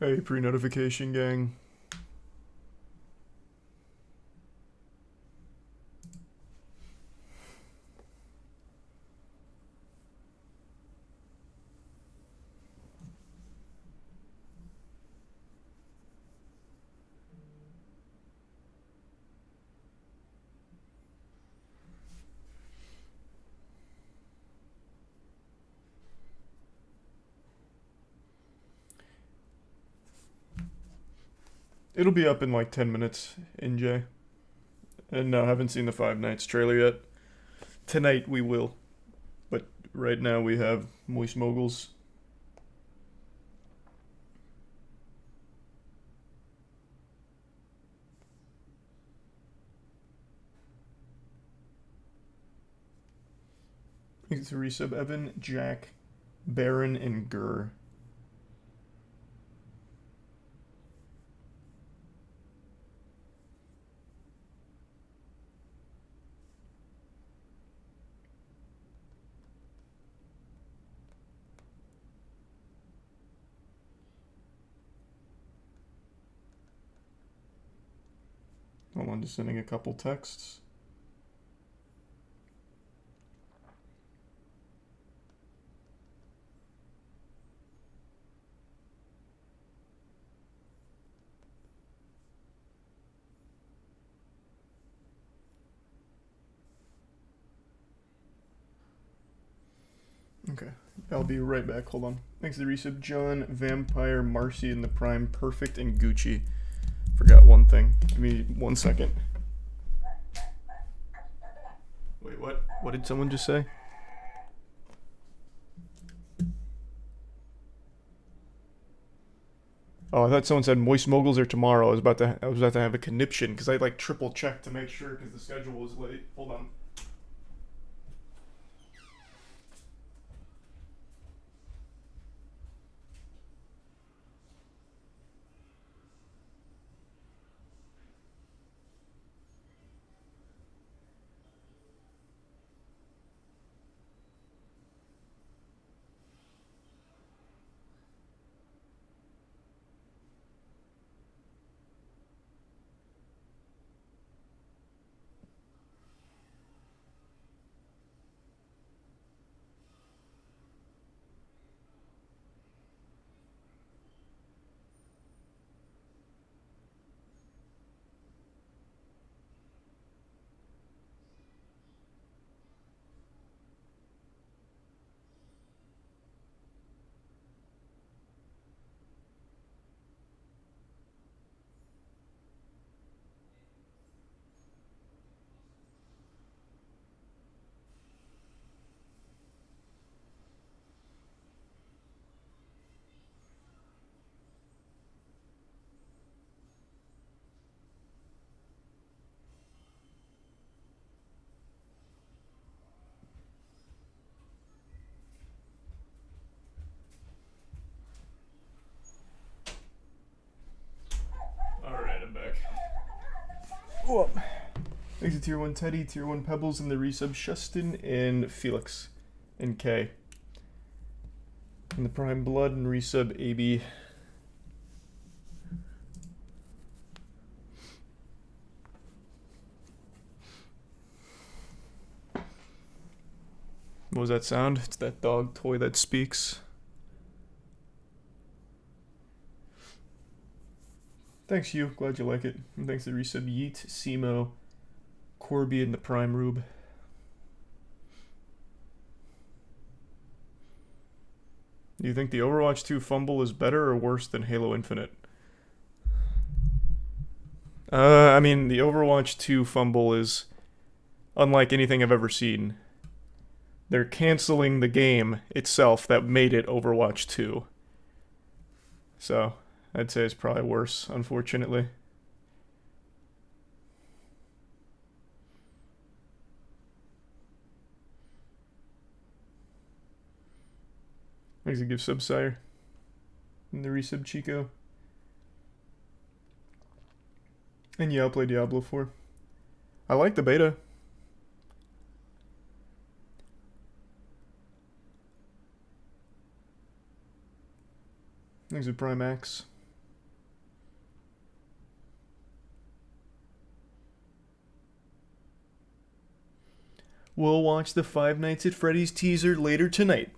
Hey, pre-notification gang. It'll be up in like 10 minutes, NJ. And no, haven't seen the Five Nights trailer yet. Tonight we will. But right now we have Moist Moguls. It's a resub Evan, Jack, Baron, and Gurr. Hold on, just sending a couple texts. Okay, I'll be right back. Hold on. Thanks to the resub, John, Vampire, Marcy in the Prime, Perfect, and Gucci. Forgot one thing. Give me 1 second. Wait, what? What did someone just say? Oh, I thought someone said Moist Moguls are tomorrow. I was about to have a conniption because I like triple checked to make sure because the schedule was late. Hold on. Alright, I'm back. Whoa. Thanks to Tier 1 Teddy, Tier 1 Pebbles, and the resub Shustin and Felix and K. And the Prime Blood and resub AB. What was that sound? It's that dog toy that speaks. Thanks, you. Glad you like it. And thanks to the resub Yeet, Simo, Corby, and the Prime Rube. Do you think the Overwatch 2 fumble is better or worse than Halo Infinite? I mean, the Overwatch 2 fumble is unlike anything I've ever seen. They're canceling the game itself that made it Overwatch 2. So, I'd say it's probably worse, unfortunately. Thanks to give sub sire. And the resub Chico. And yeah, I'll play Diablo 4. I like the beta. Thanks to Prime X. We'll watch the Five Nights at Freddy's teaser later tonight.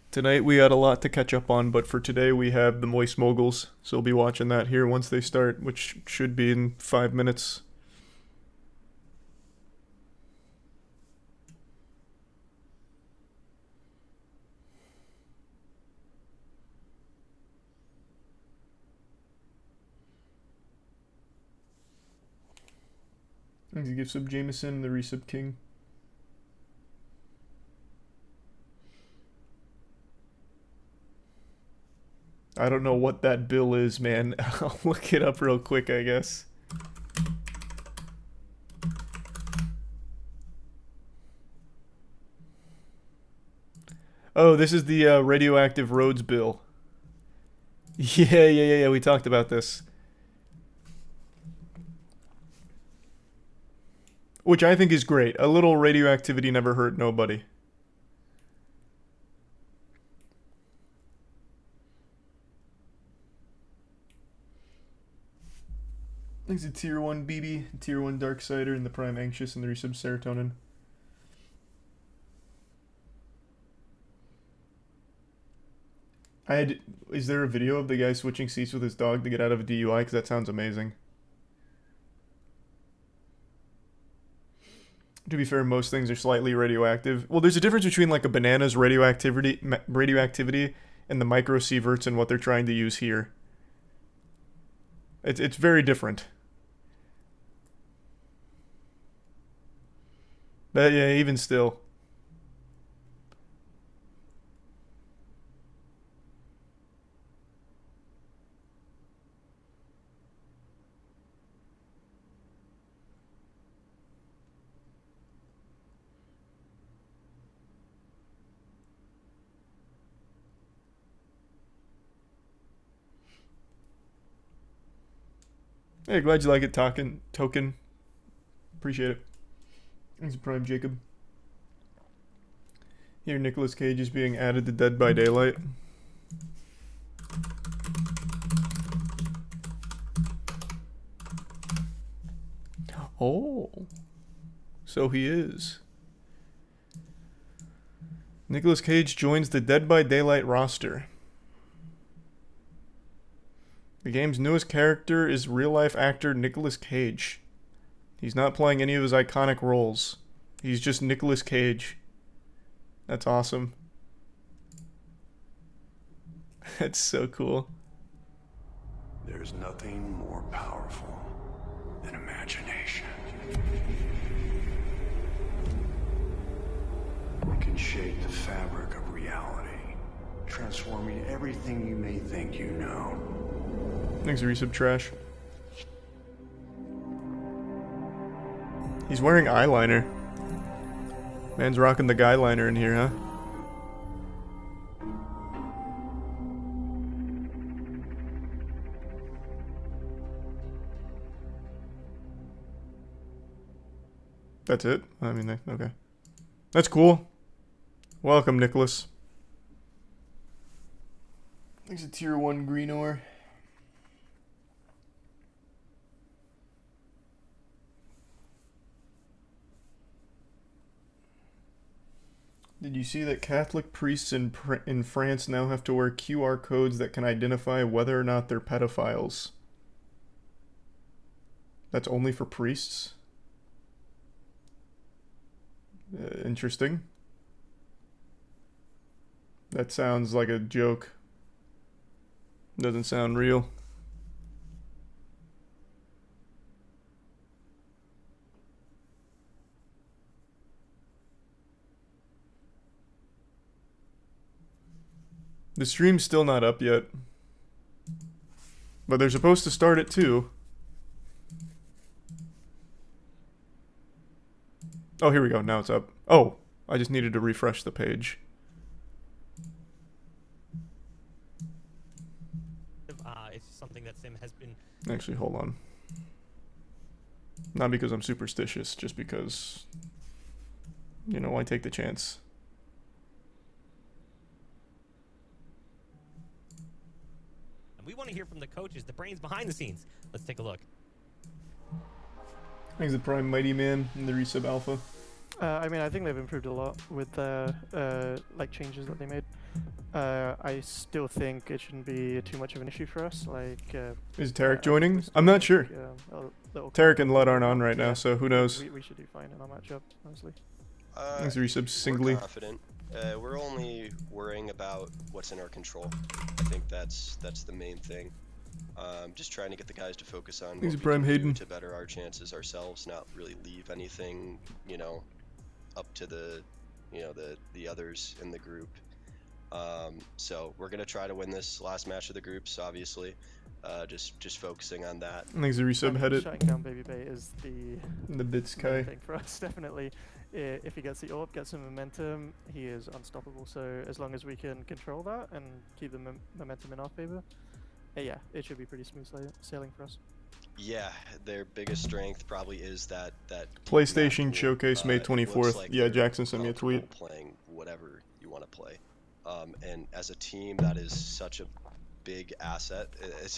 Tonight we had a lot to catch up on, but for today we have the Moist Moguls, so we'll be watching that here once they start, which should be in 5 minutes. Thanks to Gift Sub Jameson, the Resub King. I don't know what that bill is, man. I'll look it up real quick, I guess. Oh, this is the radioactive roads bill. Yeah, we talked about this. Which I think is great. A little radioactivity never hurt nobody. Thanks to Tier 1 BB, Tier 1 Darksider, and the Prime Anxious, and the Resub Serotonin. Is there a video of the guy switching seats with his dog to get out of a DUI? Because that sounds amazing. To be fair, most things are slightly radioactive. Well, there's a difference between like a banana's radioactivity and the microsieverts and what they're trying to use here. It's very different. But yeah, even still. Hey, glad you like it, Token. Appreciate it. Thanks, Prime Jacob. Here, Nicolas Cage is being added to Dead by Daylight. Oh, so he is. Nicolas Cage joins the Dead by Daylight roster. The game's newest character is real-life actor Nicolas Cage. He's not playing any of his iconic roles. He's just Nicolas Cage. That's awesome. That's so cool. There's nothing more powerful than imagination. It can shape the fabric of reality, transforming everything you may think you know. Thanks, Resub Trash. He's wearing eyeliner. Man's rocking the guy liner in here, huh? That's it? I mean, okay. That's cool. Welcome, Nicholas. Thanks to Tier 1 Green Ore. Did you see that Catholic priests in France now have to wear QR codes that can identify whether or not they're pedophiles? That's only for priests? Interesting. That sounds like a joke. Doesn't sound real. The stream's still not up yet. But they're supposed to start at 2. Oh, here we go. Now it's up. Oh, I just needed to refresh the page. It's something that Sim has been... Actually, hold on. Not because I'm superstitious, just because, you know, I take the chance. We want to hear from the coaches, the brains behind the scenes. Let's take a look. Thanks to Prime Mighty Man and the Resub Alpha. I mean, I think they've improved a lot with the like changes that they made. I still think it shouldn't be too much of an issue for us. Like, Is I Tarek think joining? we're still, I'm not sure. like, little Tarek and Lud confident, aren't on but right now, yeah, so who knows? We should do fine in our matchup, honestly. Thanks for resubs singly. We're confident. We're only worrying about what's in our control. I think that's the main thing. Just trying to get the guys to focus on what Thanks, we Bram can Hayden. do to better our chances ourselves, not really leave anything, you know, up to the, you know, the others in the group. So we're gonna try to win this last match of the groups, obviously. Just focusing on that. Thanks for resub head it. Shutting down Baby Bay is The bits main Kai. thing for us, definitely. If he gets the orb, gets some momentum, he is unstoppable. So as long as we can control that and keep the momentum in our favor, yeah, it should be pretty smooth sailing for us. Yeah, their biggest strength probably is that PlayStation map pool. Showcase May It looks 24th. like Yeah, they're Jackson sent me a tweet. comfortable playing whatever you want to play, and as a team, that is such a big asset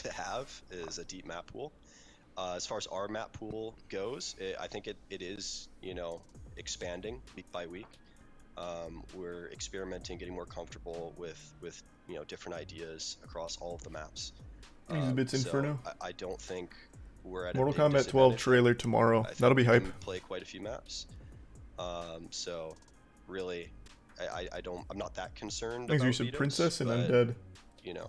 to have, is a deep map pool. As far as our map pool goes, I think it is, you know, expanding week by week. We're experimenting, getting more comfortable with you know, different ideas across all of the maps. Thanks, Bits So Inferno. I don't think we're at Mortal a big Kombat 12 disadvantage. trailer tomorrow. I think That'll be we hype. can play quite a few maps. So really, I'm not that concerned Thanks, about resub Veto's, Princess and but, Undead. you know,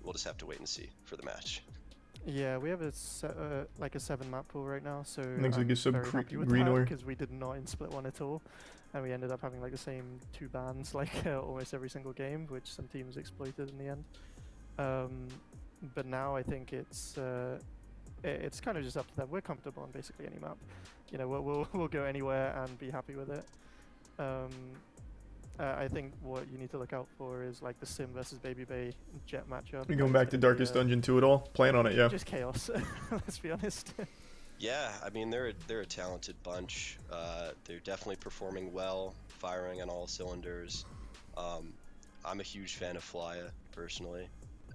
we'll just have to wait and see for the match. Yeah, we have like a 7 map pool right now, so Thanks, I'm Agus Sub very happy with Green that Ore. because we did not in split 1 at all, and we ended up having like the same 2 bans like almost every single game, which some teams exploited in the end. But now I think it's kind of just up to them. We're comfortable on basically any map. You know, we'll go anywhere and be happy with it. I think what you need to look out for is like the Sim versus Baby Bay Jet matchup. We're going That's back to gonna be, Darkest Dungeon 2 at all? Plan on it, yeah. just chaos. Let's be honest. Yeah, I mean they're a talented bunch. They're definitely performing well, firing on all cylinders. I'm a huge fan of Flya personally.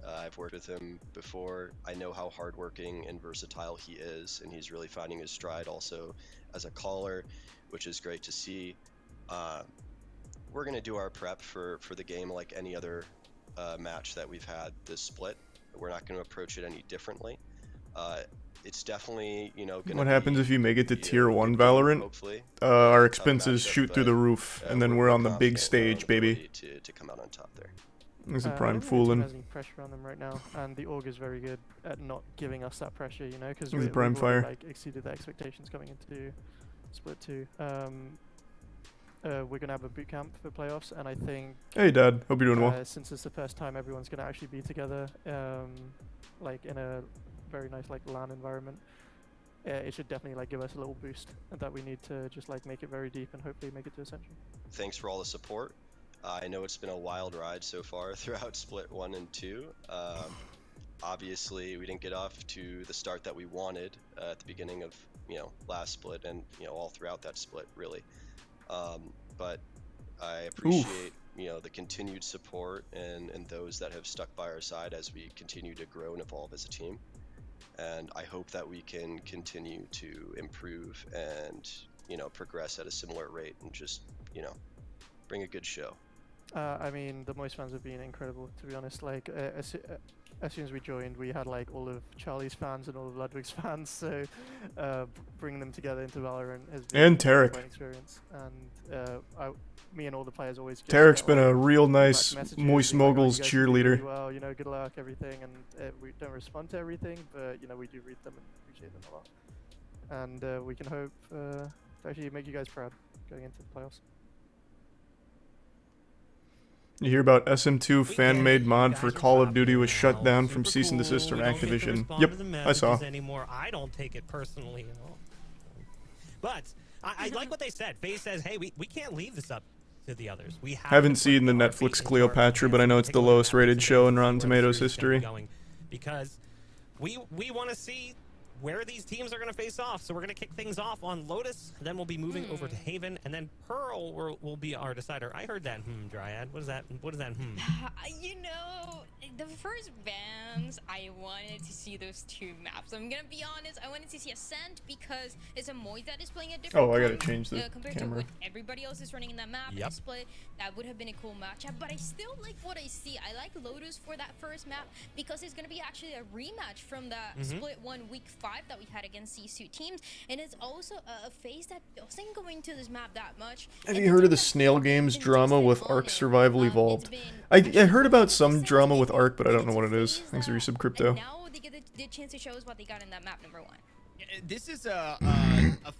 I've worked with him before. I know how hardworking and versatile he is, and he's really finding his stride also as a caller, which is great to see. We're gonna do our prep for the game like any other match that we've had this split. We're not gonna approach it any differently. It's definitely, you know, gonna What happens be if you make it to a Tier good 1 game, Valorant? hopefully. Our Tough expenses matchup, shoot through the but, roof, and then we're on the big confident in our stage, baby. ability to come out on top there. There's a I prime don't think the team fooling. has any pressure on them right now, and the org is very good at not giving us that pressure. You know, because There's a we've prime already, fire. like exceeded the expectations coming into split 2. We're gonna have a boot camp for playoffs, and I think Hey, Dad. Hope you're doing well. since it's the first time everyone's gonna actually be together, like in a very nice like LAN environment, it should definitely like give us a little boost that we need to just like make it very deep and hopefully make it to Ascension. Thanks for all the support. I know it's been a wild ride so far throughout split 1 and 2. Obviously, we didn't get off to the start that we wanted at the beginning of, you know, last split, and you know, all throughout that split really. But I appreciate you know, the continued support and those that have stuck by our side as we continue to grow and evolve as a team. And I hope that we can continue to improve and, you know, progress at a similar rate and just, you know, bring a good show. I mean, the Moist fans have been incredible, to be honest. Like, as soon as we joined, we had like all of Charlie's fans and all of Ludwig's fans. So, bringing them together into Valorant has been And Tarek. quite an experience. And me and all the players always. Just Tarek's get, been like, a real back nice messages, Moist being like, "Oh, you Moguls guys did really cheerleader. well, you know, good luck, everything." And we don't respond to everything, but you know, we do read them and appreciate them a lot. And we can hope to actually make you guys proud going into the playoffs. You hear about SM2 We fan-made get it. mod You for guys are Call of Duty was popular shut now. down from Super cease and desist cool. from We don't get to Activision. respond Yep, to the I saw. messages anymore. I don't take it personally at all. But I like what they said. FaZe says, hey, we can't leave this up to the others. We have Haven't to put seen the our Netflix faith into our Cleopatra, but I know it's the particular lowest rated matches show in and Rotten where the Tomatoes series is gonna be history. going. Because we want to see where these teams are going to face off. So we're going to kick things off on Lotus, then we'll be moving over to Haven, and then Pearl will be our decider. I heard that Dryad. What is that? What is that You know, the first bands, I wanted to see those 2 maps. I'm gonna be honest, I wanted to see Ascent because it's a Moid that is playing a different Oh, I gotta map, change the compared camera. to what everybody else is running in that map. Yep. And Split, that would have been a cool matchup, but I still like what I see. I like Lotus for that first map because it's gonna be actually a rematch from the Split 1 week 5 that we had against Sisu teams, and it's also a phase that doesn't go into this map that much. Have And you the heard of team the that Snail has Games been drama decent with on Ark it, Survival it's Evolved? been I actually heard about some decent drama in with Ark, but I don't know what it its is. phase, Thanks for resub and crypto. now they get the chance to show us what they got in that map number 1. This is a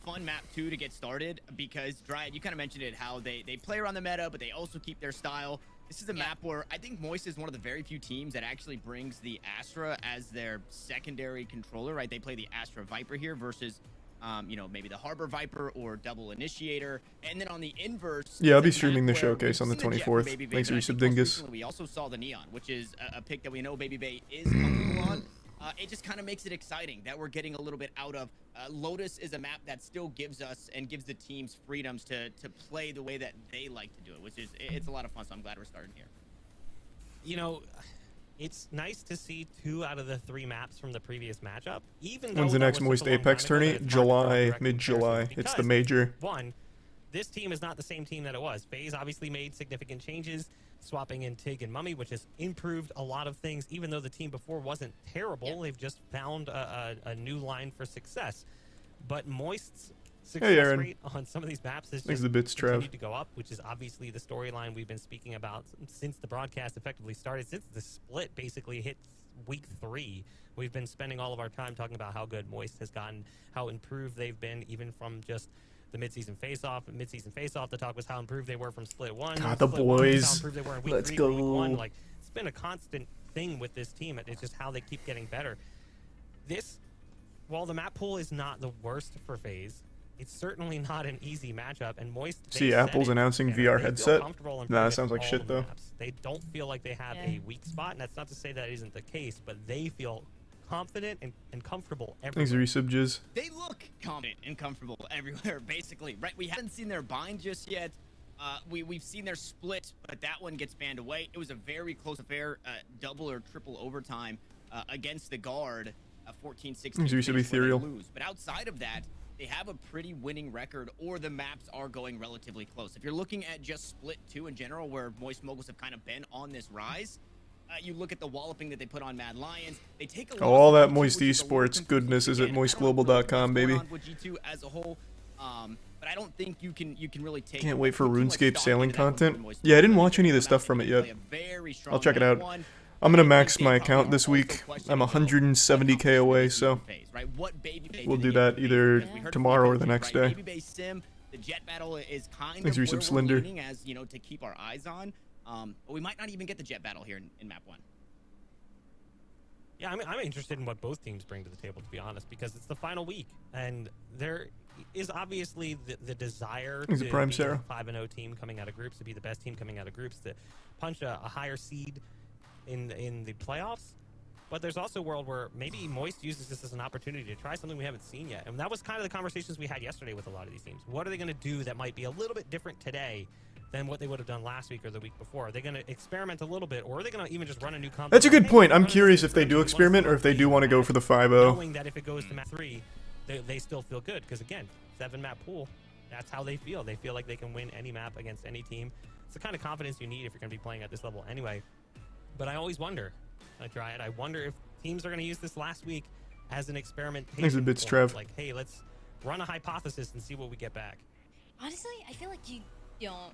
fun map too to get started because Dryad, you kind of mentioned it, how they play around the meta, but they also keep their style. This is a map where I think Moist is one of the very few teams that actually brings the Astra as their secondary controller, right? They play the Astra Viper here versus, you know, maybe the Harbor Viper or Double Initiator. And then on the inverse, Yeah, I'll it's be a streaming map the where showcase we've on the seen Jet from 24th. Baby Bay, Thanks for but I resub, think most Dingus. recently we also saw the Neon, which is a pick that we know Baby Bay is comfortable on. It just kind of makes it exciting that we're getting a little bit out of. Lotus is a map that still gives us and gives the teams freedoms to play the way that they like to do it, which is, it's a lot of fun, so I'm glad we're starting here. You know, it's nice to see 2 out of the 3 maps from the previous matchup. Even When's though the that next was Moist such a long Apex time ago tourney? that it's hard to draw July, direct mid-July. comparisons It's the because, major. One, this team is not the same team that it was. FaZe obviously made significant changes, swapping in Tig and Mummy, which has improved a lot of things. Even though the team before wasn't terrible, they've just found a new line for success. But Moist's success Aaron. rate on some of these maps has Thanks just for the bits, Trev. continued to go up, which is obviously the storyline we've been speaking about since the broadcast effectively started, since the split basically hit week 3. We've been spending all of our time talking about how good Moist has gotten, how improved they've been, even from just the midseason face-off. Mid-season face-off, the talk was how improved they were from Split 1. God, the Split 1 was boys. how improved they were in week Let's 3, go. Week 1. Like, it's been a constant thing with this team. It's just how they keep getting better. This, while the map pool is not the worst for FaZe, it's certainly not an easy matchup, and Moist. they See said Apple's it, announcing Tanner, VR they feel headset? comfortable in Nah, that playing sounds like all shit, the though. maps. They don't feel like they have Yeah. a weak spot, and that's not to say that isn't the case, but they feel confident and comfortable Thanks for everywhere. resub, Jizz. They look confident and comfortable everywhere, basically, right? We haven't seen their bind just yet. We've seen their split, but that one gets banned away. It was a very close affair, double or triple overtime against the guard, 14-16. Thanks for resub, finish where they Ethereal. lose. But outside of that, they have a pretty winning record, or the maps are going relatively close. If you're looking at just Split 2 in general, where Moist Moguls have kind of been on this rise, you look at the walloping that they put on Mad Lions. They take a Oh, loss all to that G2, Moist which is a little Esports confusing. goodness is at Again, I don't know moistglobal.com, what's baby. going on with G2 as a whole, but I don't think you can really take. Can't wait for put too much RuneScape stock sailing into that one content. for Moist Yeah, I didn't Moguls. watch any of the They stuff from it play yet. a very strong I'll check it map out. one. I'm gonna I think max they my probably account are this also week. questioning I'm what 170k away, so phase, right? What Baby Bay we'll did do in the that phase, either because we heard from tomorrow or the Baby, next right? day. Baby Bay Sim, the jet battle is kind Thanks of for where resub, we're Slender. leaning, as you know, to keep our eyes on. But we might not even get the jet battle here in map 1. Yeah, I'm interested in what both teams bring to the table, to be honest, because it's the final week, and there is obviously the desire He's to a prime be Sarah. a 5-0 team coming out of groups, to be the best team coming out of groups, to punch a higher seed in the playoffs. But there's also a world where maybe Moist uses this as an opportunity to try something we haven't seen yet. And that was kind of the conversations we had yesterday with a lot of these teams. What are they going to do that might be a little bit different today than what they would have done last week or the week before? Are they going to experiment a little bit, or are they going to even just run a new comp? That's a good Hey, point. I'm run a curious new if they do we wanna experiment or if they do want to go for the 5-0. knowing that if it goes to map 3, they still feel good. Because again, 7-map pool, that's how they feel. They feel like they can win any map against any team. It's the kind of confidence you need if you're going to be playing at this level anyway. But I always wonder, Dryad, I wonder if teams are going to use this last week as an experimentation. Thanks a bits, point. Trev. Like, hey, let's run a hypothesis and see what we get back. Honestly, I feel like you don't,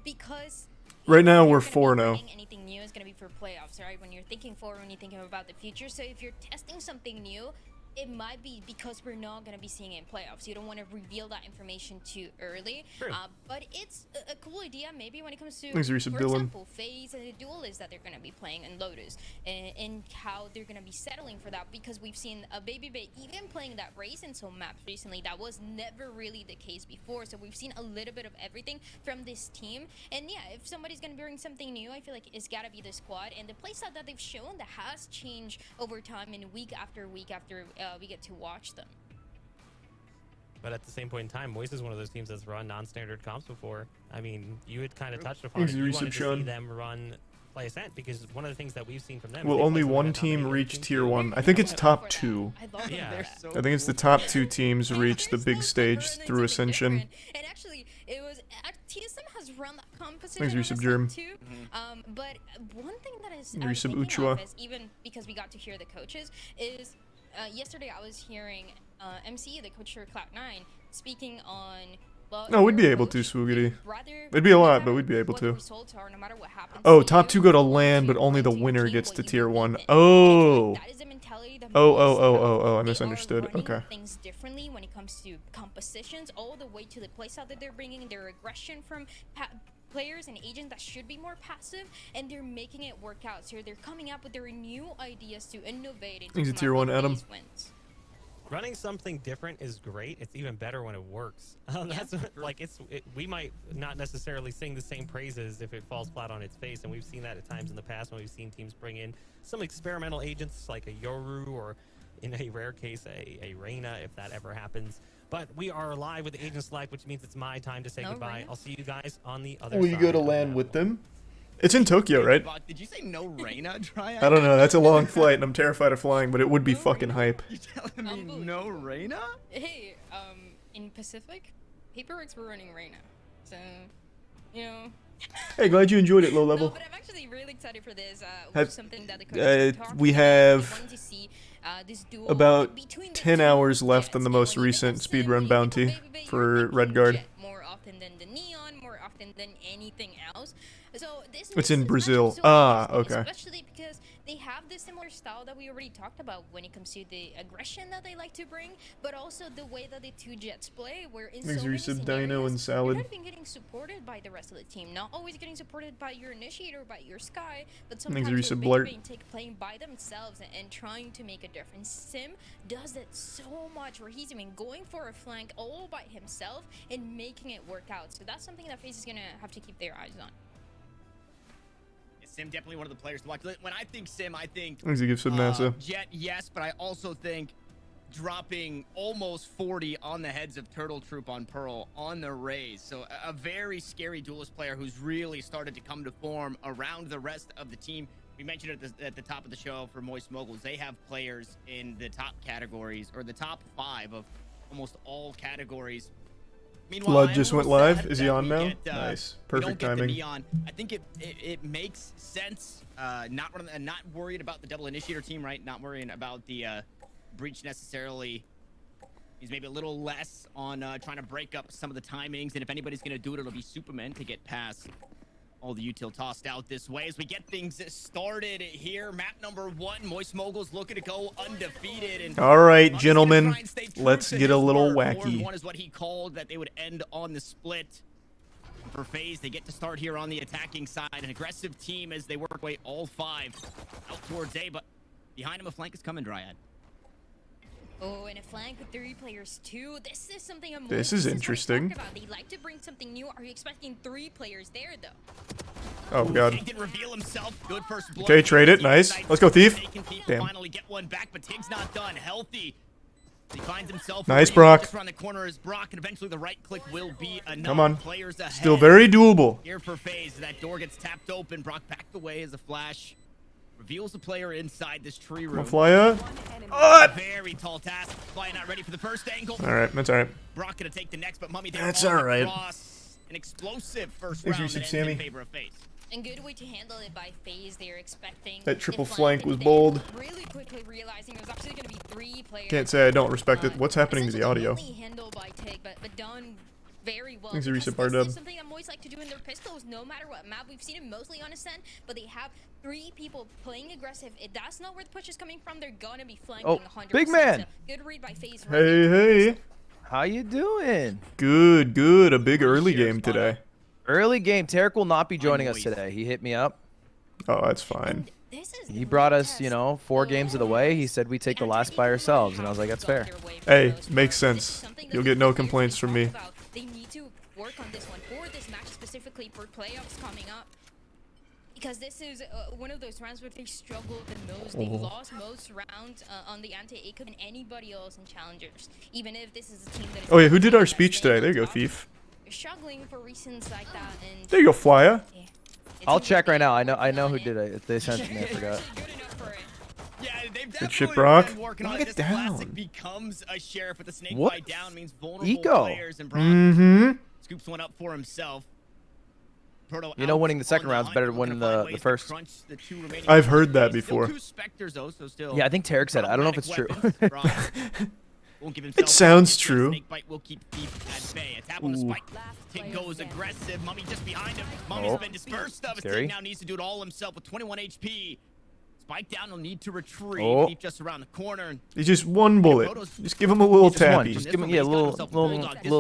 because Right now, if we're you're gonna be 4-0. running anything new is going to be for playoffs, right? When you're thinking forward, when you're thinking about the future. So if you're testing something new, it might be because we're not going to be seeing it in playoffs. You don't want to reveal that information too early. True. But it's a cool idea, maybe when it comes to, Thanks, Resub for Dylan. example, FaZe and the duelists that they're going to be playing in Lotus, and how they're going to be settling for that, because we've seen a Baby Bay even playing that race in some maps recently. That was never really the case before. So we've seen a little bit of everything from this team. And yeah, if somebody's going to bring something new, I feel like it's got to be the squad. And the playstyle that they've shown that has changed over time and week after week after we get to watch them. But at the same point in time, Moist is one of those teams that's run non-standard comps before. I mean, you had kind of touched upon it. Easy You wanted resub, to see Sean. them run Play Ascent because one of the things that we've seen from them. is Will they only play some of one the team dominating reach teams tier too. 1? I think it's I'm top for 2. that. I love Yeah. They're that. so I think it's the cool. top 2 teams Yeah, reach the there's big no stage different, through it's something Ascension. different. And actually, it was TSM has run that competition Thanks, on Resub the Germ. side too. But one thing that is Resub thinking Uchiwa. of is, even because we got to hear the coaches, is yesterday I was hearing MC, the coach for Cloud9, speaking on. Well, No, we'd their be able to, approach. Swoogity. Rather, It'd be a no lot, matter but we'd be able what to. the results are, no matter what happens Oh, to top you, 2 go to you want LAN, but to only the run to your winner team gets what to you tier believe 1. in. And Oh! that is the mentality that Oh, Moist oh, oh, have. oh, oh, I They are misunderstood. running Okay. things differently when it comes to compositions, all the way to the playstyle that they're bringing, their aggression from players and agents that should be more passive, and they're making it work out. So they're coming up with their new ideas to innovate and to He's a come tier up 1, with Adam. these wins. Running something different is great. It's even better when it works. That's like we might not necessarily sing the same praises if it falls flat on its face, and we've seen that at times in the past when we've seen teams bring in some experimental agents like a Yoru or, in a rare case, a Reyna, if that ever happens. But we are live with Agents Live, which means it's my time to say No goodbye. Reyna? I'll see you guys on the other Will side. you go to of LAN that with one. them? It's in Tokyo, right? Did you say no Reyna, Triad? I don't know. That's a long flight, and I'm terrified of flying, but it would be fucking hype. You telling me no Reyna? Hey, in Pacific, Paperworks were running Reyna, so you know. Hey, glad you enjoyed it, low No, level. but I'm actually really excited for this. Have- Something that the coaches were talking we about. have They wanted to see, this duel about between the 10 two hours left Jets. on the And most when you recent think of speedrun Sim, you bounty think of Baby Bay, for you're thinking Redguard. Jet more often than the Neon, more often than anything else. So this It's in makes Brazil. so Ah, interesting, okay. Especially because they have this similar style that we already talked about when it comes to the aggression that they like to bring, but also the way that the two Jets play, where in Thanks, so many Resub, Dino, scenarios, and Salad. you're not even getting supported by the rest of the team. Not always getting supported by your initiator, by your Sky, but sometimes Resub, you're Blurt. playing by themselves and trying to make a difference. Sim does it so much, where he's even going for a flank all by himself and making it work out. So that's something that FaZe is gonna have to keep their eyes on. Sim definitely one of the players to watch. When I think Sim, I think Thanks, you give some NASA. Jet, yes, but I also think dropping almost 40 on the heads of Turtle Troop on Pearl on the Raze. So a very scary duelist player who's really started to come to form around the rest of the team. We mentioned it at the top of the show for Moist Moguls. They have players in the top categories, or the top 5 of almost all categories. Meanwhile, Flood I am just a went little live. sad Is he that on we now? get, Nice. we don't Perfect get the timing. Neon. I think it makes sense. Not worried about the double initiator team, right? Not worrying about the breach necessarily. He's maybe a little less on trying to break up some of the timings, and if anybody's gonna do it, it'll be Superman to get past all the util tossed out this way as we get things started here. Map number 1, Moist Moguls looking to go undefeated. And All right, Mummy's gonna gentlemen, try and stay true let's to get a his little word. wacky. 4-1 is what he called that they would end on the split. For FaZe, they get to start here on the attacking side. An aggressive team as they work way all 5 out towards A, but behind him a flank is coming, Dryad. Oh, and a flank with 3 players too. This is something I'm This is what I interesting. talked about. They like to bring something new. Are you expecting 3 players there though? Oh, God. Tig didn't reveal himself. Good first blow. Okay, trade it. Nice. Let's go, Thief. They can Damn. finally get one back, but Tig's not done. Healthy. He finds himself. Nice, a Brock. Just around the corner is Brock, and eventually the right click will be enough. Come on. Players ahead. Still very doable. Here for FaZe, that door gets tapped open. Brock backed away as a flash reveals the player inside this tree room. Flya. Very tall task. Fly not ready for the first angle. All right, that's all right. Brock gonna take the next, but Mummy there. That's falls all right. across. An explosive first Thanks, round Resub that ends Sammy. in favor of FaZe. And good way to handle it by FaZe. They're expecting That the triple flank was and then bold. Really quickly realizing it was actually going to be 3 players. Can't say I don't respect it. What's happening to the Essentially audio? only handled by Tig, but done very well. Thanks, because Resub Bar this Dub. is something that Moist like to do in their pistols, no matter what map. We've seen it mostly on Ascent, but they have 3 people playing aggressive. If that's not where the push is coming from, they're gonna be flanking 100%. big man. So good read by FaZe. Hey, hey. How you doing? Good, good. A big early game today. Early game. Tarek will not be joining us Moist. today. He hit me up. Oh, that's fine. This is He the brought real us, you test. know, 4 games of the way. He said we take the last by ourselves, and I was like, that's fair. Hey, makes sense. You'll get no complaints from me. They need to work on this one for this match specifically for playoffs coming up. because this is one of those rounds where they struggled the most. They lost most rounds on the anti-ACO than anybody else in challengers. Even if this is a team that is Oh yeah, who did our speech today? There you go, Thief. They're struggling for reasons like that, and There you go, Flya. yeah, it's I'll a check right now. I really know who done did it. They sent it to me. I forgot. Good enough for it. Yeah, they've Good shit, definitely Brock. been working Knock on it it. This classic down. becomes a sheriff with a snake What? bite down means vulnerable Eco. players, and Brock Mm-hmm. scoops one up for himself. Proto You know, out winning the second on round's hunt, better than looking winning to find the ways to first. crunch the two remaining I've heard that Still before. two Spectres, though, so still Yeah, I think Tarek said it. I don't know if it's true. problematic weapons. Won't give himself sounds up. true. Snake bite will keep Thief at bay. A tap on the Ooh. spike. Ting goes aggressive. Mummy just behind him. Mummy's Oh. been dispersed of. Scary. Ting now needs to do it all himself with 21 HP. Spike down, he'll need to retreat. Oh. Thief just around the corner. He's just one bullet. Just give him a little Just one. tappy. Just give him a little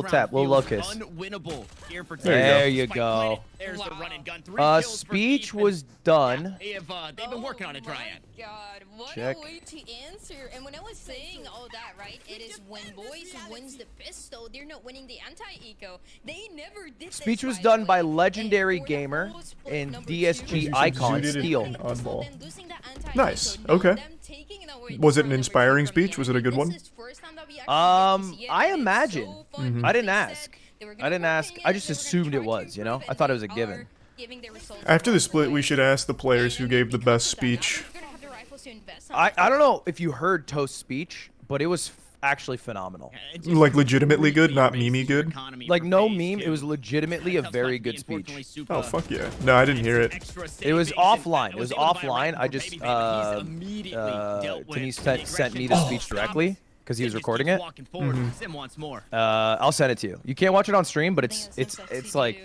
tap, little love kiss. Unwinnable here for There you Spike go. planted. There's the run and gun. 3 kills for Speech Thief, and was done. they've been working on a Dryad. Oh my God, what Check. a way to answer. And when I was saying all that, right, it is when boys wins the pistol, they're not winning the anti-eco. They never did Speech this, was by done the by way. legendary And for the gamer whole split, and number DSG two, icon Zooted it Steel. in oddball. then losing the anti-eco, Nice, not okay. them taking it away Was it from an number inspiring two from the speech? Was it a good enemy. one? This is first time that we actually get to see it, I and it's imagine. so fun. I didn't They ask. said they were I gonna didn't work ask. on I it, just they were gonna assumed it try to was, you know? improve, I thought it and was a they given. are giving the results After the along split, we way. should ask the players who And gave the because best of that, now speech. we're gonna have the rifles to invest on I it. don't know if you heard Toast's speech, but it was actually phenomenal. It just Like, legitimately good, not really meme-y raises your good? economy Like for no phase meme, it was two. legitimately a That's very tough good spot, unfortunately, speech. Supa Oh, fuck yeah. No, I didn't hear it. extra It was savings, and offline. that It was able to buy a offline. rifle I for just Baby Baby. He's immediately dealt with Denise the sent me aggression. the Oh, speech stop. directly because he was Sim just recording keeps it. walking forward. Sim wants more. I'll send it to you. You can't watch it on stream, but I think it's that's something it's to like do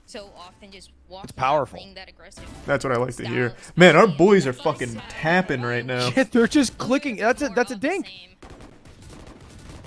so often, just walking out, powerful. playing that aggressive That's what I like to hear. style, Man, our especially boys are against fucking us. tapping right now. shit. They're just clicking. That's a More that's a of the dink. same.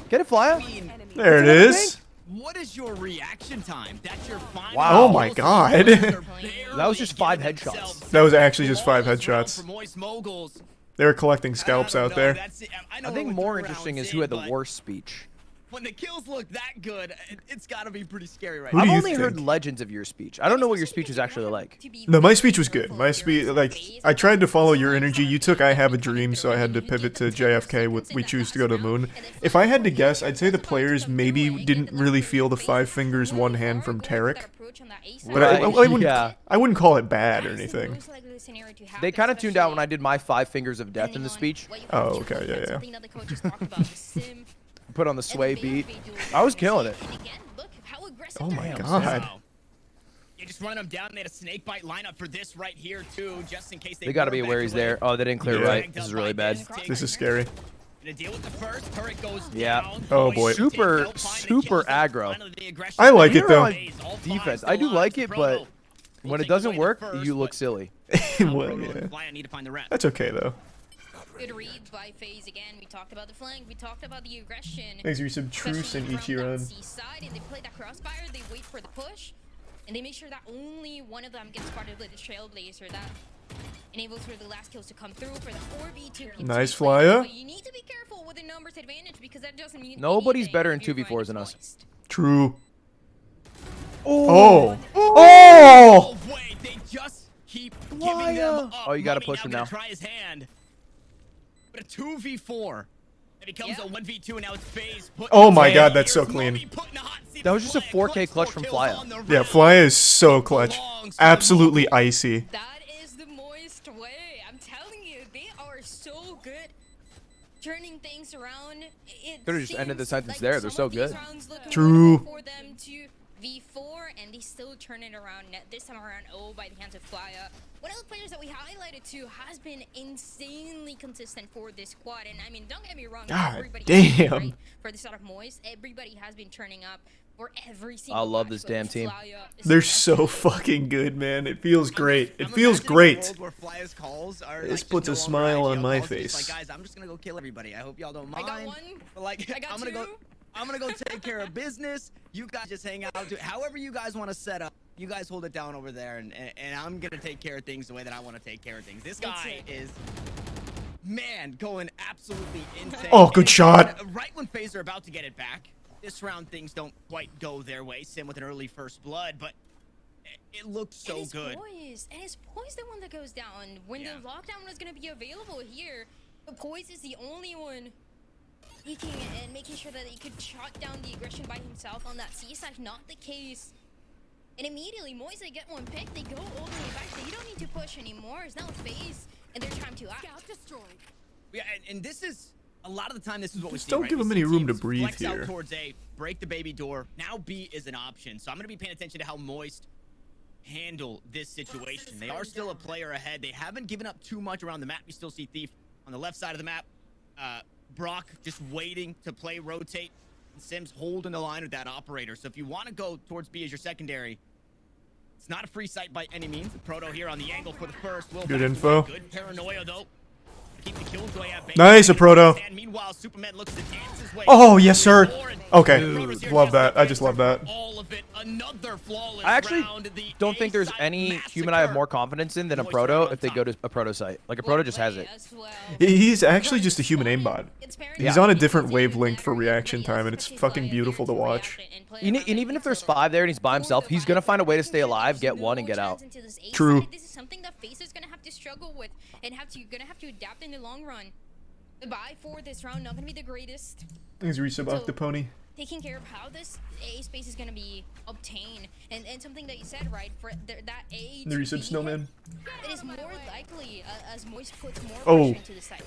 Get it, Flya. I mean, There it That's another is. what is your reaction time? That's your final. Wow. Oh my God. That was just 5 headshots. That was actually just 5 headshots. For Moist Moguls. They were collecting scalps I don't out know, there. that's it. I know I we're think only more 3 interesting rounds is who had the in, but worst speech. When the kills look that good, it's got to be pretty scary right Who now. do I've you only heard think? legends of your speech. I don't know what your speech is actually like. No, my speech was good. My speech, like, I tried to follow your energy. You took I Have a Dream, so I had to pivot to JFK with We Choose to Go to the Moon. If I had to guess, I'd say the players maybe didn't really feel the 5 fingers, 1 hand from Tarek. But I wouldn't call it bad or anything. They kind of tuned out when I did my 5 fingers of death in the speech. Oh, okay, yeah, yeah. Put on the sway beat. I was killing it. Oh my Damn, God. Wow. You just run them down. They had a snake bite lineup for this right here too, just in case They got to be aware he's there. Oh, they didn't clear Yeah. right. This is really bad. This is scary. Gonna deal with the first. Turret goes Yeah. down. Oh, boy. Super aggro. I like it, though. Defense. I do like it, but when it doesn't work, you look silly. Well, yeah. That's okay, though. Good read by FaZe again. We talked about the flank. We talked about the aggression. Thanks for some truce in especially from that Ichiran. C side, and they play that crossfire. They wait for the push, and they make sure that only one of them gets spotted with the Trailblazer. That enables for the last kills to come through for the 4v2. Nice play. Flya. But you need to be careful with the numbers advantage because that doesn't mean Nobody's anything better in if you're 2v4s than going us. moist. True. Oh. Oh! Oh wait, they just keep giving them up. Oh, you gotta Mummy push him gonna now. Try his hand. But a 2v4. It becomes a 1v2 and now it's FaZe. Oh my God, that's so clean. That was just a 4K clutch from Flya. Yeah, Fly is so clutch. Absolutely icy. That is the moist way. I'm telling you, they are so good turning things around. Could've just ended the seems sentence like there. They're some so of these good. rounds look True. winnable for them to V4, and they still turn it around. This time around, by the hands of Flya. One of the players that we highlighted too has been insanely consistent for this squad, and I mean, don't get me wrong. God everybody damn. right for the start of moist, everybody has been turning up for every single. I love match, this but damn with team. Flya, They're especially, so fucking good, man. It feels great. It I'm feels imagining a great. world where Flya's calls are, This like, just puts a no longer smile on IGL my calls, just face. Like, guys, I'm just gonna go kill everybody. I hope y'all don't I mind. got one. But like, I got I'm gonna two. go. I'm gonna go take care of business. You guys just hang out. Do however you guys want to set up. You guys hold it down over there, and I'm gonna take care of things the way that I want to take care of things. This guy is, man, going absolutely insane. Oh, good And shot. Right when FaZe are about to get it back, this round things don't quite go their way. Sim with an early first blood, but It looked so good. And it's Poise the one that goes down when the lockdown was gonna be available here. But Poise is the only one peeking and making sure that he could shut down the aggression by himself on that C side. Not the case. And immediately, Moise, they get one pick. They go all the way back. They don't need to push anymore. It's now FaZe and their time to act. Destroyed. Yeah, and this is a lot of the time. This is what we Just see. don't right? give We him see any room to teams breathe flex here. out towards A, break the baby door. Now B is an option. So I'm gonna be paying attention to how Moist handle this situation. They are still a player ahead. They haven't given up too much around the map. You still see Thief on the left side of the map. Brock just waiting to play rotate. And Sims holding the line with that operator. So if you want to go towards B as your secondary, it's not a free sight by any means. Proto here on the angle for the first. Good info. Good paranoia though. Keep the killjoy at bay. Nice, a Proto. And meanwhile, Superman looks to dance his way. Oh, yes, sir. Okay, Dude. love that. I just love that. All of it, another flawless I actually round. The don't think there's A-side any human I have more confidence in than a Proto if they go to a Proto site. Like a Proto just has it. He's actually just a human aimbot. He's on a different wavelength for reaction time, and it's fucking beautiful to watch. And even if there's 5 there and he's by himself, he's gonna find a way to stay alive, get one, and get out. True. This is something that FaZe is gonna have to struggle with and gonna have to adapt in the long run. The buy for this round not gonna be the greatest. Thanks, Resub Octopony. Taking care of how this A space is gonna be obtained, and something that you said, right, for that A The to Resub B, Snowman. it is more likely as Moist puts more Oh. pressure into the site.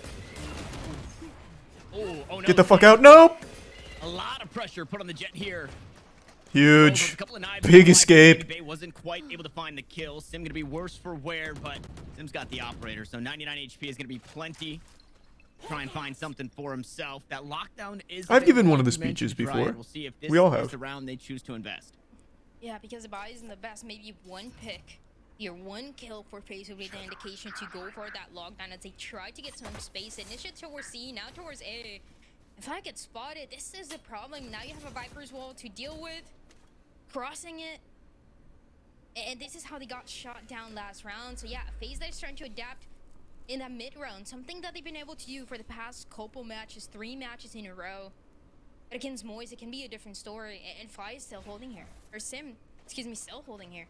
Oh, no. Get the fuck out. Nope. A lot of pressure put on the Jet here. Huge. A couple of knives Big in the escape. flank. Bay wasn't quite able to find the kill. Sim gonna be worse for wear, but Sim's got the operator, so 99 HP is gonna be plenty. Try and find something for himself. That lockdown is. I've given one of the you mentioned, speeches Dryad. before. We'll see if this We all is have. the round they choose to invest. Yeah, because the buy isn't the best. Maybe one pick, your one kill for FaZe would be the indication to go for that lockdown as they try to get some space. Initiate towards C, now towards A. If I get spotted, this is the problem. Now you have a Viper's wall to deal with, crossing it. And this is how they got shot down last round. So yeah, FaZe that is trying to adapt in that mid round, something that they've been able to do for the past couple matches, 3 matches in a row. But against Moise, it can be a different story, and Fly is still holding here. Or Sim, excuse me, still holding here.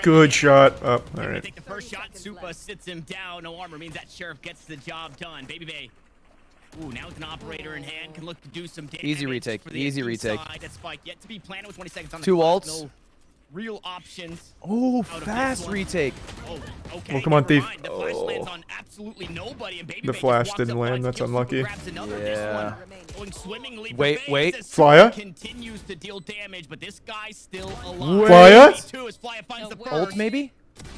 Good shot. Up. All right. Take the first shot. Supa sits him down. No armor means that Sheriff gets the job done. Baby Bay. Ooh, now with an operator in hand, can look to do some damage. Easy retake. For the Easy AQ retake. Side. That spike yet to be planted with 20 seconds on the 2 clock. ults. No real options. Oh, out of fast this one. retake. Oh, okay. Well, come on, never Thief. mind. The flash lands on absolutely nobody, and Baby The Bay flash just walks didn't up land, behind that's Skill Super, unlucky. grabs another. Yeah. This one going swimmingly for Wait, FaZe wait. as Flya? continues to deal damage, but this guy's still alive. Flya? Two as Flya finds the first. Ult maybe?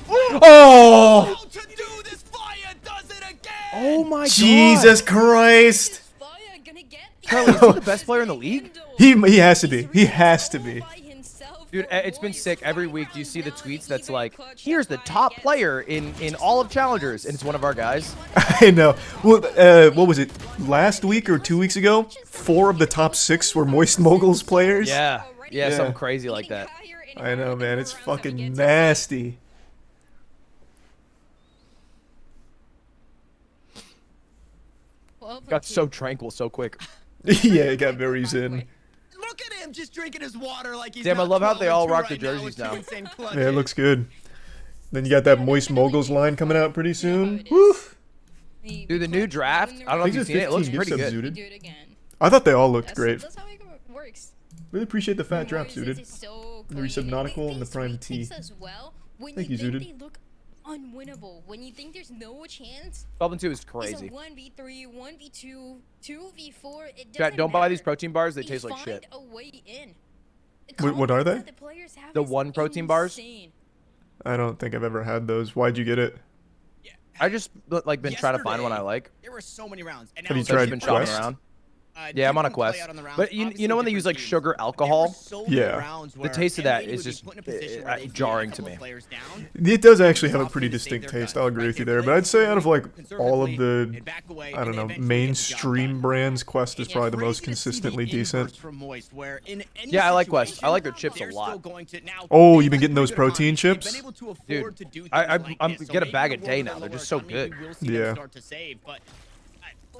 Oh! How to do this? Flya does it again. Oh my Jesus god. Christ. Fire gonna get Charlie, is he the best player in the league? He has to be. He has to be. Dude, it's been sick. Every week you see the tweets that's like, here's the top player in all of Challengers, and it's one of our guys. I know. Well, what was it? Last week or 2 weeks ago? 4 of the top 6 were Moist Moguls players. Yeah. Yeah, Yeah. something crazy like that. I know, man. It's fucking nasty. Got so tranquil so quick. Yeah, it got very zen. Look at him just drinking his water like he's Damn, I not love how they 12 all and two rock the right now jerseys with two now. insane Yeah, it clutches. looks good. Then you got that Moist Moguls line coming out pretty soon. Woo! Dude, the new draft, I don't know if These you've are seen it. It looks 15 pretty gift subs, good. Zooted. Do it again. I thought they all looked great. That's how it works. Really appreciate the fat drop, Moise Zooted. is so The resub clean. Nautical They- and the these Prime retakes T. as well, when Thank you you, think Zooted. they look unwinnable, when you think there's no chance, 12 and 2 is it's a crazy. 1v3, 1v2, 2v4. It Chat, doesn't don't buy these matter. protein bars. They They taste like find shit. a way in. The Wait, what are confidence they? that the players have The is one protein bars? insane. I don't think I've ever had those. Why'd you get it? I just like been trying to find one I Yesterday, like. There were so many rounds. And Have now you So I've tried been shopping Quest? around. Yeah, I'm on a different play quest. out on the rounds, But you obviously know when they use different like teams. sugar But there were alcohol? so many Yeah. rounds The where taste of that MVD is would be just put in a position where they'd be a jarring to couple me. of players down. It does actually have a Tough pretty to save distinct their taste. guns, I'll agree right? with you They there. play But I'd say out of like conservatively, all of the, they'd back away, I don't and they know, eventually get the job mainstream done. brands, Quest is It's probably the crazy most to see the consistently inverse decent. from Moist, where in any Yeah, I like Quest. I situation, like their chips a they're lot. still going to- now, Oh, they've you've been had getting those pretty good protein economies. They've been chips? able to afford Dude, to do things I'm like this. So get a maybe bag in a a day world now. with They're lower just so economy, good. we will see Yeah. them start to save, but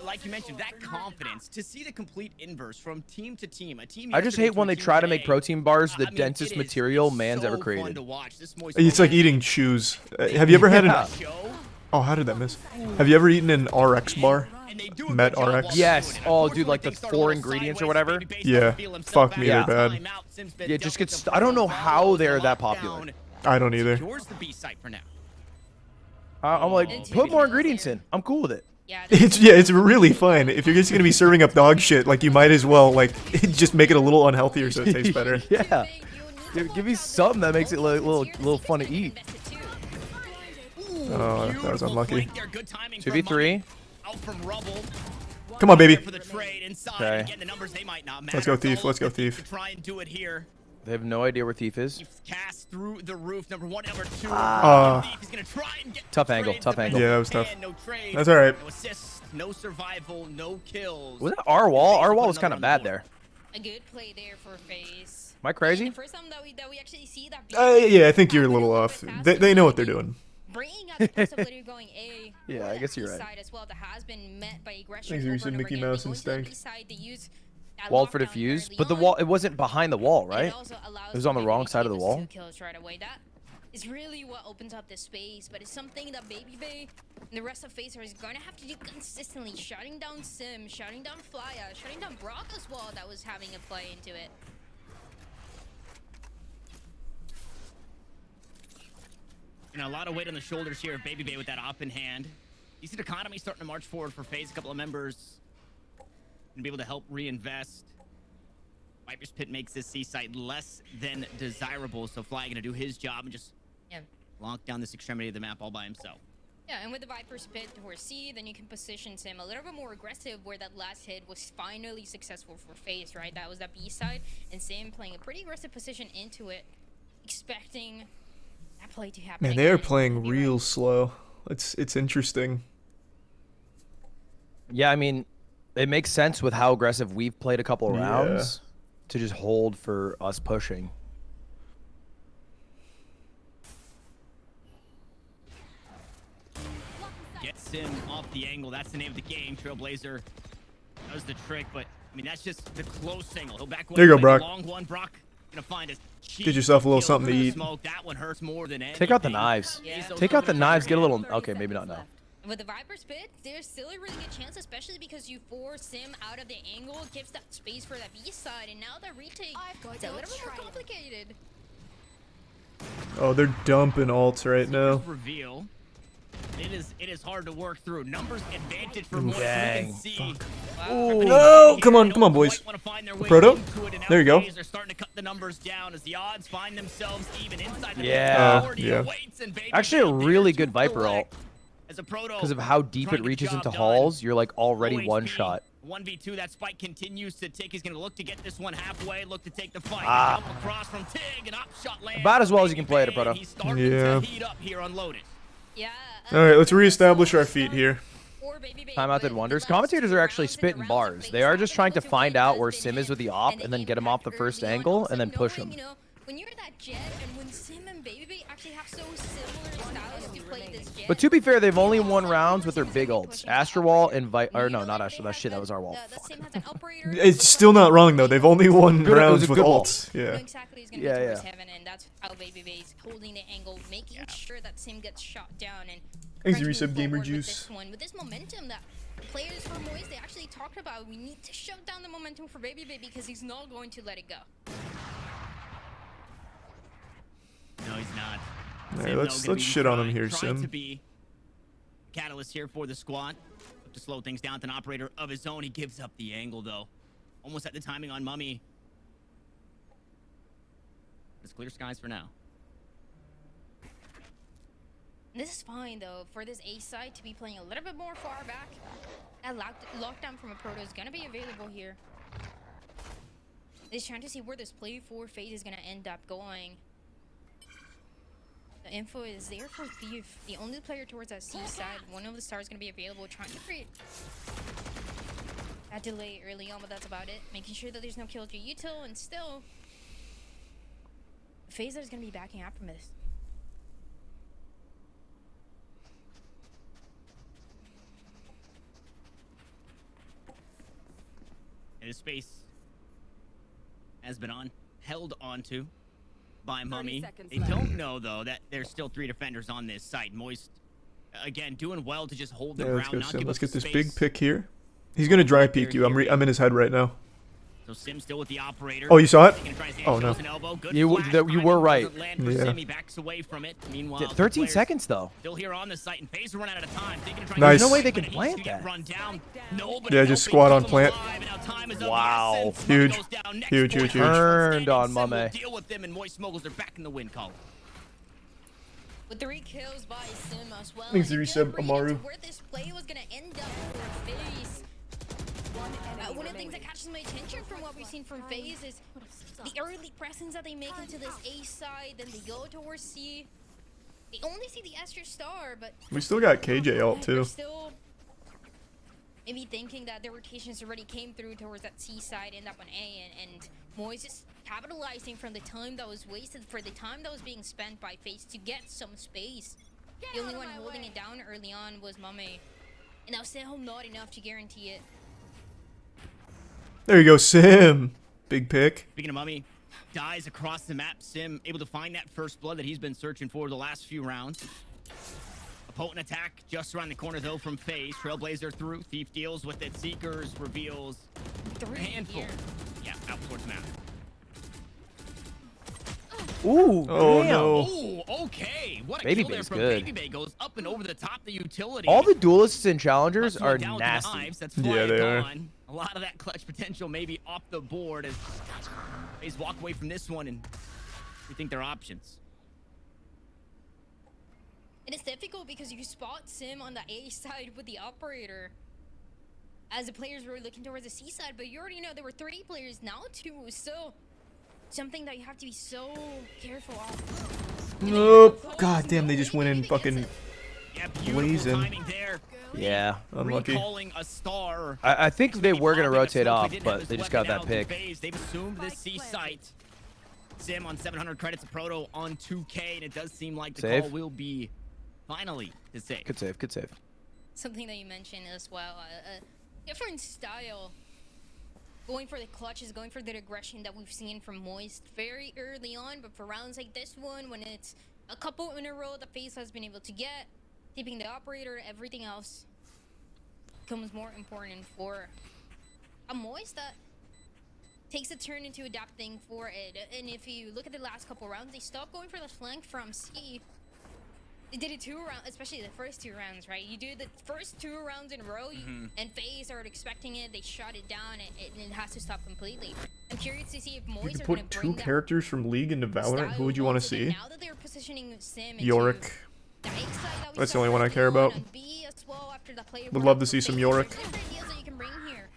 like you mentioned, that confidence to see the complete inverse from team to team. A team I just yesterday hate when to a they team try to make today. protein bars the I mean, densest it is- material it's man's so ever fun created. to watch. This Moist It's like program eating chews. Have you ever had Yeah. an... Oh, how did that miss? Have you ever eaten an RX bar? and they do a Met good job RX? while Yes. doing it. Oh, Unfortunately, dude, like the things start a 4 little ingredients or sideways. whatever? Baby Base Yeah. starts to feel himself Fuck me, back. they're bad. Timeout. Sim's been Yeah, it dealt just with gets. the I don't know first how follow, they're the that popular. lockdown I don't either. secures the B site for now. I'm like, It's put more really ingredients fair. in. I'm cool with it. Yeah, It's really fun. If you're just gonna be serving up dog shit, like you might as well like just make it a little unhealthier so it tastes better. Yeah. Give me something that makes it a little fun to eat. Oh, that was unlucky. 2v3. Out from rubble. Come on, baby. For the trade inside. Okay. Again, the numbers, they might not Let's go, matter. Thief. Let's go, It's all Thief. to try and do it here. They have no idea where Thief is. Thief's cast through the roof. Number 1, number 2. Ah. Thief is gonna try and get Tough the angle, trade. tough The angle. Yeah, that was tough. man, no trade, That's all right. No assists, no survival, no kills. Was that our wall? Our wall was Put kind of another on bad the there. A good play there for FaZe. Am I crazy? The first time that we actually see that. Yeah, I think you're a little off. They know what they're doing. Bringing out the possibility of going A. Yeah, or I guess you're B right. side as well. That has been met by aggression. Thanks, Reese, over and over Mickey again. Mouse, They and go to the Stank. B side, they use that Walled for lockdown defuse, early but the on, wall it wasn't behind the wall, and right? it also allows It was on the Baby wrong Bay to side of the get wall. 2 kills right away. That is really what opens up the space, but it's something that Baby Bay and the rest of FaZe is going to have to do consistently. Shutting down Sim, shutting down Flya, shutting down Brock as well. That was having a play into it. And a lot of weight on the shoulders here of Baby Bay with that op in hand. Decent economy starting to march forward for FaZe. A couple of members gonna be able to help reinvest. Viper's Pit makes this C site less than desirable, so Fly gonna do his job and just Yeah. lock down this extremity of the map all by himself. Yeah, and with the Viper's Pit towards C, then you can position Sim a little bit more aggressive where that last hit was finally successful for FaZe, right? That was that B side, and Sim playing a pretty aggressive position into it, expecting that play to happen. Man, they are again. playing You're real right. slow. It's interesting. Yeah, I mean, it makes sense with how aggressive we've played a couple Yeah. rounds to just hold for us pushing. Gets him off the angle. That's the name of the game. Trailblazer does the trick, but I mean that's just the close angle. He'll back away. There you go, play the Brock. Long one. Brock gonna find a Get yourself a little something to eat. Smoke. That one hurts more than anything. Take out the knives. Yeah. Take out the knives. Get a little. Okay, maybe not now. With the Viper's Pit, there's still a really good chance, especially because you force Sim out of the angle, gives that space for that B side, and now the retake it's a little bit more complicated. Oh, they're dumping ults right now. Reveal. It is hard to work through. Numbers advantage for Moist. Dang. We can see. No, come on, boys. Proto? There you go. They're starting to cut the numbers down as the odds find themselves even inside the Yeah. majority Yeah. awaits, and Baby Actually, a Bay really there good to Viper ult. collect. As a Proto Because of how deep trying it to get the reaches job into done. halls, you're like already OHP, one shot. 1v2, that spike continues to tick. He's going to look to get this one halfway, look to take the fight. Ah. Jump across from Tig, and up shot lands. About as well as you Baby can play it, Bay, Proto. He's starting Yeah. to heat up here on Lotus. Yeah. All right, let's reestablish our feet here. Timeout did wonders. Commentators are actually spitting bars. They are just trying to find out where Sim is with the op and then get him off the first angle and then push him. You know, when you're that Jet and when Sim and Baby actually have so similar styles to play this Jet. But to be fair, they've only won rounds with their big ults. Astrowall and or no, not Astro. That shit, that was our wall. It's still not wrong though. They've only won Good- it was rounds a with good ball. ults. You know Yeah. exactly who's gonna Yeah, be towards yeah. heaven, and that's how Baby is holding the angle, making sure that Sim gets shot down and Thanks, trying to Resub move Gamer forward with Juice. this one. With this momentum that players from Moist, they actually talked about, we need to shut down the momentum for Baby because he's not going to let it go. No, he's not. All right, Sim, let's though, gonna be shit on him here, trying to Sim. be catalyst here for the squad. Look to slow things down with an operator of his own. He gives up the angle though. Almost at the timing on Mummy. It's clear skies for now. This is fine though for this A side to be playing a little bit more far back. That lockdown from a Proto is gonna be available here. He's trying to see where this play for phase is gonna end up going. The info is there for Thief, the only player towards that C side. One of the stars gonna be available, trying to create that delay early on, but that's about it. Making sure that there's no kill to util, and still, Phaser is gonna be backing up from this. And his space has been held onto by Mummy. They don't know though that there's still 3 defenders on this site. Moist, again, doing well to just hold the Yeah, let's ground. go Not Sim. give Let's up get the this space. big pick here. He's gonna dry peek you. I'm in his head right now. So Sim still with the operator. Oh, you saw it? Taking a try to Oh, no. an elbow. Good You flash. were right. Doesn't land for Yeah. Sim. He backs away from it. Meanwhile, 13 players seconds though. still here on the site, and Phaser run out of time. Thinking to try Nice. to There's no way they but can he's plant gonna get that. run down. No, but Yeah, it's just open, squat on keep him plant. alive, and now time is of the Wow. essence. Mummy Huge. goes down. Next Huge, point, huge, huge. Turned on Sim will Mame. deal with them, and Moist Moguls are back in the win column. With 3 kills by Sim as well. Thanks, and it Zeri did Sub read into Amaru. where this play was gonna end up for FaZe. One of the things that catches my attention from what we've seen from FaZe is the early presence that they make into this A side, then they go towards C. They only see the Esther star, but We still got KJ ult they're too. still maybe thinking that their rotations already came through towards that C side, end up on A, and Moise is capitalizing from the time that was wasted, for the time that was being spent by FaZe to get some space. The only one holding it down early on was Mame, and that was still not enough to guarantee it. There you go, Sim. Big pick. Speaking of Mummy, dies across the map. Sim able to find that first blood that he's been searching for the last few rounds. A potent attack just around the corner though from FaZe. Trailblazer through. Thief deals with it. Seekers reveals a 3 handful. here. Yeah, out towards map. Ooh, Oh, damn. no. Ooh, okay. What a Baby kill there Bay's from good. Baby Bay. Goes up and over the top the utility. All the duelists and challengers Hustling are down with the nasty. knives. That's Yeah, flying they are. gone. A lot of that clutch potential maybe off the board as FaZe walk away from this one and rethink their options. And it's difficult because you spot Sim on the A side with the operator as the players were looking towards the C side, but you already know there were 3 players, now 2, so something that you have to be so careful of. Nope. God damn, they just went in fucking Yeah, beautiful blazing. timing there. Yeah. Unlucky. Recalling a star. I think they were going to Maybe rotate Smoke, off, didn't have but his they just weapon got that out. pick. FaZe, they've assumed this C site. Sim on 700 credits, a Proto on 2K, and it does seem like the Save. call will be finally to save. Good save, good save. Something that you mentioned as well, a different style. Going for the clutches, going for the aggression that we've seen from Moist very early on, but for rounds like this one, when it's a couple in a row that FaZe has been able to get, keeping the operator, everything else becomes more important for a Moist that takes a turn into adapting for it. And if you look at the last couple rounds, they stopped going for the flank from C. They did it 2 rounds, especially the first 2 rounds, right? You do the first 2 rounds in a row, and FaZe started expecting it. They shut it down, and it has to stop completely. I'm curious to see if You Moist could are going put to 2 bring that characters from League into Valorant. Who would you want to style onto them. see? Now that they're positioning Sim into Yorick. the A side that we That's the saw only one I early care on, about. and B as well after the play Would run love up to for see some FaZe. Yorick. There's different ideas that you can bring here.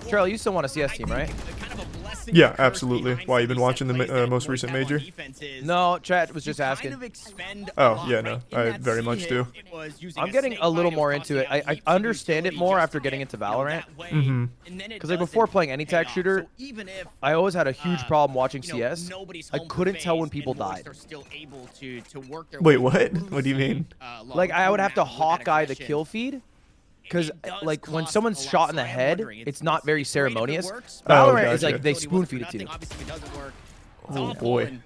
Cheryl, you still want a CS team, right? Kind of a blessing Yeah, and curse absolutely. behind Why, some you've been of these watching set the plays that most Moist recent have on major? defense is No, chat was just you asking. Kind of expend Oh, a lot, yeah, no, right? In I that very C much hit, do. it was using I'm getting snake a little bite, more it was into it. tossing out I heaps of understand it utility more just after to getting get, into you know, Valorant. that way, Mhm. and then it 'Cause, like, before doesn't playing any pay tech off. shooter, So even if I always had a huge problem watching you know, CS. nobody's I home for couldn't tell when FaZe people and Moist died. are still able to work their Wait, way what? through What do you some, mean? Like, I would have to long map with that Hawkeye the aggression. kill feed. Because, It does like, when cost someone's a lot, shot in so the I am head, wondering, it's not very great if it ceremonious. works, Oh, Valorant is gotcha. like, they Utility spoon wasn't feed for it to you. nothing. Obviously, if it doesn't work, it's Oh, awful, boy. and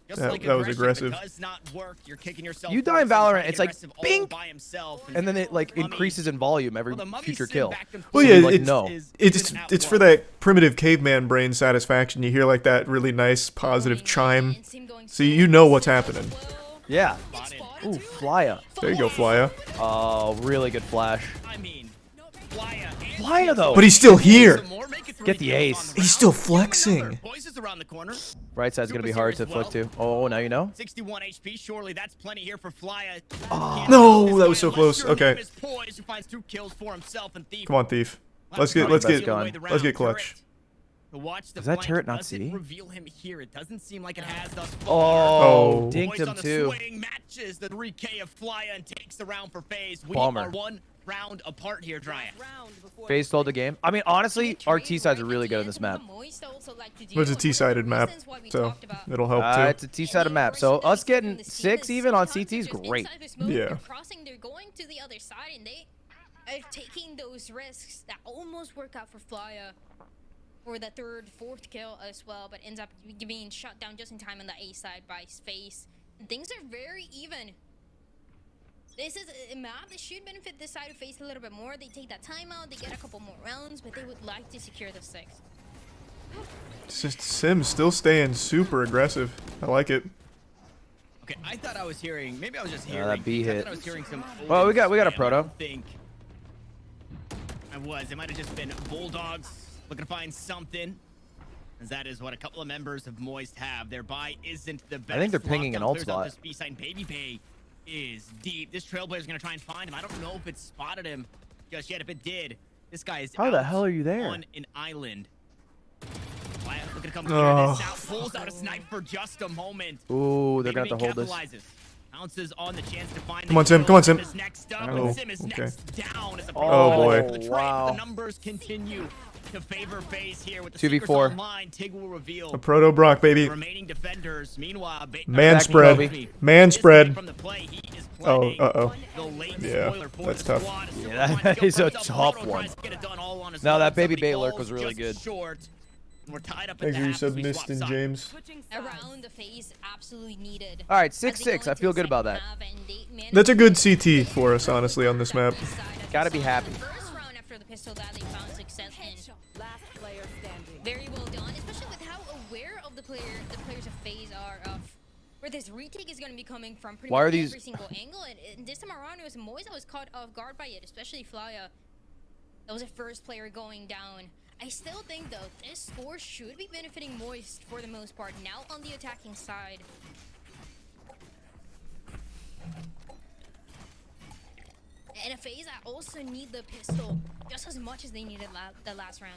just That- like that was aggression, if aggressive. it does not work, you're kicking yourself You for die in it, so he's Valorant, trying to it's get like, aggressive all bink! by himself, And then it, like, Mummy- increases in volume every well, the Mummy future sit kill. back and Well, forth yeah, you're like, it's, no. it's even at it's for one. that primitive caveman brain satisfaction. You hear like that really nice positive chime, so you know what's happening. Yeah. Spot in. Ooh, Flya. There you go, Flya. Oh, really good flash. I mean, Flya and Flya, though. But he's still here. some more, make it Get the ace. He's still flexing. Boys is around the corner. Right side's gonna be hard to flick to. Oh, now you know. 61 HP. Surely that's plenty here for Flya. No, that was so close. Okay. Poise, who finds 2 kills for himself and Thief. Come on, Thief. Let's get clutch. To watch the Does that flank turret not doesn't see? reveal him here. It doesn't seem like it has thus far. Oh, Oh. dinked Boys him on the too. swing, matches the 3K of Flya and takes the round for FaZe. We Bummer. are 1 round apart here, Dryad. FaZe stole the game. I mean, honestly, our T sides are really good on this map. Well, it's a T-sided map, so it'll help too. It's a T-sided map, so us getting 6 even on CT is great. Yeah. They're crossing, they're going to the other side, and they are taking those risks that almost work out for Flya for the 3rd, 4th kill as well, but ends up being shut down just in time on the A side by FaZe. Things are very even. This is a map that should benefit this side of FaZe a little bit more. They take that timeout, they get a couple more rounds, but they would like to secure the 6. It's just Sims still staying super aggressive. I like it. Okay, I thought I was hearing. Maybe I was just hearing. that B I thought hit. I was hearing some. Well, we got a I don't proto. think I was. It might have just been Bulldogs looking to find something. As that is what a couple of members of Moist have. Their buy isn't the best. I think they're pinging an Lockdown ult clears out spot. this B side. Baby Bay is deep. This Trailblazer is gonna try and find him. I don't know if it spotted him just yet. If it did, this guy is How the out hell are you there? on an island. Why looking to come Oh. clear this out. Pulls out a snipe for just a moment. Ooh, they're Baby gonna have to Bay hold this. capitalizes. Pounces on the chance to find Come on, Sim. Come on, Sim. Sim is next up, Oh, and Sim is okay. next down as the Oh, boy. The trade, wow. the numbers continue to favor FaZe here with the 2v4. secrets online. Tig will reveal A proto Brock, the baby. remaining defenders. Meanwhile, Man Back spread. Kobe. Man spread. From the play, he is Oh, playing uh-oh. the late Yeah, spoiler for that's the tough. squad. Yeah, that is a tough one. Tries to get it done all on his No, own. that Baby Somebody Bay lurk falls was really just good. Short. We're tied up at Thanks the for your half as sub, we Mist swap and sides. James. Around the FaZe absolutely needed. All right, As they 6-6. go I into feel the good about second that. half, and they managed That's a good to CT for us, honestly, on this map. Gotta be happy. First round after the pistol that they found success in. Very well done, especially with how aware of the players of FaZe are of where this retake is going to be coming from pretty Why are much these- every single angle. And this time around, it was Moise that was caught off guard by it, especially Flya. That was the first player going down. I still think, though, this score should be benefiting Moist for the most part, now on the attacking side. And a FaZe that also need the pistol just as much as they needed the last round.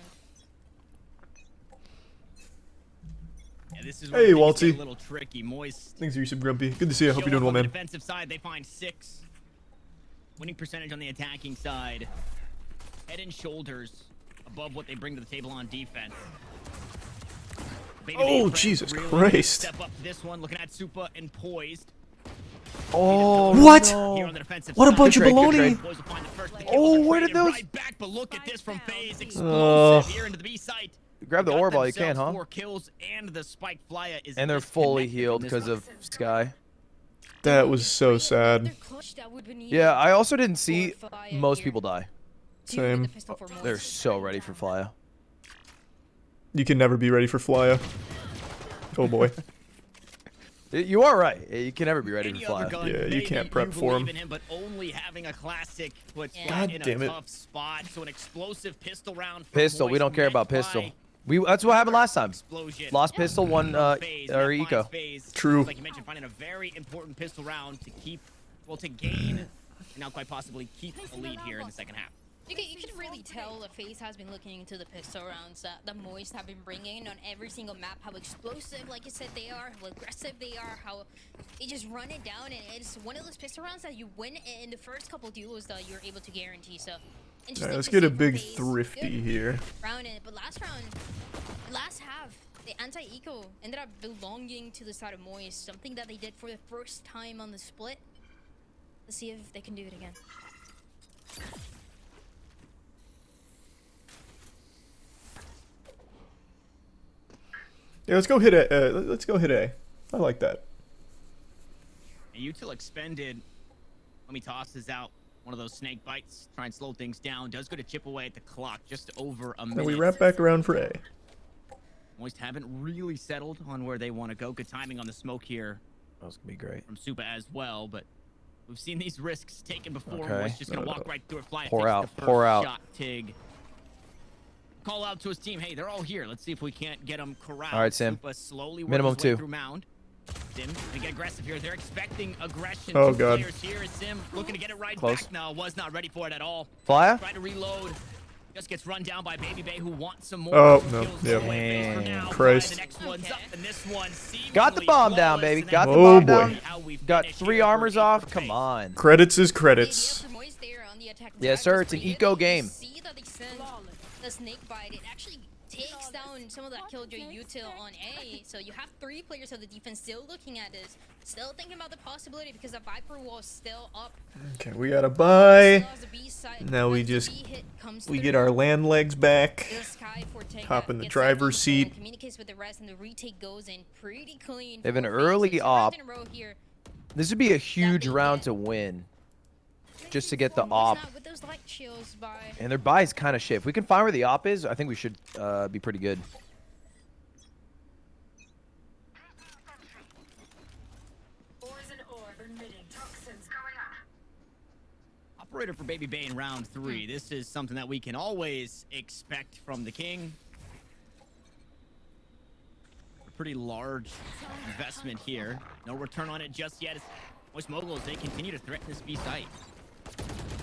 Yeah, this is Hey, where things get Walty. a little tricky. Moist. Thanks for your sub, Grumpy. Good to see you. I hope show you're doing up well, on the man. defensive side, they find 6. Winning percentage on the attacking side. Head and shoulders above what they bring to the table on defense. Baby Oh, Bay Friends Jesus really Christ. Step up to this one, looking at Supa and Poised. Oh, What? no. Here on the defensive What a side. bunch of Good trade, good baloney. trade. Poised will find the first kill Oh, with the where trade did and those- right back, but look at this from FaZe. Oh. Explosive here into the B site. Grab the Got orb while you themselves can, huh? 4 kills, and the Spike Flya is And they're fully disconnected healed from this because one. of Sky. That was so Another sad. clutch that would be needed Yeah, I also didn't see for Flya most here. people die. To win the Same. pistol for Moist. They're so ready for Flya. You can never be ready for Flya. Oh boy. You are right. You can never be ready Any for other Flya. gun, Yeah, you maybe can't prep for believe him. in But only having a classic puts Yeah. Flya God in damn a it. tough spot. So an explosive pistol round. For Pistol. We Moist don't care met about by pistol. That's what happened last time. Explosion. Lost pistol, one FaZe, or that finds eco. FaZe. True. Like you mentioned, finding a very important pistol round to keep, well, to gain, and now quite possibly keep a lead here in the second half. You can really tell that FaZe has been looking into the pistol rounds that the Moist have been bringing on every single map, how explosive, like you said, they are, how aggressive they are, how they just run it down, and it's one of those pistol rounds that you win in the first couple duels that you're able to guarantee, so... Alright, let's get a big thrifty here. Round in, but last half, the anti-eco ended up belonging to the side of Moist, something that they did for the first time on the split. Let's see if they can do it again. Yeah, let's go hit A. Let's go hit A. I like that. And Util expended. Let me toss this out. One of those snake bites. Try and slow things down. Does go to chip away at the clock. Just over a minute. Then we wrap back around for A. Moist haven't really settled on where they want to go. Good timing on the smoke here That was gonna be great. from Supa as well, but we've seen these risks taken before. Okay. Moist just gonna walk right through it. Fly Pour takes out, the first pour out. shot. Tig. call out to his team, hey, they're all here. Let's see if we can't get them corralled. All right, Sim. Supa slowly Minimum works his way 2. through Mound. Sim gonna get aggressive here. They're expecting aggression. Oh, 2 God. players here. Sim looking to get it right Close. back. No, was not ready for it at all. Flya? Try to reload. Just gets run down by Baby Bay, who wants some more. Oh, Two no. kills Yep. away for Dang. now. Christ. The next one's up, and this one Got the seemingly bomb down, flawless, baby. and Got the then Oh, bomb boy. down. how we Got finish 3 here for armors Ace off. for Come Face. on. Credits is The credits. idea for Moist there on the attack Yes, attack sir, was it's an pretty eco good. You game. see that they send the snake bite. It actually takes down some of that killjoy util on A. So you have 3 players of the defense still looking at this, still thinking about the possibility because the Viper wall is still up. Okay, we got to buy. Still has the B side. Now we Once the just B hit comes we through, get our land legs back. the Sky Fortega Hop in the gets driver's that info and seat. communicates with the rest, and the retake goes in pretty clean. They have an for early Faces. op. Round in a row here. This would be a huge big round hit. to win. Just to get the Moist op. now with those light shields by And their buy is kind of shit. If we can find where the op is, I think we should be pretty good. Operator for Baby Bay in round 3. This is something that we can always expect from the King. A pretty large investment here. No return on it just yet. As Moist Moguls, they continue to threaten this B site.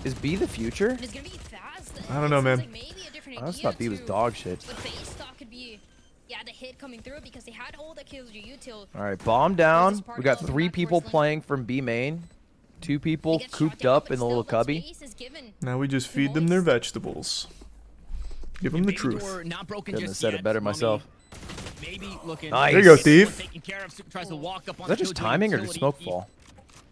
Is B the future? It's gonna be fast. I don't know, It seems man. like maybe a different I just idea thought B was to dog shit. what Face thought could be, yeah, the hit coming through because they had all the kills you util. All right, bomb down. We got 3 people playing from B main. 2 people cooped up in the little cubby. Now we just feed them their vegetables. Give them the Baby truth. door not broken Couldn't have just said it yet. better Mummy myself. Maybe looking. Nice. There you go, Thief. Taken care of. Super tries to walk up on Is that the just Killjoy timing or did utility. smoke fall?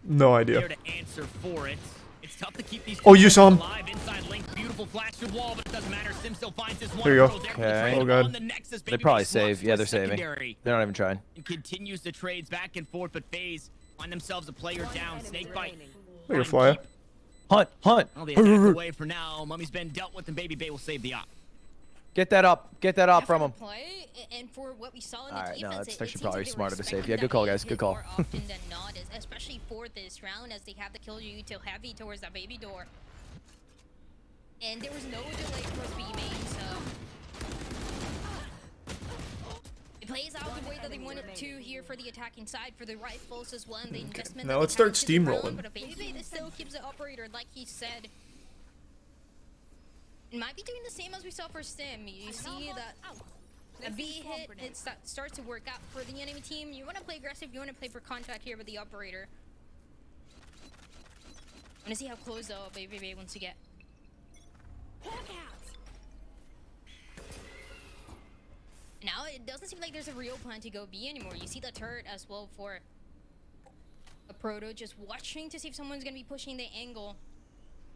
No There idea. to answer for it. It's tough to keep these Oh, you saw him. alive. Inside link, beautiful flash to wall, but it doesn't matter. Sim still finds his one. There you go. Throws there for Okay. the trade Oh, God. on the Nexus. They Baby probably Face walks save. Yeah, to they're saving. secondary They're not even trying. and continues the trades back and forth, but FaZe find themselves a player down. Snakebite. There you go, Flya. Hunt, hunt. Well, the attack away for now. Mummy's been dealt with, and Baby Bay will save the op. Get that up. Get that up from him. Play, and for what we saw in the Alright, no, defense, that's it actually seems probably like they were smarter to save. expecting Yeah, that good call, they guys. hit Good call. more often than not, especially for this round, as they have the kill you util heavy towards that baby door. And there was no delay towards B main, so it plays out the way that they wanted to here for the attacking side, for the rifles as well, and the investment. Now that let's they had start into the round, steamrolling. But a baby that still keeps the operator, like he said. It might be doing the same as we saw for Sim. You see that a B hit, it starts to work out for the enemy team. You want to play aggressive, you want to play for contact here with the operator. I want to see how close though Baby Bay wants to get. Now it doesn't seem like there's a real plan to go B anymore. You see the turret as well for a Proto, just watching to see if someone's going to be pushing the angle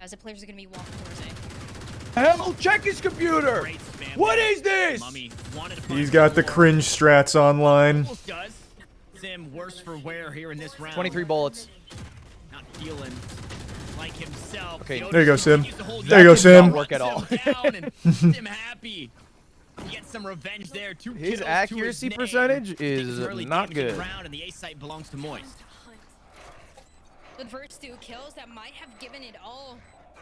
as the players are going to be walking towards it. Hell, check his computer. Great spam What there. is this? Mummy wanted to find He's got the more. cringe strats online. Almost does. Sim worse for wear here in this round. 23 bullets. Not feeling like himself. Okay, The there you go, Otis Sim. continues to hold There you go, down. Sim. Not work at all. Down and Sim happy. He gets some revenge there. 2 His kills to accuracy name. percentage Takes is an early not damage to the good. round, and the ace site belongs to Moist. The first 2 kills that might have given it all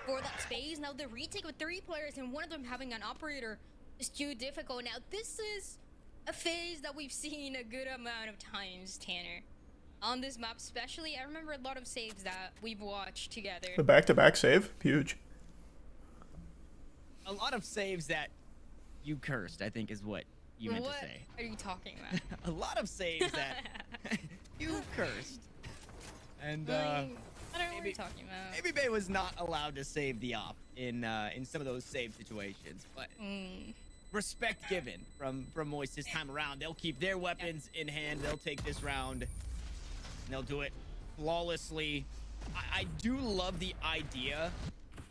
for that space. Now the retake with 3 players and one of them having an operator is too difficult. Now this is a phase that we've seen a good amount of times, Tanner. On this map especially, I remember a lot of saves that we've watched together. The back-to-back save, huge. A lot of saves that you cursed, I think, is what you meant What to say. are you talking about? A lot of saves that you cursed. And I don't know what maybe- you're talking about. Baby Bay was not allowed to save the op in some of those save situations, but respect given from Moist this time around. They'll keep their weapons in hand. They'll take this round, and they'll do it flawlessly. I do love the idea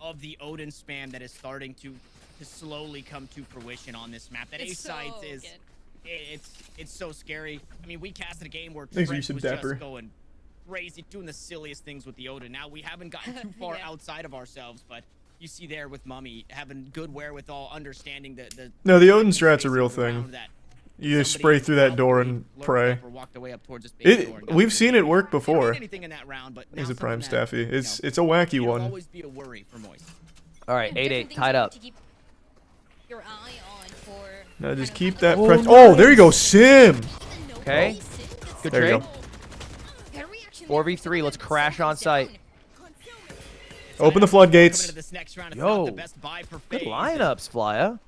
of the Odin spam that is starting to slowly come to fruition on this map. That It's ace sight so is good. it's so scary. I mean, we casted a game where Thanks, Trent Yusuf was Dapper. just going crazy, doing the silliest things with the Odin. Now we haven't gotten too far Yeah. outside of ourselves, but you see there with Mummy having good wherewithal, understanding the No, the Odin strat's a spaces real around thing. that You just somebody spray through that door probably and lurked pray. up or walked away up towards this big door and got We've through seen the it gate. work They didn't get before. anything in that round, but now As a something prime that, staffy. you It's know, a wacky it'll one. always be a worry for Moist. All right, Different 8-8, things tied you need up. to keep your eye on Now just keep that Oh, pressure. Oh, there you go, Sim. Okay. Good There you trade. go. 4v3. Let's crash on site. Open the Coming floodgates. into this next round, it's Yo, not the best buy for Good FaZe. lineups, Flya.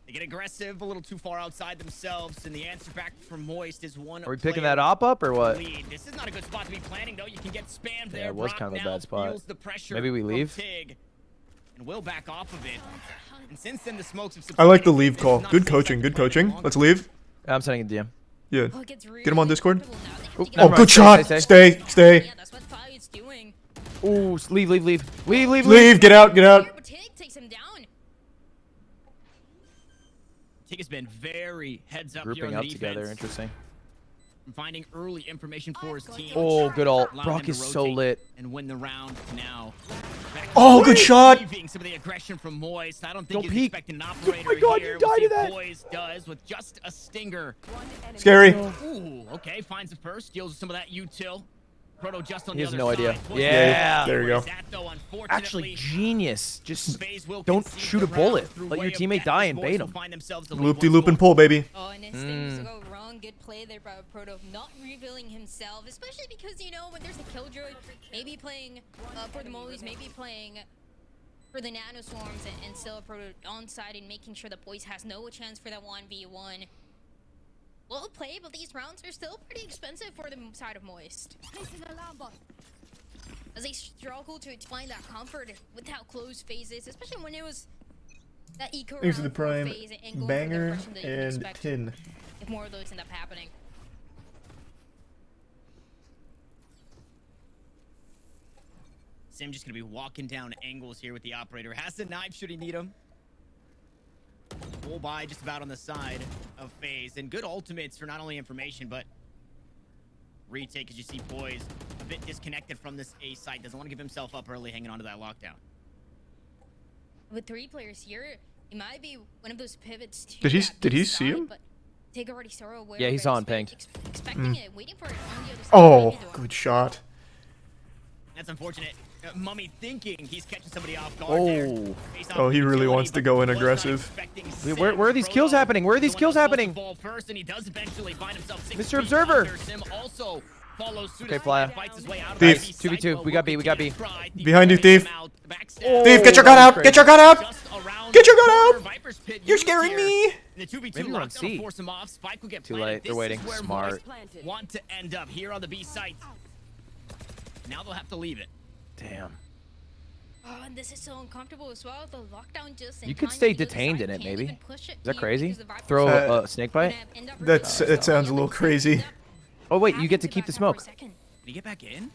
They get aggressive, a little too far outside themselves, and the answer back from Moist is one. Are we picking player that op up or what? lead. This is not a good spot to be planning, though. You can get spammed there. it was Brock kind of a now bad spot. feels the pressure Maybe we from leave? Tig, and will back off of it. And since then, the smokes have I like the subsided. leave This call. is not Good a safe coaching. side Good to play any coaching. longer. Let's leave. I'm sending a DM. Yeah. Oh, it gets Get him on really Discord. uncomfortable now. They have Oh, to get never Oh, mind. good Stay, shot. stay, Stay. Stay. Yeah, that's what Fire's doing. Ooh, leave. Leave. Leave. Get out. Get out. But Tig takes him down. Tig has been very heads up here Grouping on up the together. defense. Interesting. Finding early information for his team. Oh, good ult. Allowing Brock them is to so rotate lit. and win the round now. Oh, good shot. Leaving some of the aggression from Moist. I don't think Don't he's peek. expecting an operator my God, here. you We'll died see to that. if Boys does with just a stinger. Scary. Ooh, okay, finds the first, deals with some of that util. Proto just on He the has other no idea. side. Push Yeah. There you go. That, though, Actually, unfortunately, genius. Just FaZe will don't concede shoot the a bullet. round through Let way your of teammate death die as and Boys bait will him. find themselves the lead Loop de once loop and more. pull, baby. Oh, and as things go wrong, good play there by Proto, not revealing himself, especially because, you know, when there's a Killjoy, maybe playing for the Molies, maybe playing for the Nanoswarms, and still a Proto on side and making sure the Boys has no chance for that 1v1. Well played, but these rounds are still pretty expensive for the side of Moist. As they struggle to find that comfort with how close FaZe is, especially when it was that eco Thanks to round the for Prime, FaZe and going for the Banger, aggression that you would and expect Tin. if more of those end up happening. Sim just gonna be walking down angles here with the operator. Has the knife should he need him. Full buy just about on the side of FaZe. And good ultimates for not only information, but retake as you see Boys a bit disconnected from this A site. Doesn't want to give himself up early hanging onto that lockdown. With 3 players here, it might be one of those pivots to Did he- that did he big see side, him? but Tig already saw where Yeah, he's Bear's on been pinged. expecting it, waiting for it on the other side. Oh, waiting to do it. good shot. That's unfortunate. Mummy thinking he's catching somebody off guard there. Oh. Based off Oh, he really utility, wants to but go in was not aggressive. expecting Wait, where Sim. are these kills Proto, happening? Where are these the kills one that's supposed happening? to fall first, and he does eventually find himself 6 Mr. feet Observer. under. Sim also follows suit Okay, as Flya. fights his way out of Thief. the B 2v2. site. We got B, we got B. Behind you, Thief. Thief. Thief, get your gun that was out! Get your gun out! Get your gun out! You're You're scaring me! The 2v2 Maybe we're on lockdown C. will force him off. Spike will get Too planted. late. They're This waiting. is where Smart. Moist want to end up here on the B site. Now they'll have to leave it. Damn. Oh, and this is so uncomfortable as well. The lockdown just You could stay detained in it, maybe. Is that crazy? Throw Throw Uh, a snake bite? That sounds a little crazy. Oh wait, you get to keep the smoke. Did he get back in?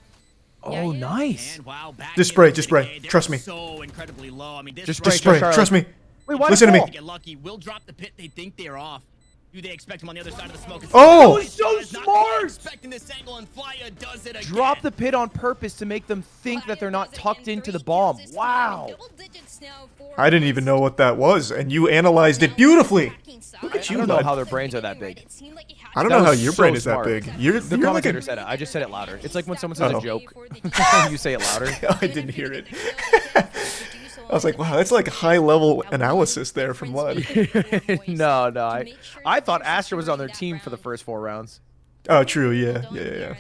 Oh, nice. And wow, back Just in spray, into just the spray. game. They're Trust me. So incredibly low. I mean, this Just Just spray, spray. Charlie. Trust me. Wait, why Listen to fall? me. Get lucky. Will drop the pit. They think they're off. Do they expect him on the other side of the smoke? Oh! He So does not smart! expecting this angle, and Flya does it again. Drop the pit on purpose to make them think that they're not tucked into the bomb. Wow. I didn't even know what that was, and you analyzed it beautifully. Look at I you, don't know bud. how their brains are that big. I don't That know how was your so brain is smart. that big. You're The like commentator a... said it. I just said it louder. It's like when someone says Oh. a joke. you say it louder. I didn't hear it. I was like, wow, that's like high-level analysis there from Lud. no. I thought Astra was on their team for the first 4 rounds. Oh, true, yeah.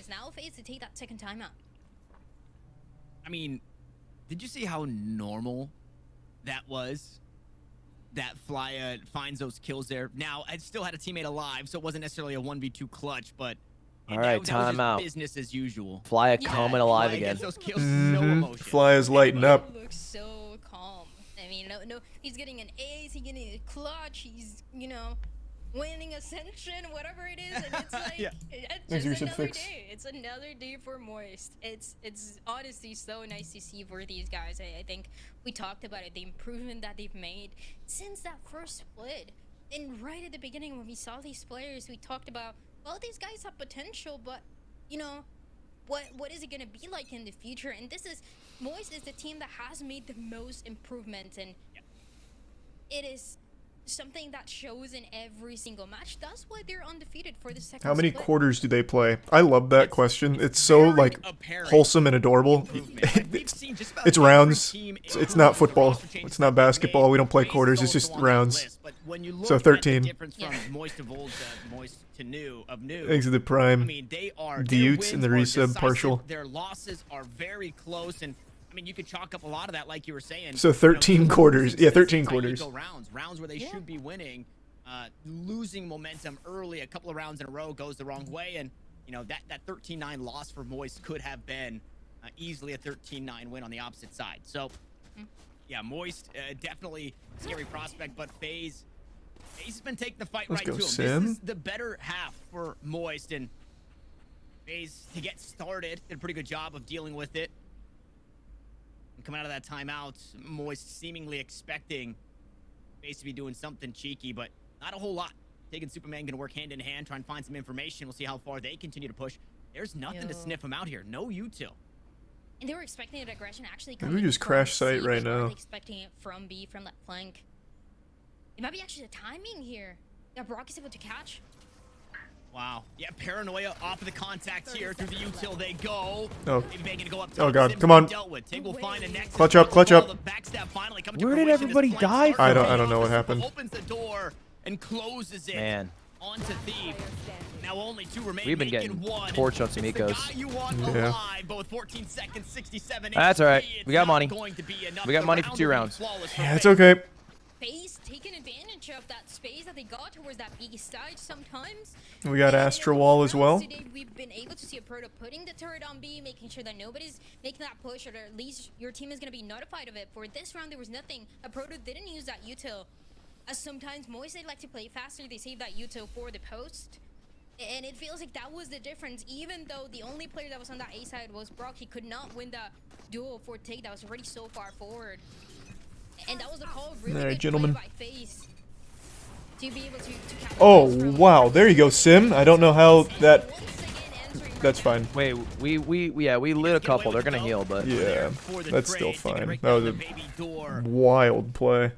Now FaZe to take that second timeout. I mean, did you see how normal that was? That Flya finds those kills there. Now, I still had a teammate alive, so it wasn't necessarily a 1v2 clutch, but All right, that was just timeout. business as usual. Flya Yeah, coming alive Flya again. gets those kills, no emotion. Fly is lighting up. He looks so calm. I mean, no, he's getting an ace, he's getting a clutch, he's, you know, winning Ascension, whatever it is, and it's like, Yeah. it's Thanks, you just said another fix. day. It's another day for Moist. It's honestly so nice to see for these guys. I think we talked about it, the improvement that they've made since that first split. And right at the beginning when we saw these players, we talked about, well, these guys have potential, but, you know, what is it going to be like in the future? And this is, Moist is the team that has made the most improvement, and it is something that shows in every single match. That's why they're undefeated for the second. How many split. quarters do they play? I love that question. It's so very like apparent wholesome and adorable. improvement. Like, we've seen just about It's every rounds. team It's not improve the football. roster changes It's not that they basketball. made. We don't play Raze is quarters. It's also just on that rounds. list, but when you So look 13. At the difference Yeah. from Moist of old to Moist to new of new. Exit the I prime. mean, they are The their Utes and the wins are resub partial. decisive. Their losses are very close, and I mean, you could chalk up a lot of that, like you were saying. So 13 quarters. Yeah, 13 tight quarters. eco rounds where they Yeah. should be winning, losing momentum early. A couple of rounds in a row goes the wrong way, and you know that 13-9 loss for Moist could have been easily a 13-9 win on the opposite side. So, yeah, Moist definitely scary prospect, but FaZe has been taking the fight Let's right go, to him. Sim. This is the better half for Moist, and FaZe to get started did a pretty good job of dealing with it. And coming out of that timeout, Moist seemingly expecting FaZe to be doing something cheeky, but not a whole lot. Taking Superman gonna work hand in hand, try and find some information. We'll see how far they continue to push. There's nothing to Yo. sniff him out here. No util. And they were expecting an aggression actually Maybe coming we just from crash C, site but right aren't now. they expecting it from B, from that flank. It might be actually the timing here that Brock is able to catch. Wow. Yeah, Paranoia off of the contact here through the util they go. Oh. Maybe they can go up Oh, top. God. Sim's Come on. dealt with. Tig will find a next. Clutch up, clutch up. The backstab finally coming to Where did fruition. This everybody flank die starts from? I don't know what off. happened. Opens the door and closes it. Man. Onto Thief. Now only two remain. We've been making getting one. torched on some It's the ecos. guy you want Yeah. alive, but with 14 seconds, 67 That's all right. HP, it's We got not money. going to be enough. We got The money for round 2 will be rounds. flawless for Yeah, it's FaZe. okay. FaZe taking advantage of that space that they got towards that B side sometimes. We got And Astra in Wall the as rounds well. Today, we've been able to see a Proto putting the turret on B, making sure that nobody's making that push, or at least your team is going to be notified of it. For this round, there was nothing. A Proto didn't use that util. As sometimes Moist, they like to play faster. They save that util for the post. And it feels like that was the difference. Even though the only player that was on that A side was Brock, he could not win the duel for Tig that was already so far forward. And that was a call really All right, good gentlemen. play by FaZe to be able to capitalize Oh, from wow. There you go, Sim. I don't know how that... once again answering That's right fine. Wait, we lit a couple. They're gonna heal, but Yeah, For the that's still trade, taking fine. right That down was the baby door Wild play.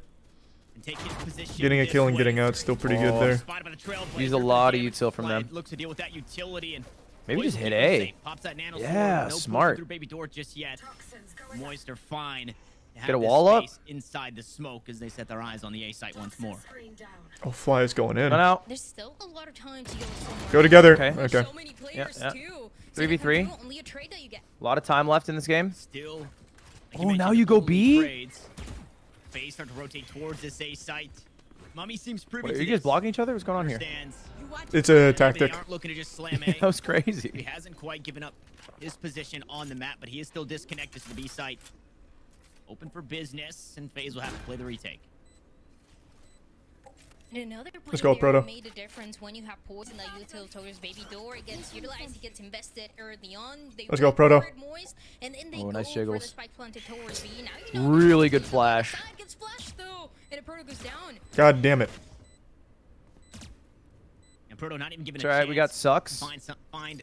and taking position Getting a this kill and way. getting out still pretty good Oh. there. Spotted by the Trailblazer, Use a but lot of damage util from applied. them. Looks to deal with that utility and Maybe Moist just hit will keep it A. safe. Pops that nano Yeah, sword, no smart. pushing through baby door just yet. Moist are fine. to have Get a this wall up. space inside the smoke as they set their eyes on the A site once more. Oh, Fly is going in. run out. There's still a lot of time to go somewhere. Go together. Okay. There's Okay. so many players yeah. too. 3v3. So only a trade that you get. A lot of time left in this game. Still. like Oh, mentioned, now you go only B? trades. FaZe start to rotate towards this A site. Mummy seems privy Wait, to are you guys this. blocking each other? What's going on here? Understands. It's a Maybe tactic. They aren't looking to just slam A. That was He crazy. hasn't quite given up his position on the map, but he is still disconnected to the B site. Open for business, and FaZe will have to play the retake. And another Let's go, player Proto. made a difference when you have poison that util towards baby door. It gets utilized, it gets invested early on. They Let's go, wait Proto. for it, Moist, and then they Oh, go nice for the jiggles. spike planted towards B. Now you know Really good the flash. side gets flashed though, and a Proto goes down. God damn it. And Proto not even given It's a alright, chance we got to sucks. find some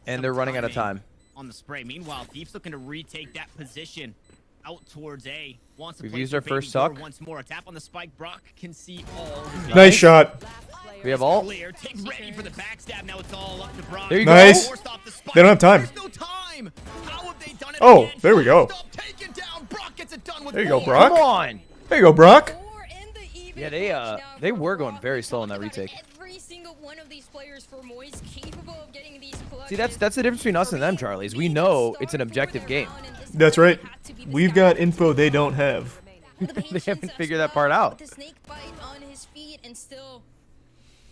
And they're running out of timing time. on the spray. Meanwhile, Thief's looking to retake that position out towards A. Wants to We've play used through our first baby door suck. once more. A tap on the spike. Brock can see all. His Nice shot. We have ult. Clear. Take ready for the backstab. Now it's all up to Brock. There you Nice. Forced off the spike. They don't have time. There's no time. How have they done it Oh, again? there we go. Stop, taken down. Brock gets it done with There you go, four. Brock. Come on. There you go, Brock. Four in the even Yeah, clutch now they for were going Brock. very We slow in talked that about it. retake. Every single one of these players for Moist capable of getting these clutches. See, that's the difference between us and them, Charlie. Is we know it's an objective game. That's right. We've got info they don't have. They haven't figured that part out. The snake bite on his feet and still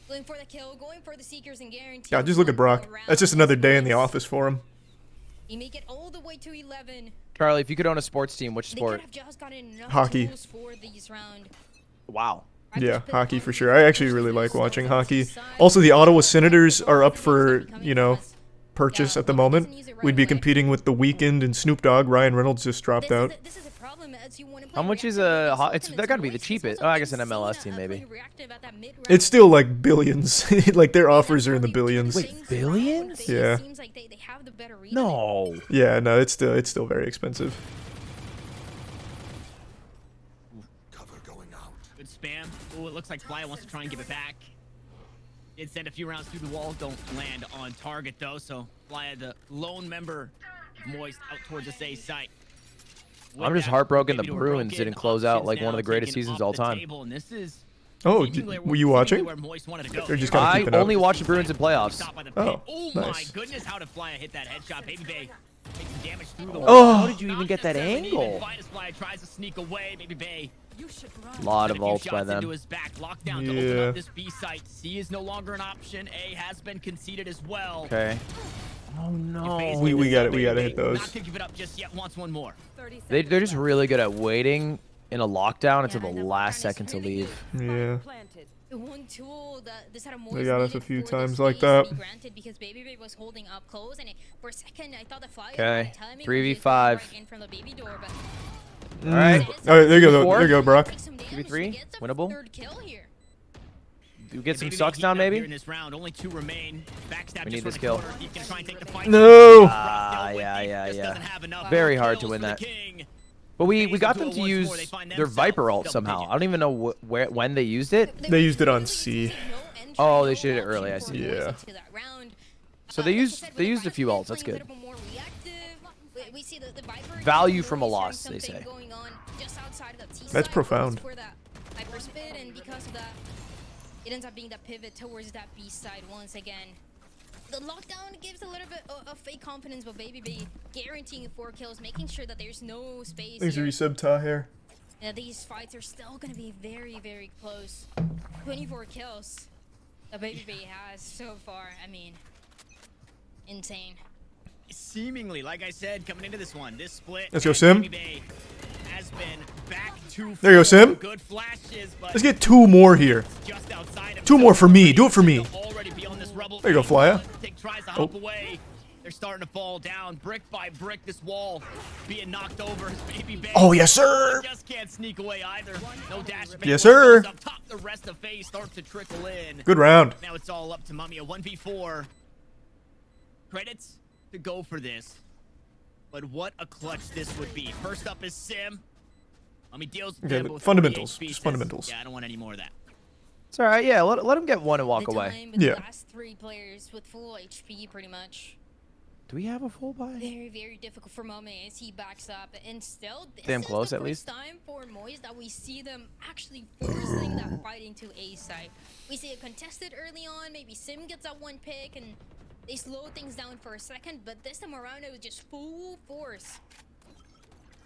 going for the kill, going for the seekers and guaranteed. God, just look at Brock. That's just another day in the office for him. You make it all the way to 11. Charlie, if you could own a sports team, which They could sport? have just gotten enough Hockey. tools for these round. Wow. Yeah, hockey for sure. I actually really like watching hockey. Also, the Ottawa Senators are up for, you know, purchase at the moment. We'd be competing with The Weeknd and Snoop Dogg. Ryan Reynolds just dropped out. This is a problem as you want to How much is a it's that got to be the cheapest. Oh, I guess an MLS team maybe. It's still like billions. Like their offers are in the billions. Wait, billions? Yeah. Seems like they have the better read. No. Yeah, no, it's still very expensive. Cover going out. Good spam. Ooh, it looks like Flya wants to try and give it back. Did send a few rounds through the walls. Don't land on target, though. So Flya, the lone member of Moist, out towards the A site. I'm just heartbroken the Bruins didn't close out like one of the greatest seasons all time. And this is Oh, were you watching? where Moist wanted to go. Or just gotta I keep it up? only watch the Bruins in playoffs. Stop by the Oh, pit. Oh my nice. goodness, how did Flya hit that headshot? Baby Bay making damage through the wall. Oh. How did you even get that angle? Flya tries to sneak away. Baby Bay. Lot And of a few ults by shots into them. his back. Lockdown to open Yeah. up this B site. C is no longer an option. A has been conceded as well. Okay. Oh no. We got it. We gotta hit those. Not to give it up just yet. Wants one more. They're just really good at waiting in a lockdown until the last second to leave. Yeah. The one tool that this had a They got us a needed few for the times like space to that. be granted because Baby Babe was holding up close, and for a second I thought the Flyer Okay, had timing 3v5. right in from the baby door, but All right. All right, there you go. Four? There you go, Brock. takes some damage. 3v3? He gets a Winnable? third kill here. Do we get some Baby Bay sucks heating down up here maybe? in this round. Only 2 remain. Backstab We just need for this the kill. corner. He's gonna try and take the fight. No. Ah, Rockdale with yeah, Thief just yeah. doesn't have enough Very kills hard to for win the that. King. But we Phase got into them it to once use more. They find their themselves Viper ult double somehow. digit. I don't even know when they used it. They used it on C. Oh, they did it early, I see. Yeah. So they used a few ults. That's good. We see the Viper Value from a really showing loss, they something say. going on just outside of the T That's side, profound. for that Viper spit, and because of that, it ends up being that pivot towards that B side once again. The lockdown gives a little bit of fake confidence, but Baby Bay guaranteeing 4 kills, making sure that there's no space Thanks for here. resub, Taher. These fights are still going to be very, very close. 24 kills that Baby Bay has so far. I mean, insane. Seemingly, like I said, coming into this one, this split. Let's go, and Sim. Baby Bay has been back to There you go, Sim. good flashes, but Let's get 2 more here. just outside of 2 more for me. Do it for me. already be on this rubble. There you go, Flya. Tries to hop away. They're starting to fall down brick by brick. This wall being knocked over. Baby Bay. Oh, yes, sir. Just can't sneak away either. No dash. Yes, sir. Up top, the rest of FaZe starts to trickle in. Good round. Now it's all up to Mummy. A 1v4. Credits to go for this. But what a clutch this would be. First up is Sim. Mummy deals with Okay, him but with fundamentals. 48 Just pieces. fundamentals. Yeah, I don't want any more of that. It's all right. Yeah, let him get one and walk The away. time with Yeah. The last 3 players with full HP, pretty much. Do we have a full buy? Very, very difficult for Mame as he backs up, and still, this Damn is close, the at first least. time for Moist that we see them actually forcing that fight into A side. We see it contested early on. Maybe Sim gets that 1 pick, and they slow things down for a second. But this time around, it was just full force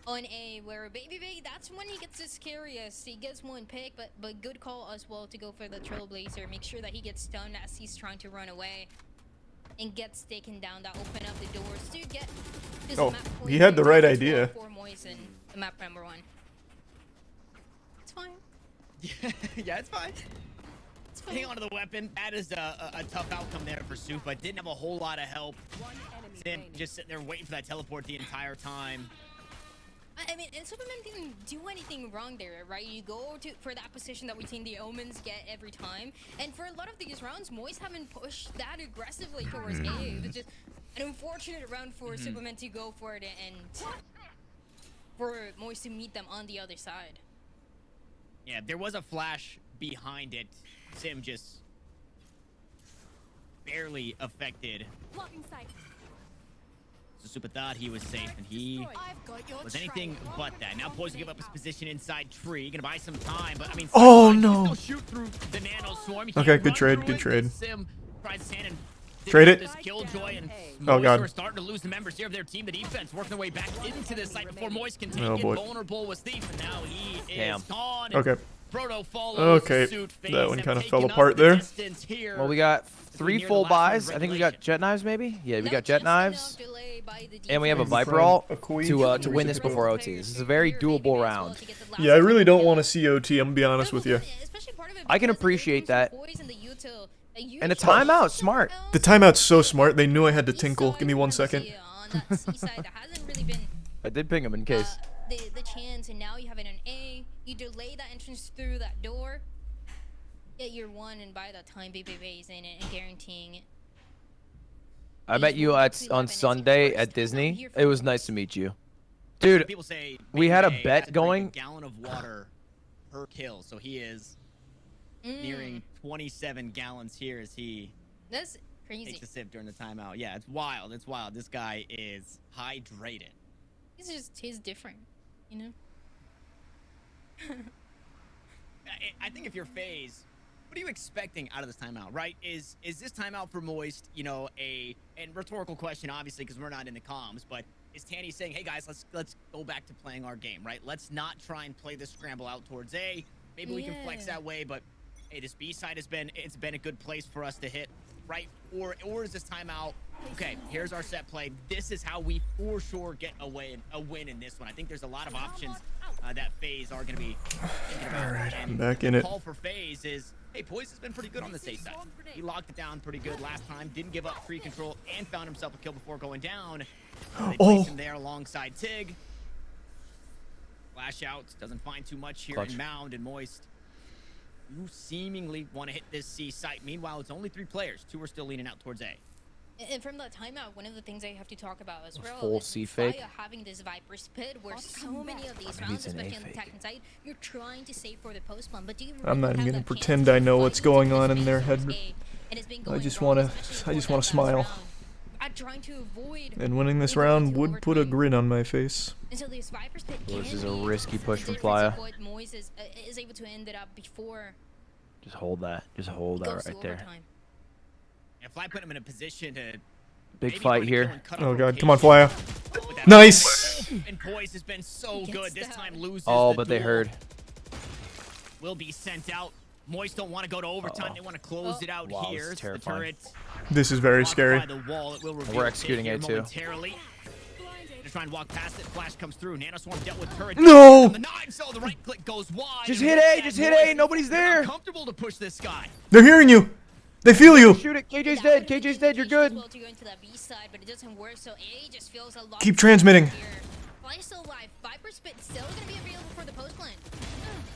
on A, where Baby Bay, that's when he gets the scariest. He gets 1 pick, but good call as well to go for the Trailblazer. Make sure that he gets stunned as he's trying to run away and gets taken down. That open up the doors to get this Oh, map for he had the right as well idea. for Moisen, the map number 1. It's fine. Yeah, it's fine. Hang on to the weapon. That is a tough outcome there for Supa. Didn't have a whole lot of help. Sim just sitting there waiting for that teleport the entire time. I mean, and Superman didn't do anything wrong there, right? You go for that position that we've seen the Omens get every time. And for a lot of these rounds, Moist haven't pushed that aggressively towards A. It's just an unfortunate round for Superman to go for it and for Moist to meet them on the other side. Yeah, there was a flash behind it. Sim just barely affected. So Supa thought he was safe, and he was anything but that. Now Poison give up his position inside tree. Gonna buy some time, but I mean, Oh, he can no. still shoot through the nano swarm. He Okay, can't good run trade, through good it. trade. Sim tries his hand and Trade it. This Killjoy and Oh, Moist God. are starting to lose the members here of their team. The defense working their way back into this site before Moist can take Oh, it. boy. Vulnerable was Thief, and now he is Damn. gone. And Okay. Frodo follows Okay, suit. that FaZe one have kinda taken fell up apart the there. distance here. Well, we got 3 near the full last round buys. of I think we got regulation. Jet Knives, maybe. Yeah, we That got was Jet just enough Knives, delay by the and we have a defense. Viper ult Akui. to win this before OT. This is a very doable round. Yeah, I really don't want to see OT. I'm gonna be honest with you. I can appreciate that. And And a timeout, smart. The timeout's so smart. They knew I had to tinkle. Give me 1 second. I did ping him in case. The chance, and now you have it in A. You delay that entrance through that door. Get your 1, and by that time, Baby Bay's in it and guaranteeing it. I met you on Sunday at Disney. It was nice to meet you. Dude, People say we had a Baby Bay bet has to drink going. a gallon of water per kill, so he is nearing 27 gallons here as he That's crazy. takes a sip during the timeout. Yeah, it's wild. It's wild. This guy is hydrated. He's different, you know. I think if you're FaZe, what are you expecting out of this timeout, right? Is this timeout for Moist, you know, and rhetorical question, obviously, because we're not in the comms, but is Tanny saying, hey guys, let's go back to playing our game, right? Let's not try and play this scramble out towards A. Maybe we can flex that way, but hey, this B side has been a good place for us to hit, right? Or is this timeout? Okay, here's our set play. This is how we for sure get a win in this one. I think there's a lot of options that FaZe are going to be thinking about. All right, And I'm back in it. The call for FaZe is, hey, Poise has been pretty good on the safe side. He locked it down pretty good last time, didn't give up free control, and found himself a kill before going down. They place him there alongside Tig. Flash out, doesn't find too much here in Mound and Moist. You seemingly want to hit this C site. Meanwhile, it's only 3 players. 2 are still leaning out towards A. And from that timeout, one of the things I have to talk about as well full is C Fire fake. having this Viper's Pit where so many of these rounds, especially on the attack side, you're trying to save for the post one, but do you really I'm not even have gonna that pretend chance I to know fight what's into going this on in phase their towards head. A? And it's been I going just wrong, wanna especially for that last smile. round. I'm trying to avoid And winning this going round into would put a overtime. grin on my face. And so this Viper's Pit Well, this can is a be risky push the from difference of Flya. what Moise is able to end it up before Just hold that. Just hold it that goes to right there. overtime. If I put him in a position to Big maybe fight wanna kill here. and cut off Oh god, come on, rotation Flya. with that Nice! And Poise has been so He good. gets This that. time loses Oh, the but they duel. heard. Will be sent out. Moist don't want to go to overtime. They want to close it out Wow, this is here. The terrifying. turret This is very blocked scary. by the wall. It will reveal We're it executing here A too. momentarily. Gonna try and walk past it. Flash comes through. Nanoswarm dealt with turret. No! From the 9, so the right click goes wide. Just And hit with A, that, just hit Moist A, nobody's is there. uncomfortable to push this guy. They're hearing you! They feel you! Shoot it. KJ's That dead. would be KJ's dead. You're temptation good. as well to go into that B side, but it doesn't work, so A just feels a lot Keep safer transmitting. here. Fly is still alive. Viper's Pit still gonna be available for the post plant.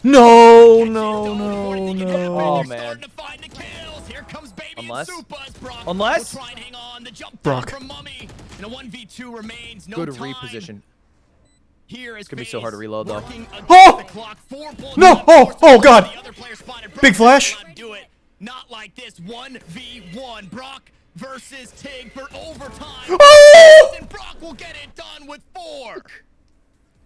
No, no, no, Oh, no. man. Starting to find the kills. Here comes Baby Unless- and Supa as Brock Unless- will try and hang on. The jump Brock. down from Mummy. And a 1v2 remains. No Good time. reposition. Here is It's gonna be so hard to FaZe reload, though. working against Oh! the clock. 4 bullets No! left, Oh, forced oh, to God. the other player spotted. Brock Big flash. will not do it. Not like this. 1v1. Brock versus Tig for overtime. Oh! And Brock will get it done with 4.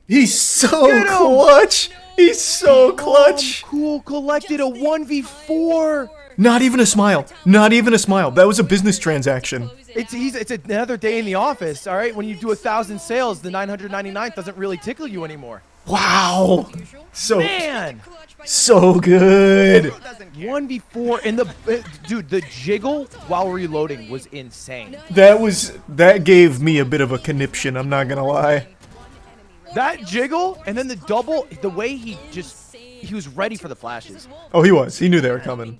He's so Get him! clutch! He's so clutch! Cool collected a 1v4. Not even a smile. Not even a smile. That was a business transaction. It's another day in the office, all right? When you do 1,000 sales, the 999th doesn't really tickle you anymore. Wow! So, Man! so good! 1v4 and dude, the jiggle while reloading was insane. That gave me a bit of a conniption, I'm not gonna lie. That jiggle and then the double, the way he was ready for the flashes. Oh, he was. He knew they were coming.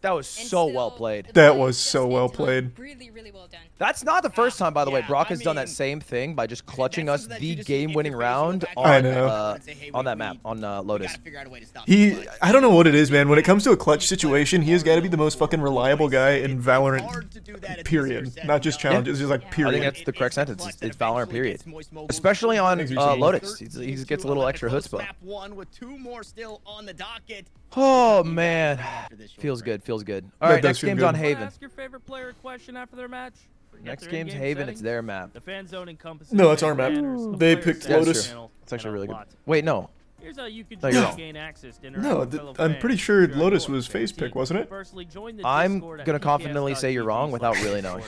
That was so well played. That was so well played. Really, really well done. That's not the first time, by the way. Yeah, Brock I has done that mean, same thing by just clutching that's us something that you the just- game-winning if you're FaZe, round go back I to the know. back and say, hey, on that we map, on gotta Lotus. figure out a way to stop He, this, but- I don't know what it is, man. When it comes to a clutch situation, he has got to be the most fucking reliable guy in It's Valorant, hard to do that. It's easier period. said Not than just done. challenges, just like I think period. that's the correct sentence. It's Valorant, period. Mobile Especially on Thanks, Eugene. Lotus. He gets a little extra chutzpah. Map 1 with 2 more still on the docket. Oh, man. After this short Feels break. good, feels good. All That right, does next feel game's good. on Haven. Ask your favorite player a question after their match. Forget Next their game's in-game Haven, settings. it's their map. The fan zone encompasses No, it's our many map. manners of They player picked settings Lotus. channel It's actually and a really good. lot. Wait, no. Here's how you can No, you're join wrong. gain access to interact No, with fellow I'm fans. pretty sure If you're on Lotus board was with your FaZe pick, team, wasn't it? firstly, join the I'm Discord at gonna confidently say you're wrong without really knowing.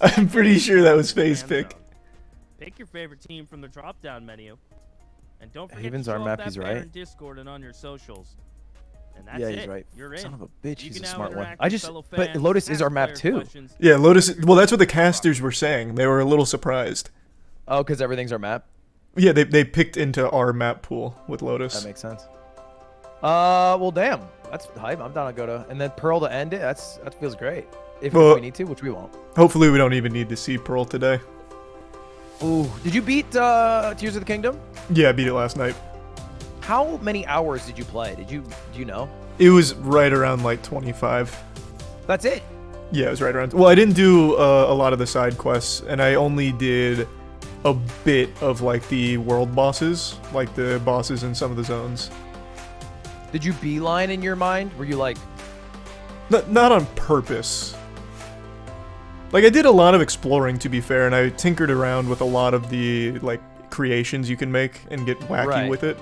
I'm pretty sure that was FaZe Fan pick. zone. Pick your favorite team from the drop-down menu. And don't forget Haven's to our show map, off that he's banner right. in Discord and on your socials. And that's Yeah, it. he's right. You're in. Son of a bitch, You he's can a now smart one. interact I with just, fellow but fans, Lotus is ask our map player too. questions, Yeah, Lotus. Well, that's what the casters were saying. They were a little surprised. Oh, because everything's our map? Yeah, they picked into our map pool with Lotus. That makes sense. Well, damn. That's hype. I'm down to go to. And then Pearl to end it. That feels great. If Well- we need to, which we won't. Hopefully, we don't even need to see Pearl today. Ooh. Did you beat Tears of the Kingdom? Yeah, I beat it last night. How many hours did you play? Do you know? It was right around like 25. That's it. Yeah, it was right around. Well, I didn't do a lot of the side quests, and I only did a bit of like the world bosses, like the bosses in some of the zones. Did you beeline in your mind? Were you like, Not on purpose. Like, I did a lot of exploring, to be fair, and I tinkered around with a lot of the, like, creations you can make and get wacky Right. with it.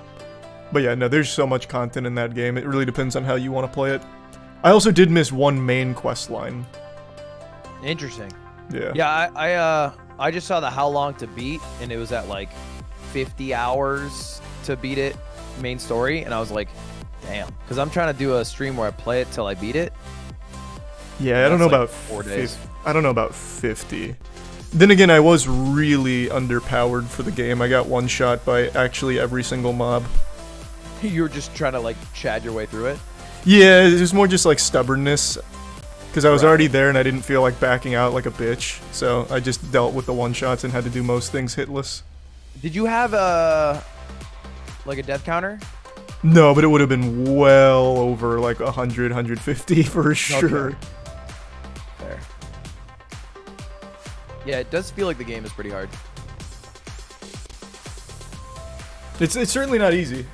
But yeah, no, there's so much content in that game. It really depends on how you want to play it. I also did miss one main quest line. interesting? Yeah. Yeah, I just saw the how long to beat, and it was at like 50 hours to beat it, main story, and I was like, damn. Because I'm trying to do a stream where I play it till I beat it. Yeah, I don't know That's like about 4 days. I don't know about 50. Then again, I was really underpowered for the game. I got one shot by actually every single mob. You were just trying to like Chad your way through it. Yeah, it was more just like stubbornness. Because I was Right. already there and I didn't feel like backing out like a bitch. So I just dealt with the one shots and had to do most things hitless. Did you have a like a death counter? No, but it would have been well over like 100, 150 for sure. Okay. Fair. Yeah, it does feel like the game is pretty hard. It's certainly not easy.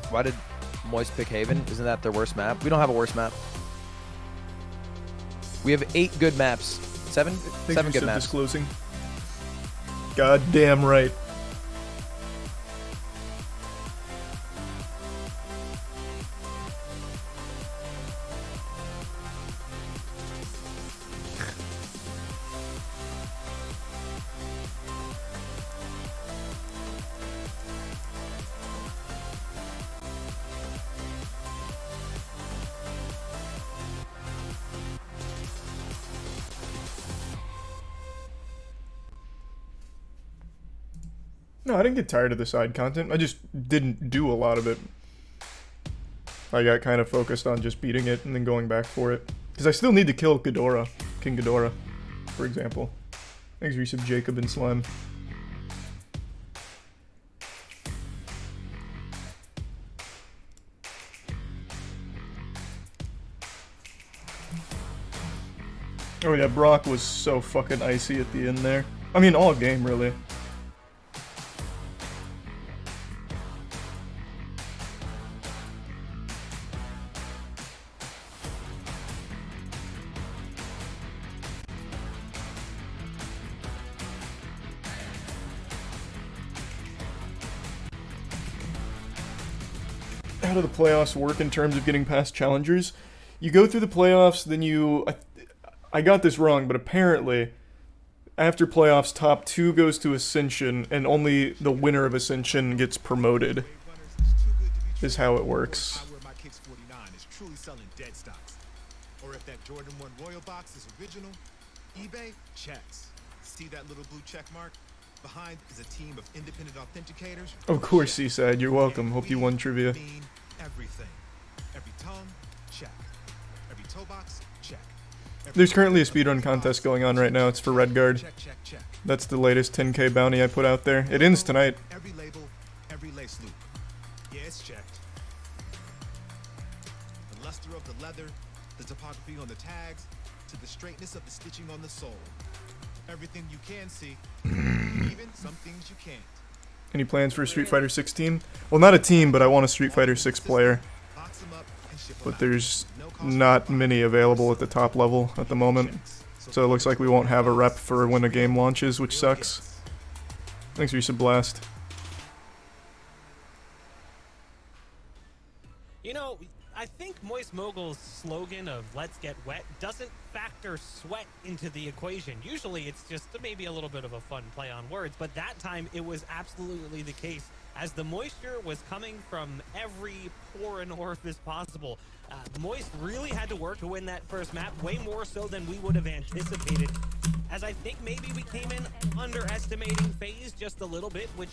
Why did Moist pick Haven? Isn't that their worst map? We don't have a worst map. We have 8 good maps. 7? Thanks 7 for good maps. disclosing. God damn right. No, I didn't get tired of the side content. I just didn't do a lot of it. I got kind of focused on just beating it and then going back for it. Because I still need to kill Ghidorah. King Ghidorah, for example. Thanks, Resub, Jacob, and Slime. Oh yeah, Brock was so fucking icy at the end there. I mean, all game, really. How do the playoffs work in terms of getting past challengers? You go through the playoffs, then I got this wrong, but apparently after playoffs, top 2 goes to Ascension, and only the winner of Ascension gets promoted, is how it works. Or if that Jordan 1 Royal box is original, eBay checks. See that little blue check mark? Behind is a team of independent authenticators. Of course, Seaside, you're welcome. Hope you won trivia. Mean everything. Every tongue, check. Every toe box, check. There's currently a speedrun contest going on right now. It's for Redguard. Check, check, check. That's the latest 10k bounty I put out there. It ends tonight. Every label, every lace loop. Yeah, it's checked. The luster of the leather, the topography on the tags, to the straightness of the stitching on the sole. Everything you can see, even some things you can't. Any plans for Street Fighter 16? Well, not a team, but I want a Street Fighter 6 player. Box 'em up and ship 'em But out. there's No cost not many available at the top level at the moment. So it looks like we won't have a rep for when a game launches, which sucks. Thanks, Resub Blast. You know, I think Moist Mogul's slogan of "Let's get wet" doesn't factor sweat into the equation. Usually it's just maybe a little bit of a fun play on words, but that time it was absolutely the case, as the moisture was coming from every pore and orifice possible. Moist really had to work to win that first map, way more so than we would have anticipated, as I think maybe we came in underestimating FaZe just a little bit, which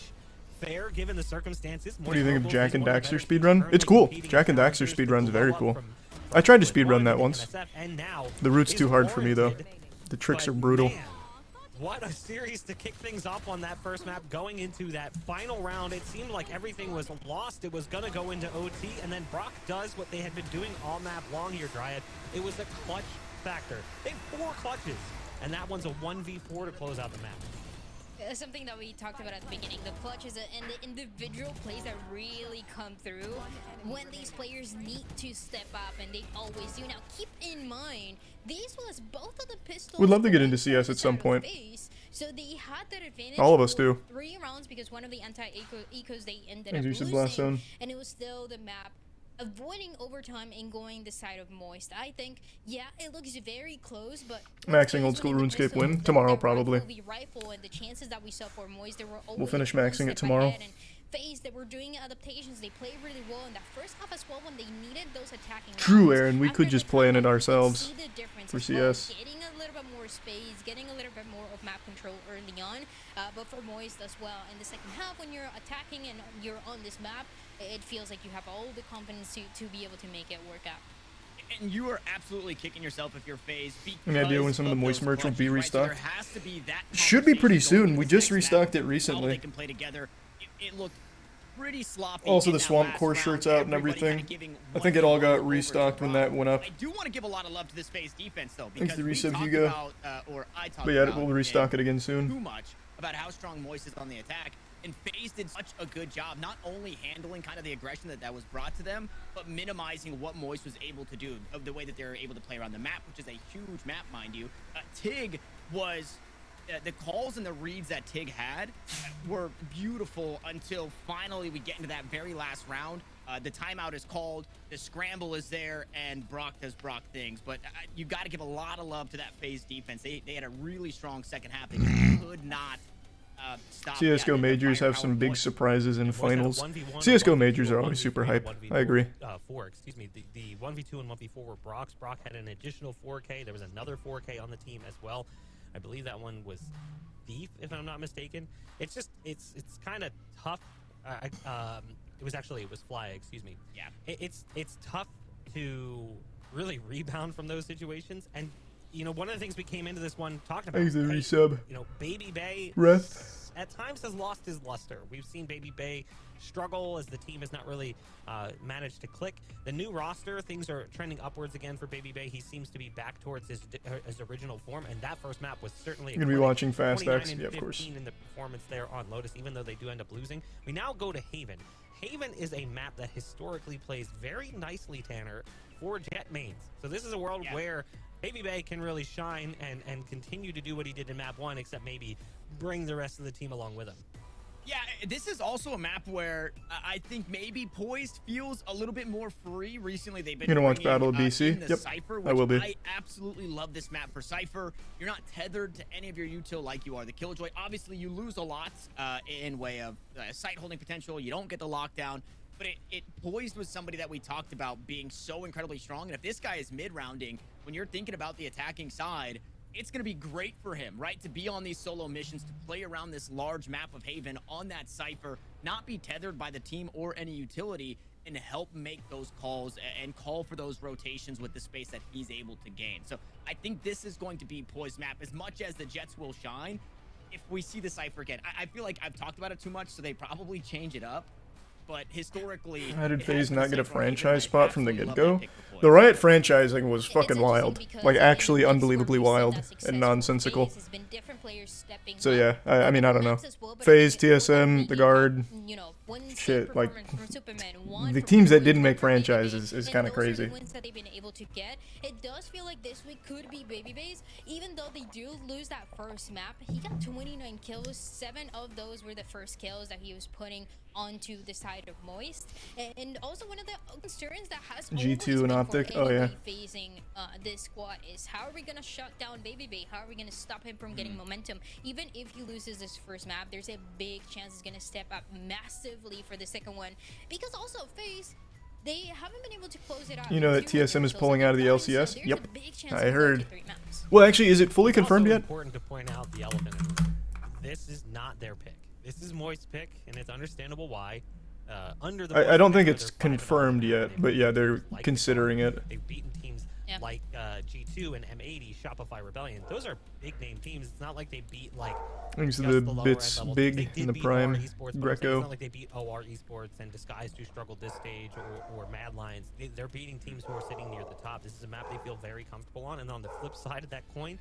fair given the circumstances. What do you think of Jack and Daxter speedrun? It's cool. Jack and Daxter speedrun's very cool. I tried to speedrun that once. The route's too hard for me, though. The tricks are brutal. Man, what a series to kick things off on that first map. Going into that final round, it seemed like everything was lost. It was going to go into OT, and then Brock does what they had been doing all map long here, Dryad. It was a clutch factor. They had 4 clutches, and that one's a 1v4 to close out the map. something that we talked about at the beginning. The clutch is and the individual plays that really come through when these players need to step up, and they always do. Now, keep in mind, this was both of the pistols. We'd love to get into CS at some point. So they had that advantage. All of us do. 3 rounds because one of the anti-ecos they ended As up you said, Blast losing, Zone. and it was still the map avoiding overtime and going the side of Moist. I think, yeah, it looks very close, but Maxing old school RuneScape win tomorrow probably. The rifle and the chances that we saw for Moist, they were We'll finish always maxing it step tomorrow. ahead, and FaZe, they were doing adaptations. They played really well in that first half as well when they needed those attacking True, rounds. Aaron. We After could the just play in it comeback, you could ourselves see the difference for as well, CS. getting a little bit more space, getting a little bit more of map control early on, but for Moist as well. In the second half, when you're attacking and you're on this map, it feels like you have all the confidence to be able to make it work out. And you are absolutely kicking yourself if you're FaZe. Any idea when some of the Moist merch will be restocked? Right? So there has to be that Should be pretty conversation going soon. into We this just next restocked map, it how recently. They can play together. It looked pretty sloppy. Also, in the that Swamp last Core round. shirts out and Everybody kinda everything. giving I think it all 1v1 got over restocked when that went up. I do want to give a lot of love to this FaZe defense, though, Thanks because to we Resub talked Hugo. about, or I talked But yeah, about we'll restock and it again soon. too much about how strong Moist is on the attack. And FaZe did such a good job, not only handling kind of the aggression that was brought to them, but minimizing what Moist was able to do, of the way that they were able to play around the map, which is a huge map, mind you. Tig was... the calls and the reads that Tig had were beautiful until finally we get into that very last round. The timeout is called, the scramble is there, and Brock does Brock things. But you got to give a lot of love to that FaZe defense. They had a really strong second half. They could not stop. CSGO majors have some big surprises in finals. CSGO majors are always super hype. I agree. Excuse me. The 1v2 and 1v4 were Brock's. Brock had an additional 4K. There was another 4K on the team as well. I believe that one was Thief, if I'm not mistaken. It's just, it's kind of tough. It was Fly, excuse me. Yeah. It's tough to really rebound from those situations. And, you know, one of the things we came into this one talking about, Thanks to the resub. you know, Baby Bay Reth. at times has lost his luster. We've seen Baby Bay struggle as the team has not really managed to click. The new roster, things are trending upwards again for Baby Bay. He seems to be back towards his original form, and that first map was certainly You're gonna be watching Fast 29 X, and yeah, of course. 15 in the performance there on Lotus, even though they do end up losing. We now go to Haven. Haven is a map that historically plays very nicely, Tanner, for Jet mains. So this is a world where Baby Bay can really shine and continue to do what he did in map 1, except maybe bring the rest of the team along with him. Yeah, this is also a map where I think maybe Poised feels a little bit more free. Recently, they've been You gonna watch bringing, Battle of BC? in the Yep, Cypher, I will be. I absolutely love this map for Cypher. You're not tethered to any of your util like you are the Killjoy. Obviously, you lose a lot in way of site holding potential. You don't get the lockdown. But Poised was somebody that we talked about being so incredibly strong. And if this guy is mid-rounding, when you're thinking about the attacking side, it's going to be great for him, right? To be on these solo missions, to play around this large map of Haven on that Cypher, not be tethered by the team or any utility, and help make those calls and call for those rotations with the space that he's able to gain. So I think this is going to be Poised map. As much as the Jets will shine, if we see the Cypher again, I feel like I've talked about it too much, so they probably change it up. But historically, How did it has FaZe been not get a Cypher on Haven. franchise I spot from the absolutely get-go? love that pick for Poised. The Riot franchising was fucking interesting wild. because, Like, I mean, actually that's where unbelievably we've seen wild that success and for nonsensical. FaZe has been different players stepping So up. yeah, I mean, I don't know. Maps as well, but FaZe, it's also TSM, really The Guard, you know, one state shit, like, performance from Superman, one the from teams that Poised, didn't one make from Baby franchises Bay, is and kind of those are crazy. the wins that they've been able to get. It does feel like this week could be Baby Bay's, even though they do lose that first map. He got 29 kills. 7 of those were the first kills that he was putting onto the side of Moist. And also one of the concerns that has G2 always and been for Optic, oh, yeah. anybody facing this squad is how are we gonna shut down Baby Bay? How are we gonna stop him from getting momentum? Even if he loses this first map, there's a big chance he's gonna step up massively for the second one. Because also FaZe, they haven't been able to close it out. You know that They do have TSM is kills pulling on out of the time, so LCS? there's Yep, a big chance I they go to heard. 3 maps. Well, actually, is it fully It's also confirmed yet? important to point out the elephant in the room. This is not their pick. This is Moist's pick, and it's understandable why. Under the I don't think Moist it's pick, they're 5-0. confirmed yet, They've but yeah, beaten they're teams like considering The Guard. it. They've beaten teams Yeah. like G2 and M80, Shopify Rebellion. Those are big name teams. It's not like they beat like Thanks to just the lower end bits levels. big They did in the beat prime, OR Esports, but I'm saying Greco. It's not like they beat OR Esports and Disguised who struggled this stage or Mad Lions. They're beating teams who are sitting near the top. This is a map they feel very comfortable on. And on the flip side of that coin,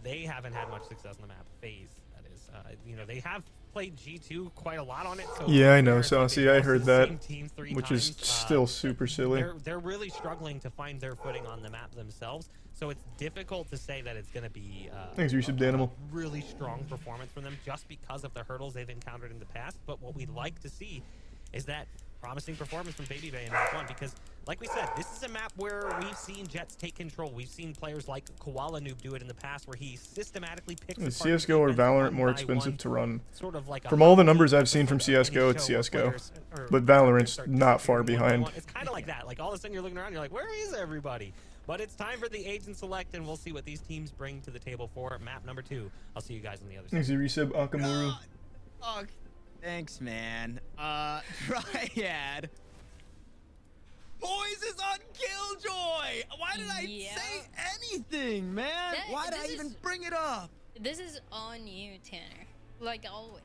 they haven't had much success on the map. FaZe, that is. is. You know, they have played G2 quite a lot on it. So Yeah, I know, it's like Saucy. they've I lost heard the that, same team 3 which is times. still super silly. They're really struggling to find their footing on the map themselves. So it's difficult to say that it's going to be Thanks, Resub Danimal. really strong performance from them just because of the hurdles they've encountered in the past. But what we'd like to see is that promising performance from Baby Bay in map 1, because like we said, this is a map where we've seen Jets take control. We've seen players like Koala Noob do it in the past, where he systematically picks Is apart CSGO or defense Valorant one more by expensive one, to run? sort of like a From all the hot numbers lead I've seen from and CSGO, it's show what CSGO. players- or But players Valorant's start not far disappearing one by behind. one. It's kind of like that. Like all of a sudden you're looking around, you're like, where is everybody? But it's time for the agent select, and we'll see what these teams bring to the table for map number 2. I'll see you guys on the other side. Thanks, Resub Akamuru. Oh, thanks, man. Triad. Boys is on Killjoy. Why did I say anything, man? Why did I even bring it up? This is on you, Tanner. Like always.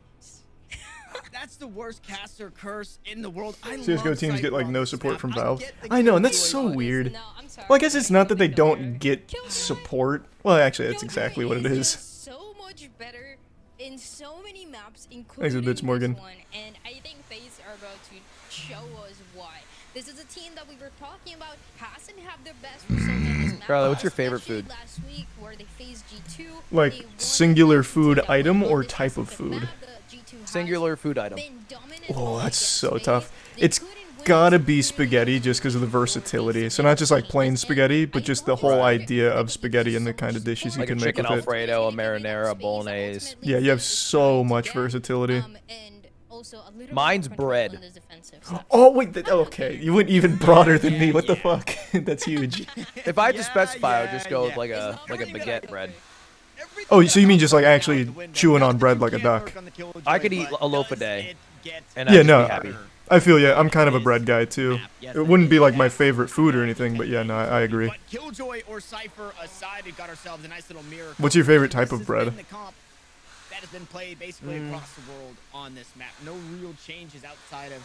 That's the worst caster curse in the world. I CSGO love teams get like no Cypher on support this from map. I Valve. get the I know, and that's Killjoy so bug. weird. No, I'm sorry. Well, I guess it's not that they don't get support. Well, actually, that's exactly what it Killjoy is. So much better in so many maps, Thanks, including Bits Morgan. this one, and I think FaZe are about to show us why. This is a team that we were talking about hasn't had their best result on this map. Charlie, what's your favorite especially food? Last week, where they faced G2, Like, they won singular the food G2 item won or the type of defensive food? map. The G2 has Singular food item. been dominant Oh, all that's against so FaZe. tough. They It's couldn't win gotta this be really spaghetti just because of the versatility. So not just like plain spaghetti, but just the whole idea of spaghetti and the kind of dishes you Like a can make chicken with it. Alfredo, a marinara, bolognese. Yeah, you have so much versatility. And also a little Mine's bit of control bread. on this defensive side. Oh wait, okay. You went even broader than me. What the fuck? That's huge. If I had to specify, I would just go with like a baguette bread. Oh, so you mean just like actually chewing on bread like a duck? I could eat a loaf a day, and Yeah, I'd no, be happy. I feel yeah. I'm kind of a bread guy too. It wouldn't be like my favorite food or anything, but yeah, no, I agree. But Killjoy or Cypher aside, we got ourselves a nice little mirror. What's your favorite type This of has bread? been the comp that has been played basically across the world on this map. No real changes outside of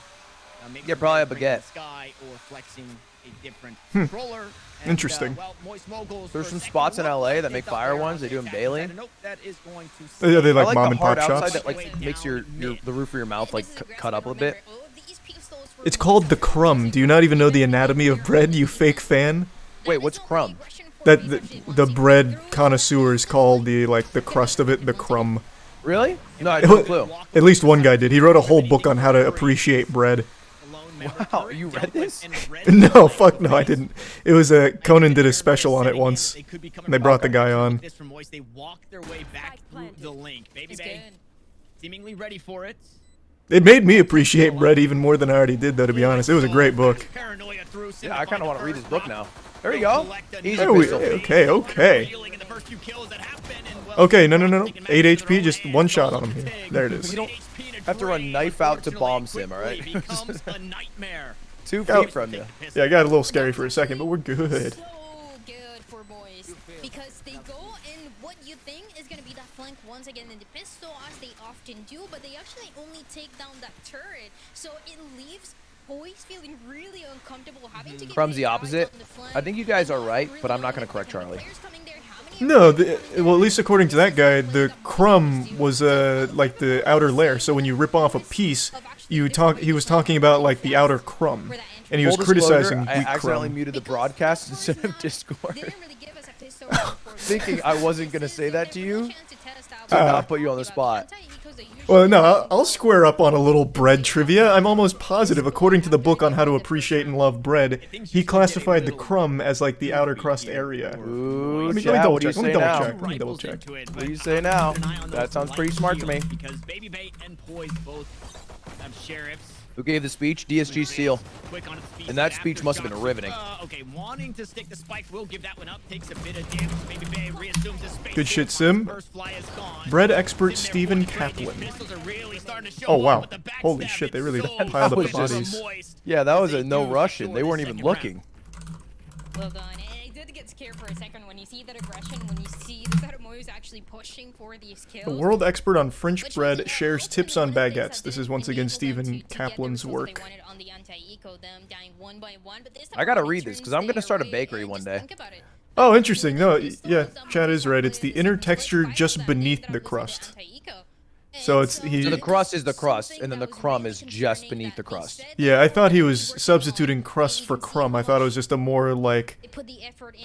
maybe Yeah, some probably a bring in the baguette. Sky or flexing a different controller. And, Interesting. Well, Moist Moguls There's for some second spots in look, LA that they make thought fire they were ones. They do them outside. daily. Nope, that is going to Oh, yeah, they I like like mom the and hard pop outside shops. that like makes the roof of your mouth like cut up a bit. It's called the crumb. Do you not even know the anatomy of bread, you fake fan? Wait, what's crumb? That the bread connoisseurs call the crust of it the crumb. Really? No, I had no clue. At least one guy did. He wrote a whole book on how to appreciate bread. Wow, you read this? No, fuck no, I didn't. It was Conan did a special on it once. And they brought the guy on. This from Moist, they walk their way back through the link. Baby Bay seemingly ready for it. It made me appreciate bread even more than I already did, though, to be honest. It was a great book. Yeah, I kind of want to read this book now. There you go. Easy There we, pistol. okay. Okay, no. 8 HP, just one shot on him here. There it is. You don't have to run knife out to bomb sim, alright? 2 feet Oh. from you. Yeah, I got a little scary for a second, but we're good. So good for boys because they go in what you think is going to be that flank once again in the pistol as they often do, but they actually only take down that turret, so it leaves boys feeling really uncomfortable having to get Crumb's the eyes opposite. on the flank. I think you guys are right, but I'm not going to correct Charlie. No, well, at least according to that guy, the crumb was like the outer layer. So when you rip off a piece, he was talking about like the outer crumb, and he was Full disclosure, criticizing I weak accidentally crumb. muted the broadcast instead of Discord. Thinking I wasn't going to say that to you, to not put you on the spot. Well, no, I'll square up on a little bread trivia. I'm almost positive, according to the book on how to appreciate and love bread, he classified the crumb as like the outer crust area. Ooh, Let me chat, double what do you check. Let me say double now? check. Let me double check. What do you say now? That sounds pretty smart to me. Because Baby Bay and Poise both have sheriffs. Who gave the speech? DSG Seal. Quick on its feet And that after speech must have been shots. riveting. Okay, wanting to stick the spike will give that one up. Takes a bit of damage. Baby Bay reassumes his space. Good shit, Sim. First fly is gone. Bread expert Stephen Kaplan. Pistols are really starting to show Oh wow, off, but the backstab holy shit, they really is so piled up the That was just- bodies. Yeah, that was a no Russian. They weren't even looking. Well done. And I did get scared for a second when you see that aggression, when you see that Moyes actually pushing for these kills. The world expert on French bread shares tips on baguettes. This is once again Stephen Kaplan's work. I gotta read this because I'm gonna start a bakery one day. Oh, interesting. No, yeah, Chad is right. It's the inner texture just beneath the crust. So it's he. So the crust is the crust, and then the crumb is just beneath the crust. Yeah, I thought he was substituting crust for crumb. I thought it was just a more like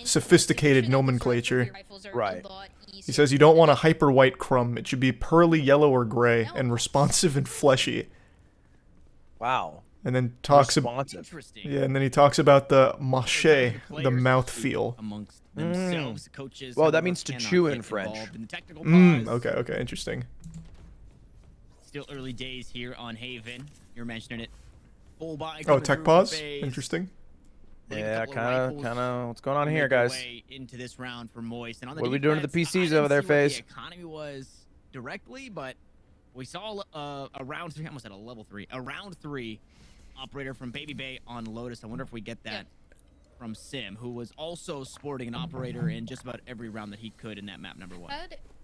sophisticated nomenclature. Right. He says you don't want a hyper white crumb. It should be pearly yellow or gray and responsive and fleshy. Wow. And then talks about Interesting. yeah, and then he talks about the mâché, the mouthfeel. Amongst themselves, coaches. Well, that however, means to cannot chew in get French. involved in the technical pause. Okay, interesting. Still early days here on Haven. You're mentioning it. Full body Oh, coming tech through pause? for FaZe. Interesting. Putting a Yeah, couple of kind of. rifles What's going on to here, make their guys? way into this round for Moist. And on the What are we doing to the defense, PCs I didn't over there, see what FaZe? the economy was directly, but we saw a round 3. I almost at a level 3. A round 3 operator from Baby Bay on Lotus. I wonder if we get that from Sim, who was also sporting an operator in just about every round that he could in that map number 1.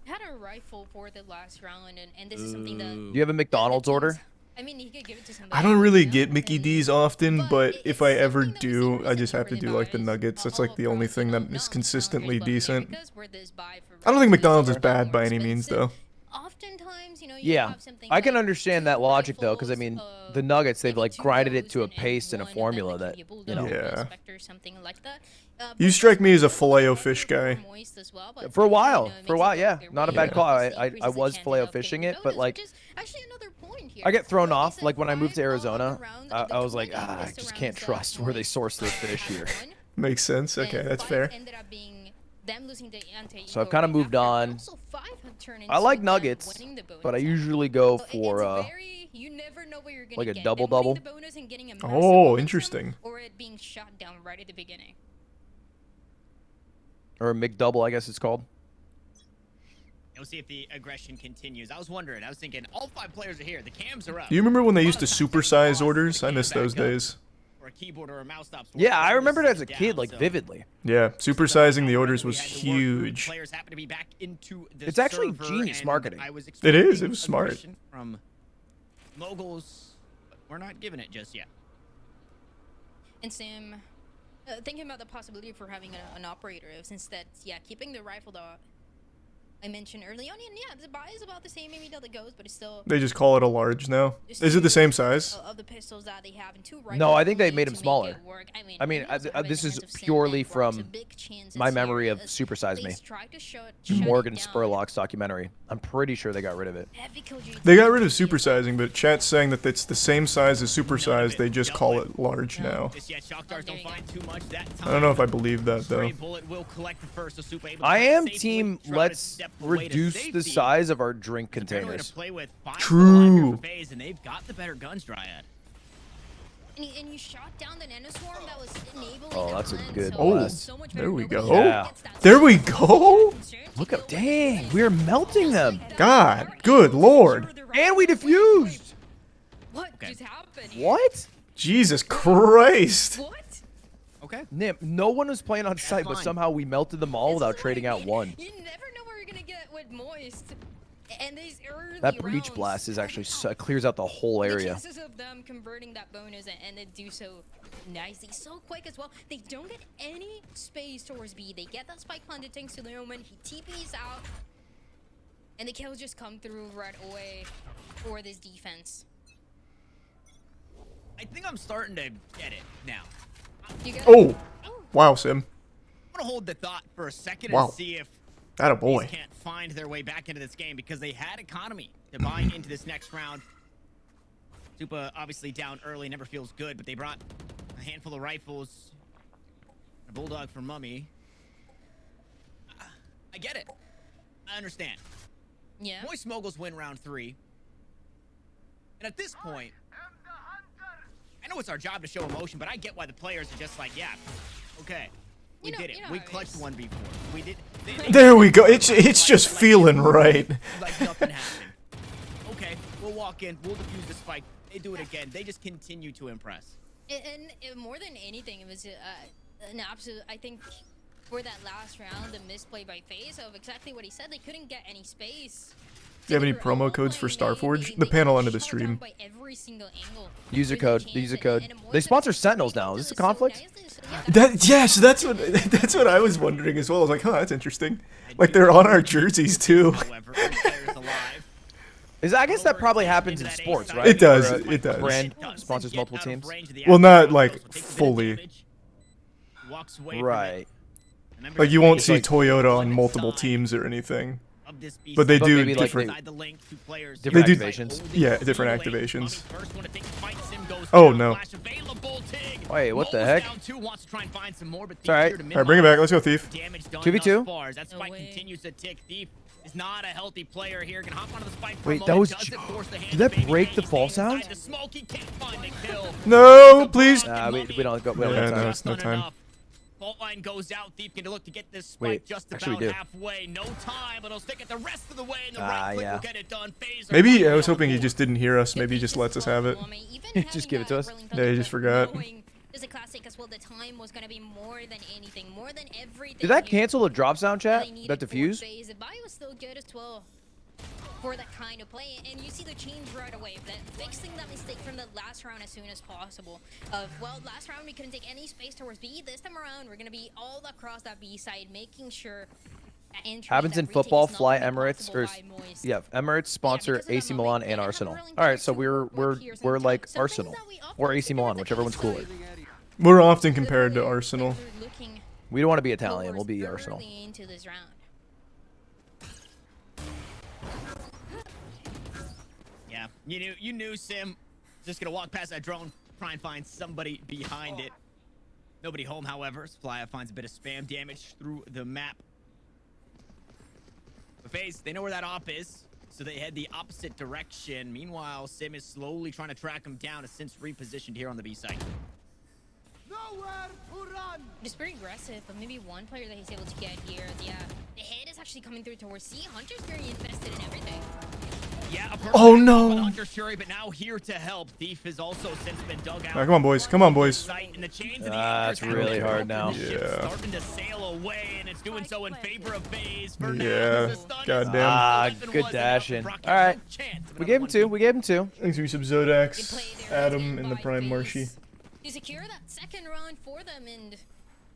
Had a rifle for the last round, and this is something that. Do you have a McDonald's order? I mean, he could give it to somebody. I don't really else, get Mickey and- D's often, but if I it's ever something that we see do, I recently just have to over do the like the bars, nuggets. That's all like the only across, thing you know, that is not consistently America, but decent. Americas, where this buy for I don't think rifles McDonald's is are bad more by any means, expensive. though. Oftentimes, you know, you Yeah, have something I can like understand 2 that logic though, because I rifles, mean, the nuggets they've maybe like 2 grinded it bows to a and paste and a one formula can that be a you bulldog know. or a Yeah. Spectre or something like that. You But strike me as a it's Filet-O-Fish very guy. moist as well, but For a you know, while, it for a makes while, it yeah, very not a rare. bad call. I Increases I the was chances filet of fishing getting it, but bonus, like which is actually another point here. I get thrown So off it's a like when I moved to 5 Arizona. round I of the was like, 20 I best just rounds can't that trust where they Moist source their had fish here. won. Makes sense. Okay, And that's 5 fair. ended up being them losing to Ante So I've Ego kinda right moved after, but on. also 5 have turned I like into them nuggets, winning the but I bonus. usually go So for it's very, you never know what you're gonna like a get. double-double. Them winning the bonus and getting a massive Oh, momentum, interesting. Or it being shot down right at the beginning. or a McDouble, I guess it's called. We'll see if the aggression continues. I was wondering. I was thinking, all 5 players are here. The cams are up. Do you remember when they used to A lot of times they supersize lost, orders? they I came miss back those up, days. Or a keyboard or a mouse stops. Yeah, working, I they remember it just as a sit kid, down, like so vividly. Yeah, supersizing the orders was we had to work through. huge. Players happen to be back into the It's actually server, genius and marketing. I was It is, expecting it was smart. aggression from moguls, but we're not giving it just yet. And Sam, thinking about the possibility for having an operator, since that's, keeping the rifle that I mentioned early on, and the buy is about the same maybe that it goes, but it's still They just call it a large now. just Is it the same two size? of the pistols that they have and 2 No, I think they rifles made to them make smaller. it work. I mean, we also have in this the is hands of Sam purely and Brock's from a big chances my here memory of as Super Size Me. FaZe tried to shut it Morgan down. Spurlock's documentary. I'm pretty sure they got rid of it. Heavy Killjoy They got team rid of is being supersizing, but chat's saying that it's the same size as supersize. They just call it large now. Just yet, Shock Darts don't there you find too much that I don't know if I time. believe that though. Stray bullet will collect the first, so Super able to I find am safely, team. try to Let's step away to reduce the safety. size of our drink There's a better way to containers. play with. 5 True. still alive here for FaZe, and they've got the better guns, Dryad. And you shot down the nanoswarm that was enabling Oh, that that's a blend, good so blast. it's so much There better. we Nobody go. Yeah. gets that There we same go. concern to Look kill up, with dang, this. we're melting them, God, good lord. and we defused. What just happened? What? Jesus Christ. What? Okay. Nim, no one was playing on site, but fine. somehow we melted them all This without is trading what I out mean. one. You never know what you're gonna get with Moist. And these early That breach rounds, blast is actually clears out the whole the area. chances of them converting that bonus and they do so nicely, so quick as well. They don't get any space towards B. They get that spike planted thanks to the moment. He TPs out, and the kills just come through right away for this defense. I think I'm starting to get it now. You get Oh, wow, Sim. I'm gonna hold the thought for a second Wow. and see if Atta these boy. can't find their way back into this game because they had economy to buy into this next round. Supa obviously down early, never feels good, but they brought a handful of rifles. A bulldog for Mummy. I get it. I understand. Yeah. Moist Moguls win round 3. And at this point, I know it's our job to show emotion, but I get why the players are just like, yeah, okay. We did it. you know We how it clutched is. 1v4. We did. There we go. It's just feeling right. Like nothing happened. Okay, we'll walk in. We'll defuse the spike. They do it again. They just continue to impress. And more than anything, it was an absolute, I think, for that last round, the misplay by FaZe of exactly what he said. They couldn't get any space. Do you have any They were promo all codes for playing, Starforge? they The panel got under the shot down stream. by every single angle. User There's a code. chance, The user and code. a Moist They sponsor that Sentinels played now. into Is this a so conflict? nicely, so yeah, That's what I was wondering as well. I was like, huh, that's interesting. Like they're on our jerseys too. However, players alive. I guess that probably happens in sports, right? It does, Where a it does. Brand sponsors multiple teams. Well, not like fully. Right. Like you won't It's see like- Toyota on multiple teams or anything. But they But do maybe, like, different. Different They do- activations. Yeah, different activations. Oh no! Wait, what the heck? It's alright. All right, bring it back. Let's go, Thief. 2v2? That spike continues to tick. Thief is not a healthy player here. Can hop onto the spike for Wait, a that moment. was Does it force the hand did that of Baby break Bay? the He's fall inside sound? the smoke. He can't find the kill. No, please. Nah, we don't go. We don't Yeah, have no, time. it's no time. Fault line goes out. Thief can look to get this spike Wait, just actually, about we do. halfway. No time, but he'll stick it the rest of the way. And the Ah, right click yeah. will get it done. Phaser Maybe I finally was on hoping he board. just didn't hear us. Maybe he just lets us have it. Just give it to us. Yeah, he just forgot. There's a classic as well. The time was gonna be more than anything, more than everything. Did that here. cancel the drop sound chat? They needed That diffuse? 4 phases, but it was still good as well for that kind of play. And you see the change right away. That fixing that mistake from the last round as soon as possible. Well, last round we couldn't take any space towards B. This time around we're gonna be all across that B side, making sure that entry, Happens that in retake football. is not Fly gonna be Emirates possible or by Moist. yeah, Emirates sponsor because of AC that Milan moment, and they have Arsenal. really All right, so tried to we're work here we're like sometimes. Arsenal Something that we or often AC see Milan, with whichever the one's east cooler. side. We're often compared to Arsenal. They're looking We don't want to be Italian. We'll be towards Arsenal. early into this round. Yeah, you knew Sim just gonna walk past that drone, try and find somebody behind it. Nobody home, however. Flya finds a bit of spam damage through the map. But FaZe, they know where that op is, so they head the opposite direction. Meanwhile, Sim is slowly trying to track him down, has since repositioned here on the B site. It's pretty aggressive, but maybe one player that he's able to get here. Yeah, the head is actually coming through towards C. Hunter's very invested in everything. Yeah, a Oh, perfect no. with Hunter Shuri, but now here to help. Thief has also since been dug out. All right, come on, boys. Come on, boys. Sight, and the chains of the It's anchors really have hard now. the ship Yeah. starting to sail away, and it's doing so in favor of FaZe. For now, Yeah, the stun is goddamn. Ah, weapon good was enough dashing. to Brock All has right. no chance of We another gave him one. two. We gave him two. Thanks to some Zodax, Adam, and the Prime Marshy. To secure that second round for them, and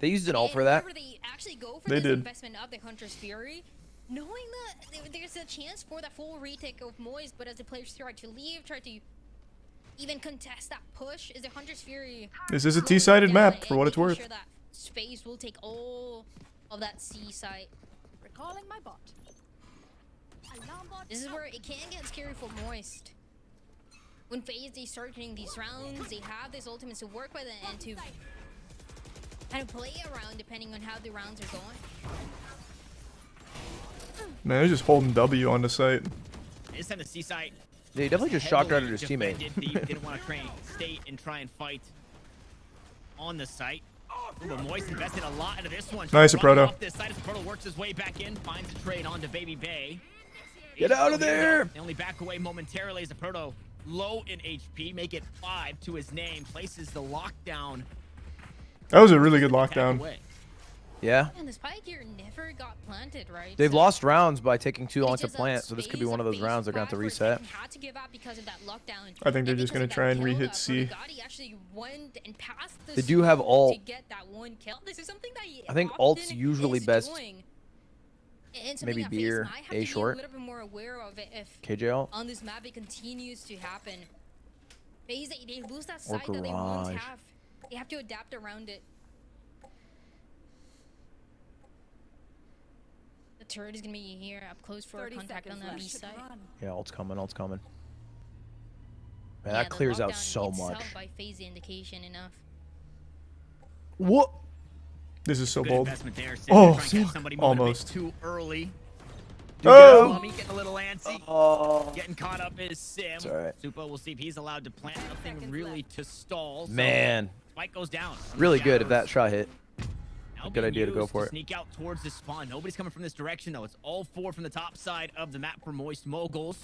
They used an ult for that. whenever they actually go for They this did. investment of the Hunter's Fury, knowing that there's a chance for that full retake of Moist, but as the players try to leave, try to even contest that push, is the Hunter's Fury. This is a slowing T-sided down map, and for what it's making worth. Sure that space will take all of that C site. Recalling my bot. Alarm bot This is out. where it can get scary for Moist. When FaZe they start getting these rounds, they have this ultimates to work with and to kind of play around depending on how the rounds are going. Man, they're just holding W on the site. This time the C site. Yeah, he definitely just shocked heavily out at his teammate. defended. Thief didn't want to stay and try and fight on the site. Ooh, but Moist invested a lot into this one. Nice, Running Aproto. off this side as Aproto works his way back in, finds a trade onto Baby Bay. Get He's out of still here, there! though. They only back away momentarily as Aproto low in HP, make it 5 to his name, places the lockdown. That was a really good attack lockdown. away. Yeah. And the spike here never got planted, right? They've So lost rounds by taking too long it's to just that plant, so this could be space one of those FaZe rounds they're going to have to flash where reset. Tekken had to give up because of that lockdown. I think they're And just because gonna of try that and kill, re-hit C. Gotti actually went and passed the They do have smoke ult. to get that one kill. This is something that he I think often ult's usually is best. doing. And something Maybe that FaZe beer, might have A to short. be a little bit more aware of it if KJ ult. on this map it continues to happen. FaZe, they lose that Or side that they won't garage. have. They have to adapt around it. The turret is gonna be here up close for 30 contact on seconds the left. B side. Yeah, ult's coming. Ult's coming. Man, Yeah, that the clears out lockdown so itself much. by FaZe indication enough. What? This is so Good bold. investment there. Sim, Oh, trying to get somebody moving a bit almost. too early. Oh! Lummy getting a little antsy. Oh. Getting caught up is Sim. It's all right. Supa, we'll see if he's allowed to plant. Nothing really to stall. So Man, Spike goes down. really good if that shot hit. Now good being idea to go used for it. Sneak out towards the spawn. Nobody's coming from this direction though. It's all 4 from the top side of the map for Moist Moguls.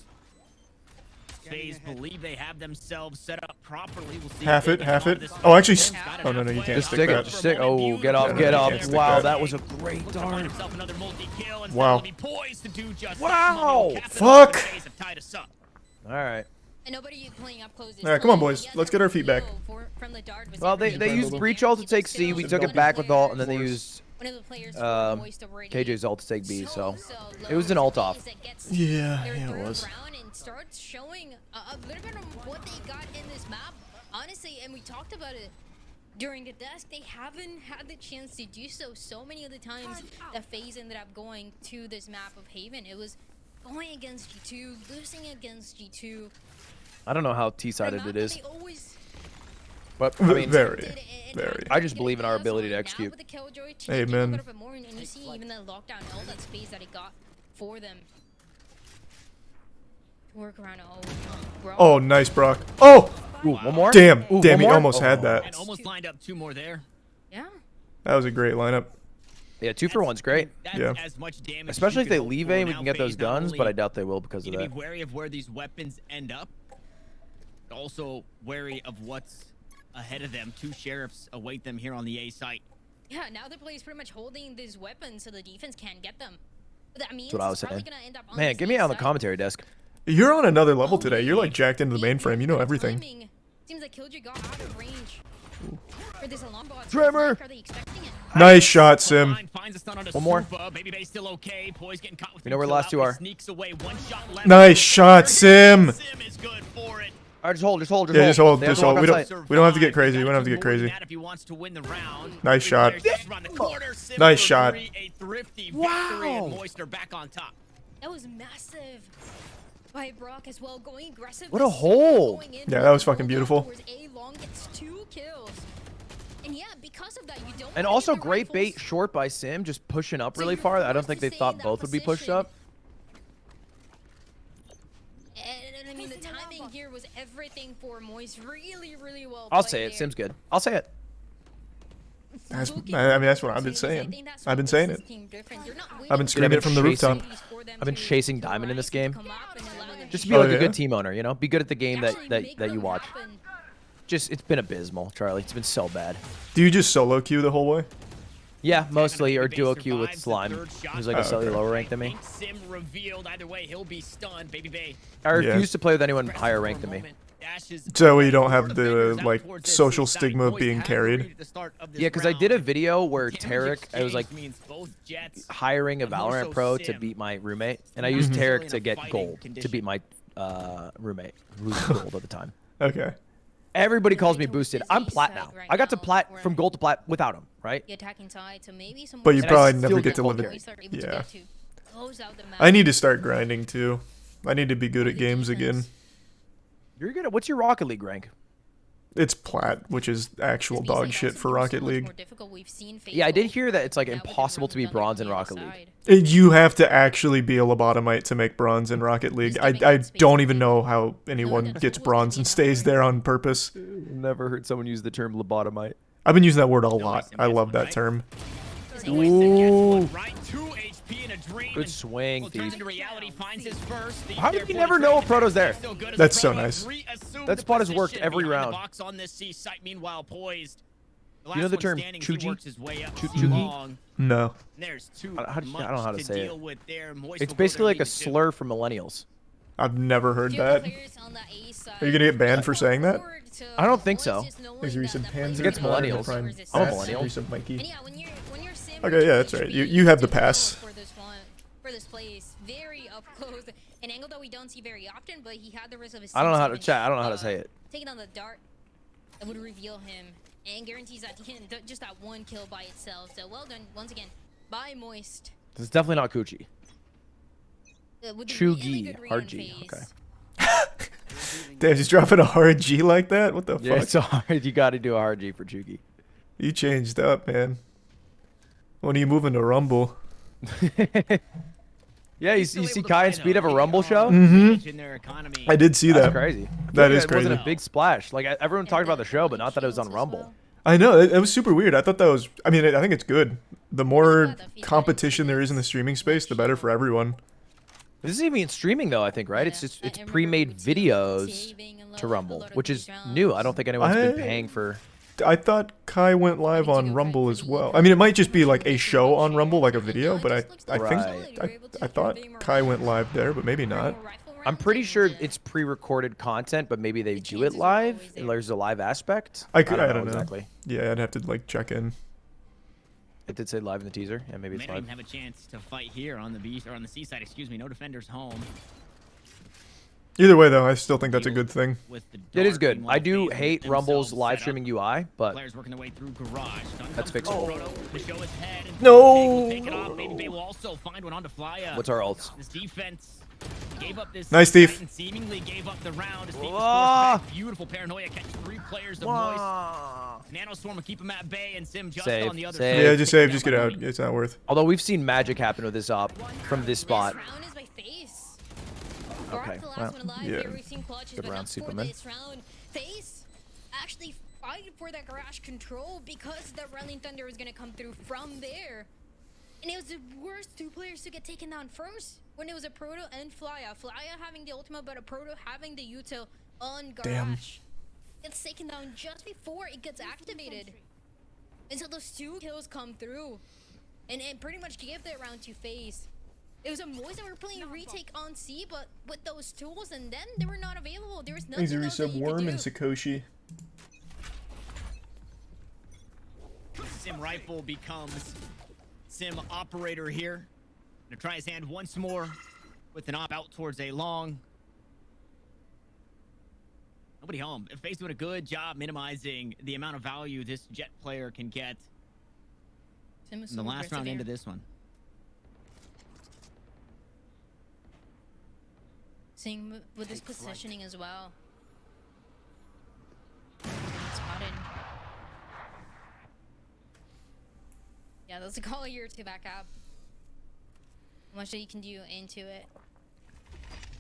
FaZe believe they have themselves set up properly. We'll see Half if they it, can half come it. onto this Oh, actually, spawn. Got it oh no, no, you halfway. can't Just stick stick it. that. Just stick. Oh, get off. Yeah, Get no, you off. can't stick Wow, that. that was a great Looks to find dart. himself another multi-kill, and Wow. will be poised to do just Wow. that. Mummy will cap it Fuck. off, and FaZe have tied us up. All right. And nobody playing up close. All right, come on, boys. Let's get our feet back. Well, they used breach ult to take C. We took it back with ult, and then they used KJ's ult to take B. So it was an ult off. Yeah, it was. starts showing a little bit of what they got in this map. Honestly, and we talked about it during the desk, they haven't had the chance to do so. So many of the times that FaZe ended up going to this map of Haven, it was going against G2, losing against G2. I don't know how T-sided it is. Always But I mean, Very. I just believe in our ability to execute. Amen. And you see even the lockdown, all that space that it got for them. Work around. Oh, nice, Brock. Oh! Ooh, one more? Damn, Ooh, damn, one he more? almost had And that. almost lined up 2 more there. Yeah. That was a great lineup. Yeah, 2 for 1's great. That's Yeah. as much damage Especially as if you they could hope leave for. A, we Now can get those FaZe not guns, only but I doubt they will because of need to that. be wary of where these weapons end up. Also wary of what's ahead of them. 2 sheriffs await them here on the A site. Yeah, now the play is pretty much holding these weapons so the defense can't get them. But that means That's what I was it's probably saying. gonna end up on Man, this get me A on the side. commentary desk. You're on another level today. You're like jacked into the mainframe. You know everything. Timing. Seems like Killjoy got out of range. For this alarm bot. Tremor! Are they expecting it? Nice shot, Sim. One more. Baby Bay still okay. Poise getting caught with We know where the last 2 are. Sneaks away. 1 shot left. Nice shot, Sim. Sim is good for it. All right, just hold, just hold, just Yeah, hold. just hold, They have just to walk hold. outside. We don't have to get crazy. We don't have to get crazy. If he wants to win the round. Nice shot. Sim Nice for shot. 3, a thrifty Wow. victory, and Moist are back on top. That was massive. By Brock as well, going aggressive. What a hold. Yeah, that was fucking beautiful. A long gets 2 kills. And yeah, because of that, you don't And wanna also get the great bait rifles. short by Sim, just pushing up So really you're far. I don't forced think to they stay thought in that both would be pushed position. up. And I mean, the timing here was everything for Moist. Really, really well I'll played say it. there. Sim's good. I'll say it. That's, Looking I mean, that's what for I've been opportunities, I saying. think that's I've been what saying makes it. this team different. They're not I've been waiting screaming it from the chasing- rooftop. for them I've been to chasing Diamond in this rise, game. come up and allow them Just to to be Oh, like a yeah? good team owner, you know? Be good at the game actually that make you them watch. happen. Just, it's been abysmal, Charlie. It's been so bad. Do you just solo queue the whole way? Yeah, mostly, or Baby Bay duo queue with survives the Slime, 3rd shot. who's like Oh, a slightly okay. lower rank than me. Think Sim revealed. Either way, he'll be stunned. Baby Bay. I Yeah. refuse to play with anyone higher ranked than me. So you don't have the like social stigma of being carried. Yeah, because I did a video where Tarek, I was like hiring a Valorant pro to beat my roommate, and I used Tarek to get gold to beat my roommate, who's gold at the time. Okay. Everybody calls me boosted. I'm plat now. I got to plat from gold to plat without him, right? The attacking side, so maybe some But you And I probably still never get get to live gold it. carry. Moist are able to Yeah. get to close out the map. I need to start grinding too. I need to be good at games again. You're good at, what's your Rocket League rank? It's plat, which is actual This means, dog like, shit also for being so Rocket much League. more difficult. We've seen Yeah, I did Fatal hear that it's like now with the impossible to be Ruben Dunn bronze in on the Rocket League. side. You have to actually be a lobotomite to make bronze in Rocket League. I don't even know how anyone gets bronze and stays there on purpose. Never heard someone use the term lobotomite. I've been using that word a lot. I love that term. Ooh. Right, 2 HP in a dream. Good swing, Well, turns Thief. into reality, finds his first. The How did therefore you never the know trade a Proto's there? still good as That's the so Proto nice. reassumed That the spot has worked position every behind the round. box on this C site, meanwhile poised. The You know last the one term standing, he Chuji? works his way up Chugi? long. No. There's too I don't much know how to say it. deal with there. Moist It's will go basically there like a needed to. slur for millennials. I've never heard Few that. players on the A side Are you gonna get banned for saying that? forward to I don't think so. Moist just knowing Thanks, that Reese of the Panzer. players Against are millennials. gonna I'm a resist millennial. Reese of Mikey. And yeah, when you're Sim Okay, yeah, that's right. You have the do well pass. for this one, for this place, very up close, an angle that we don't see very often. But he had the risk of his. I don't know how Sim to seven, chat. I don't know how to say it. Taking on the dart, that would reveal him and guarantees at the end just that one kill by itself. So well done once again by Moist. This is definitely not Coochie. With a Chugi, really good hard re-end G, phase. okay. Damn, he's dropping a hard G like that? What the Yeah, fuck? it's hard. You got to do a hard G for Chugi. You changed up, man. When are you moving to Rumble? Yeah, you see Kai and Speed have a Rumble show? Mm-hmm. In their economy. I did see That's that. crazy. That is It wasn't crazy. a big splash. Like everyone talked about the show, but not that it was on Rumble. I know, it was super weird. I thought that was, I mean, I think it's good. The more competition there is in the streaming space, the better for everyone. This isn't even streaming though. I think right. It's just it's pre-made videos to Rumble, which is new. I don't think anyone's been paying for. I thought Kai went live on Rumble as well. I mean, it might just be like a show on Rumble, like a video, but I think, I thought Kai went live there, but maybe not. I'm pretty sure it's pre-recorded content, but maybe they do it live. And there's a live aspect. I don't know exactly. Yeah, I'd have to like check in. It did say live in the teaser. Yeah, maybe May it's not live. even have a chance to fight here on the B or on the C side. Excuse me, no defenders home. Either way, though, I still think that's a good thing. With the It is Dart good. being one I of the do favorites hate Rumble's themselves live set up. streaming UI, but Players working their way through garage. Stun That's comes fixable. from Proto to show his head, and No! Big will take it off. Baby Bay will also find one onto Flya. what's our ults? This defense gave up this. Nice, Thief. Titan seemingly gave up the round. As Thief Ah! scores back. Beautiful paranoia catch 3 players of Moist. Nanoswarm will keep him at bay, and Sim just Save, on the other save. side. Yeah, just save, Taken just down get by out. Money. It's not worth. Although we've seen magic happen with this op from this spot. This round is by FaZe. Okay, Garth's the last well, one alive. yeah. Here we've seen clutches, Good but round, not for Superman. this round. FaZe actually fighted for that garage control because the Rolling Thunder was gonna come through from there. And it was the worst 2 players to get taken down first when it was a Proto and Flya. Flya having the ultimate, but a Proto having the util on garage. Damn. Gets taken down just before it gets activated. And so those 2 kills come through. And pretty much give that round to FaZe. It was a Moist that were playing retake on C, but with those tools and then they were not available. There was nothing Thanks, else that Resub you could Worm do. and Sakoshi. Sim Rifle becomes Sim Operator here. Gonna try his hand once more with an op out towards a long. Nobody home. FaZe doing a good job minimizing the amount of value this Jet player can get Sim was in the so last aggressive round here. into this one. Seeing with his positioning as well. Spotted. Yeah, that's a call here to back up. How much that you can do into it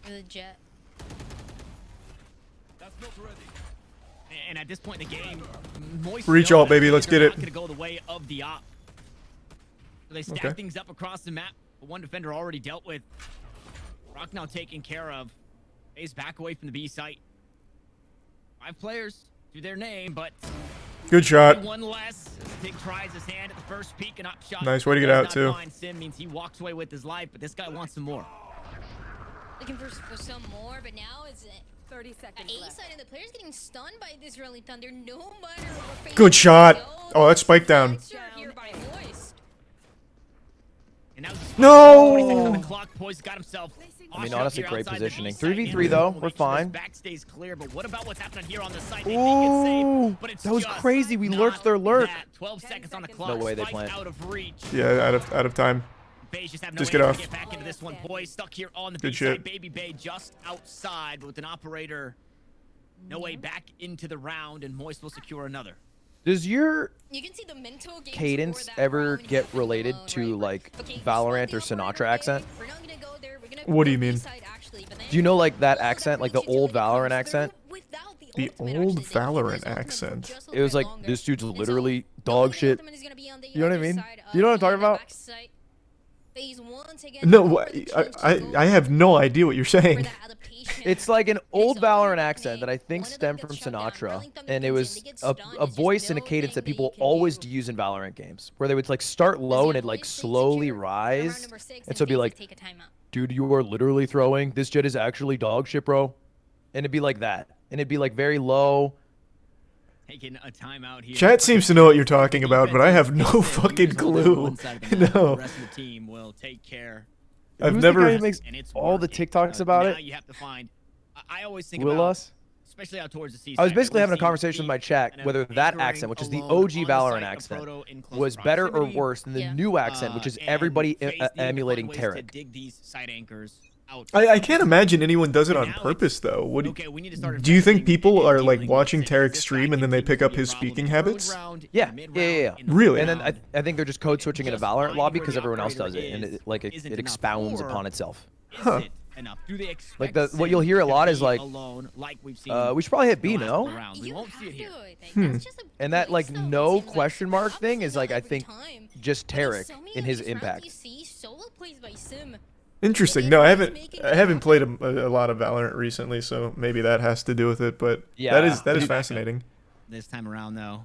with a Jet. And at this point in the game, Moist Reach know alt, that baby, things let's are get not it. gonna go the way of the op. So they stack Okay. things up across the map. But one defender already dealt with. Rock now taken care of. FaZe back away from the B site. 5 players to their name, but Good shot. one less. Tig tries his hand at the first peek and up shot. Nice way to get does out, not too. find Sim means he walks away with his life, but this guy wants some more. Looking for some more, but now it's 30 the seconds A left. side and the player's getting stunned by this Rolling Thunder no matter where FaZe Good shot. go. Oh, that's spike down. Extra here by Moist. And now No! 20 seconds on the clock. Poise got himself. I mean, Oshed up honestly, here great outside the positioning. B site. 3v3 And though, we'll we're make sure this fine. Back stays clear, but what about what's happening here on the site? They think it's safe, Ooh, but it's that was just crazy. We not lurked their lurk. that. 12 seconds on the clock. No way they Spike plant. out of reach. Yeah, out of time. FaZe just have no Just way get to off. get back into this one. Boys stuck here on the Good B shit. side. Baby Bay just outside, but with an operator, no way back into the round, and Moist will secure another. Does your You can see the mental games cadence for that ever round get happening related alone, to right? like Okay, he Valorant spotted or the Sinatra operator accent? We're not gonna go there. We're gonna What do go you mean? B-side actually, but then Do you know like that all accent, like the utility old Valorant comes accent? through without The ultimate, old actually. They keep his Valorant ultimate for accent. just a It little was bit like longer. this dude's And so, literally knowing dog the shit. ultimate is gonna be on the You know what I other mean? side Do you know what I'm of talking the about? backside, FaZe once again No, over the trench I have no idea what you're for saying. that adaptation. It's like an It's old all Valorant happening. accent that I think One of them stemmed gets from shut down. Sinatra, Rolling Thunder and it comes in, was they get a stunned. a It's just voice and a no cadence thing that people you can always do. use in Valorant games, where they would like start low and it'd like slowly rise, and so it'd be like, dude, you are literally throwing. This jet is actually dog shit, bro. And it'd be like that, and it'd be like very low. Taking a timeout here. Chat seems to know what you're talking about, but I have no fucking clue. The No, rest of the team will take care. I've Who's the guy never. who makes And it's all the working. TikToks about now it? you have to find. I always think Will about, us? especially out towards the C I was side, basically we've having a seen conversation with my chat kind of whether that anchoring accent, which is the alone OG on the Valorant site of accent, Proto in close was better or proximity. worse than the Yeah. new accent, which is And everybody FaZe needed to find emulating ways to Tarek. dig these side anchors out. I can't imagine anyone does it on Now it's- purpose though. What do, Okay, we need to start do you think investing people in are like dealing watching with Tarek this stream guy and then they continues pick up to be a his problem speaking in the early habits? round, in Yeah, the mid yeah, yeah, round, yeah. in the Really? And late then round. I think they're just code switching in a Just Valorant find lobby where because the everyone else operator does it, and is, it, like isn't it enough, expounds or upon itself. Is Huh. it enough? Do they expect Like what you'll hear a Sim lot to is be like, alone, like we've seen we should probably hit the B, last no? couple rounds? We You won't have see it here. to, I think. Hmm. That's just a And that place, like though. no It seems question like mark I've thing seen is that like I every think time. just But in Tarek so many in of his these rounds, impact. You see solo plays by Sim. Interesting. No, I haven't played a lot of Valorant recently, so maybe that has to do with it. But Yeah. that is fascinating. This time around, though,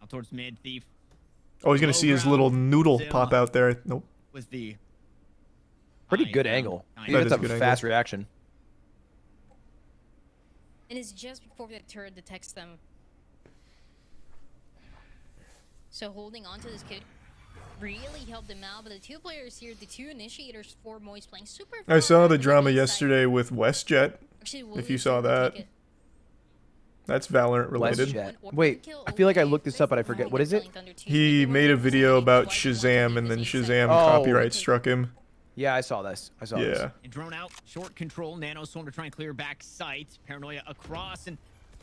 up towards mid, Thief Oh, he's gonna see his little noodle pop out there. Nope. with the Pretty high good ground. angle. Nice. You That have is to a have good a fast reaction. And it's just before the turret detects them. So holding on to this kid really helped them out. But the two players here, the two initiators for Moist playing super I saw far the on drama B side. yesterday with WestJet Actually, If you saw Williams will that. take it. That's Valorant related. WestJet. Wait, I feel like I looked this up, but I forget. What is it? He made a video about Shazam, and then Shazam Oh. copyright struck him. Yeah, I saw this. I saw this. Yeah. And drone out, short control, Nano Storm to try and clear back sight. Paranoia across, and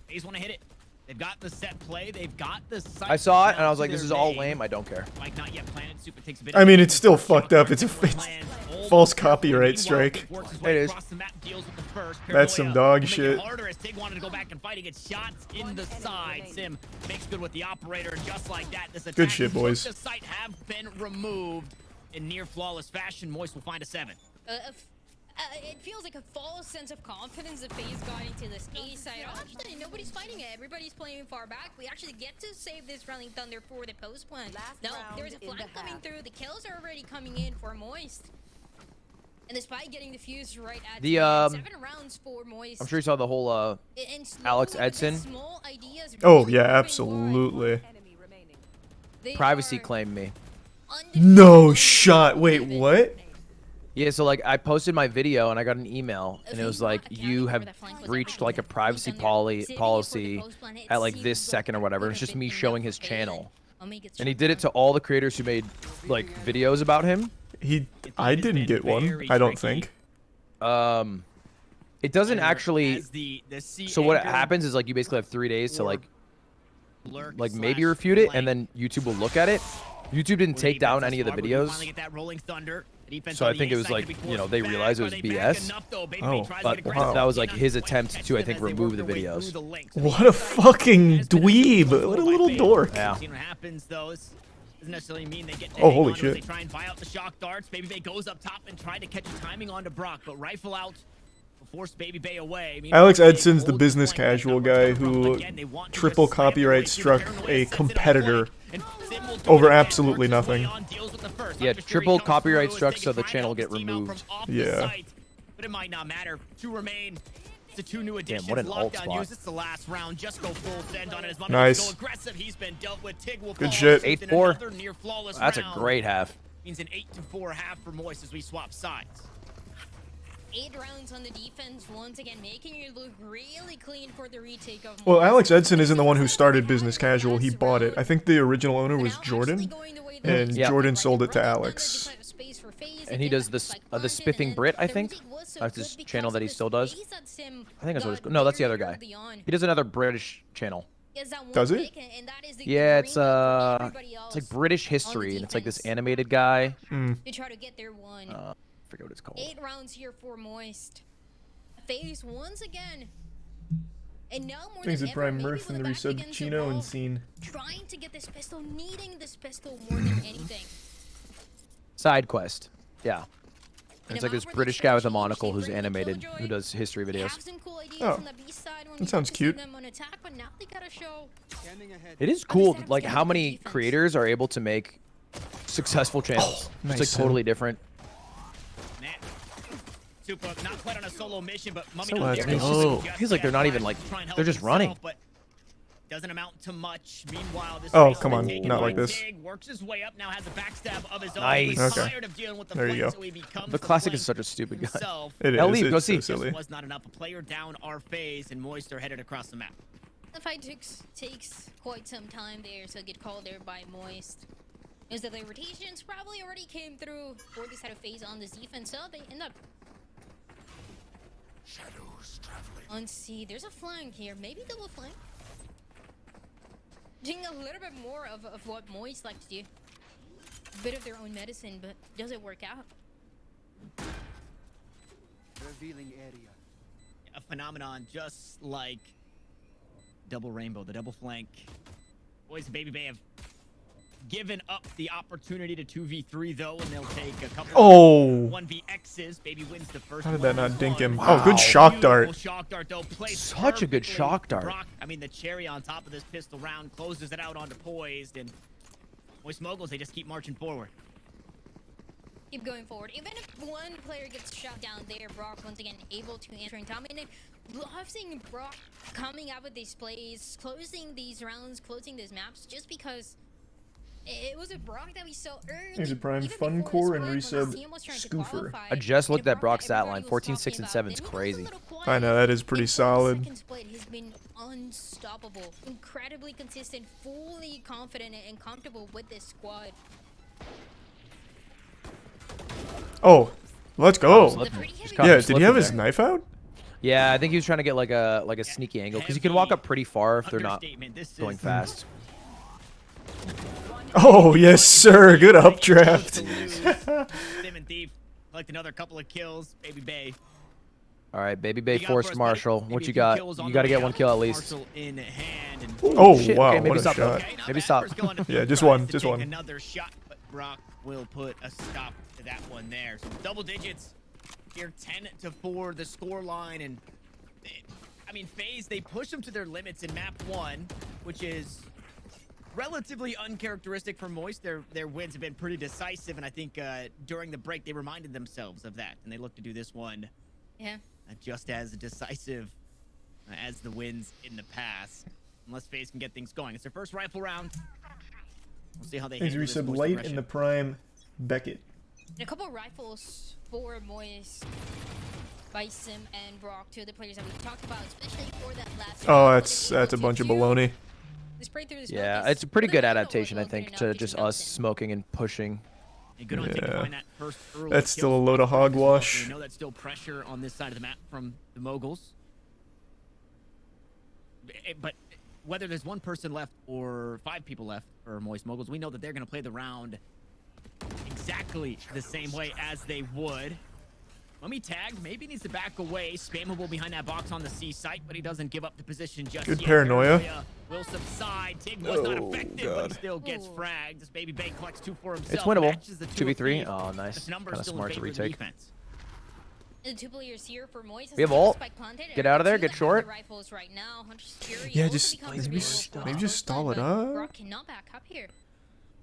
they just want to hit it. They've got the set play. They've got the sight. I saw it, and I down was to like, their this is all main. lame. I don't care. Mike not yet planted. Super takes a bit I of mean, damage. it's still Shot fucked up. guard It's a lands false almost copyright Meanwhile, strike. Tig works his It way is. across the map, deals with the first. That's some Paranoia dog will make it shit. harder as Tig wanted to go back and fight. He gets shots in the side. Sim makes good with the operator, and just like that, this attack Good shit, took boys. the sight have been removed in near flawless fashion. Moist will find a 7. It feels like a false sense of confidence that FaZe got into this A side. Actually, nobody's fighting it. Everybody's playing far back. We actually get to save this Rolling Thunder for the post plant. No, there's a flank coming through. The kills are already coming in for Moist. And despite getting the fuse right at The, end, 7 rounds for Moist. I'm sure you saw the whole And Alex slowly, Edson the small ideas Oh, really yeah, moving absolutely. forward. They privacy are claimed me. No shot. Wait, what? Yeah, so like I posted my video and I got an email and it was like you have breached like a privacy policy at like this second or whatever. It's just me showing his channel. And he did it to all the creators who made like videos about him. I didn't get one. I don't think. It doesn't actually. So what happens is like you basically have 3 days to like maybe refute it, and then YouTube will look at it. YouTube didn't take down any of the videos. So I think it was like, you know, they realized it was BS. Oh, But wow. that was like his attempt to, I think, remove the videos. What a fucking dweeb. What a little dork. Yeah. Seeing what happens though is doesn't necessarily mean they get to Oh, hang holy on to it. shit. They try and buy out the shock darts. Baby Bay goes up top and try to catch a timing onto Brock, but rifle out will force Baby Bay away. Alex Edson's the business casual guy who triple copyright struck a competitor over absolutely nothing. Yeah, triple copyright struck so the channel get removed. Yeah. But it might not matter. 2 remain. It's the 2 new additions. what an ult Lockdown spot. use. It's the last round. Just go full send on it. As Mummy Nice. go aggressive. He's been dealt with. Tig will Good pause. shit. It's 8-4. another near flawless That's a round. great half. Means an 8-4 half for Moist as we swap sides. 8 rounds on the defense, once again making it look really clean for the retake of Well, Moist. Alex Edson isn't the one who started Business Casual. He bought it. I think the original owner was Jordan, and Yeah. Jordan sold it to Alex. And he does this the Spiffing Brit, I think. That's his channel that he still does. I think that's what it's called. No, that's the other guy. He does another British channel. Does he? Yeah, it's like British history, and it's like this animated guy. To try to get their one. I forget what it's called. 8 rounds here for Moist. FaZe once again. And now more Things than that ever, Prime maybe Mirth with and the back resub against Chino and Evolve, Scene. trying to get this pistol, needing this pistol more than anything. Side quest. Yeah. And It's like this about where British they guy with a change, they monocle who's bring the animated, Killjoy. who does history They videos. have some cool ideas Oh, on the B side when that we sounds get to see cute. them on attack, but now they gotta show. It is cool, like how many creators are able to make successful channels. nice, It's like Sim. totally different. Man. Super, not quite on a solo mission, but Mummy So not let's there. go. Just Feels like they're not even, like, try and help they're just himself, running. but doesn't amount to much. Meanwhile, this Oh, race come has on, been taken not by like this. Tig, works his way up, now has a backstab of his own. Nice. He's Okay. tired of dealing with the There you flank, go. so he becomes The Classic is flank such a stupid guy. himself. It is. I'll leave, go It's see. so silly. Just was not enough. A player down our phase, and Moist are headed across the map. The fight takes quite some time there, so get called there by Moist. Is that the rotations probably already came through for this side of FaZe on this defense, so they end up. Let's see, there's a flank here, maybe double flank. Doing a little bit more of what Moist like to do. A bit of their own medicine, but does it work out? Revealing area. A phenomenon just like Double Rainbow, the double flank. Boys and Baby Bay have given up the opportunity to 2v3 though, and they'll take a couple Oh. 1vx's. Baby wins the first How did one that not on dink him? one. Oh, good shock dart. Beautiful shock dart though, placed Such a good perfectly. shock dart. Brock, I mean the cherry on top of this pistol round closes it out onto Poised, and Moist Moguls, they just keep marching forward. Keep going forward. Even if one player gets shot down there, Brock once again able to answer and dominate. Love seeing Brock coming out with these plays, closing these rounds, closing these maps, just because It was a Brock that we saw early. Here's a Prime even Fun before Core this and run, where resub CM was trying to Scoofer. qualify, I just and looked a at Brock Brock's that stat everybody line. was 14, talking 6, and about. 7 is Then he goes a crazy. little quiet, I know, that is pretty and for the solid. second split, he's been unstoppable, incredibly consistent, fully confident and comfortable with this squad. Oh, let's go. Slip. pretty Just heavy caught Yeah, him did he slipping have his there. knife out? Yeah, I think he was trying to get like a sneaky angle because he can walk up pretty far if they're not Understatement. This going is fast. Oh, yes, sir. Good updraft. Sim and Thief collect another couple of kills. Baby Bay. All right, Baby Bay You got forced first, Marshall. buddy. What Maybe you a few got? kills on You the got to way get one up. kill at least. Marshall in hand. And Oh, shit. wow. Okay, maybe What a stop though. shot. Okay, not Maybe bad. stop. First going to Yeah, just tries one, to just take one. Another shot, but Brock will put a stop to that one there. So double digits here, 10-4 the score line, and I mean FaZe, they push them to their limits in map 1, which is relatively uncharacteristic for Moist. Their wins have been pretty decisive, and I think during the break they reminded themselves of that, and they look to do this one Yeah. just as decisive as the wins in the past. Unless FaZe can get things going. It's their first rifle round. We'll see how they Thanks, handle this resub Moist Light aggression. in the Prime Beckett. And a couple of rifles for Moist by Sim and Brock, two of the players that we talked about, especially for that last Oh, round. that's a bunch of baloney. The spray through the smoke Yeah, is it's a pretty really good little, adaptation, I but think, good to enough just some us dubs in. smoking and pushing. And good on Tick to Yeah. find that first early That's kill still a load of spot as well. hogwash. We know that's still pressure on this side of the map from the Moguls. But whether there's one person left or 5 people left for Moist Moguls, we know that they're going to play the round exactly the same way as they would. Mummy tagged, maybe needs to back away. Spammable behind that box on the C site, but he doesn't give up the position just Good yet. paranoia. Will subside. Tig was not Oh, effective, but God. he still gets Ooh. fragged. This Baby Bay collects 2 for himself. It's winnable. Matches the 2 2v3. apiece. Oh, nice. This number Kind is of still in smart to favor of the retake. defense. The two players here for Moist. We have has ult. spike planted, Get and out of there, two get that have short. the rifles right now. Hunter's Fury Yeah, also just becomes maybe available just for maybe the just close stall line, it but up. Brock cannot back up here.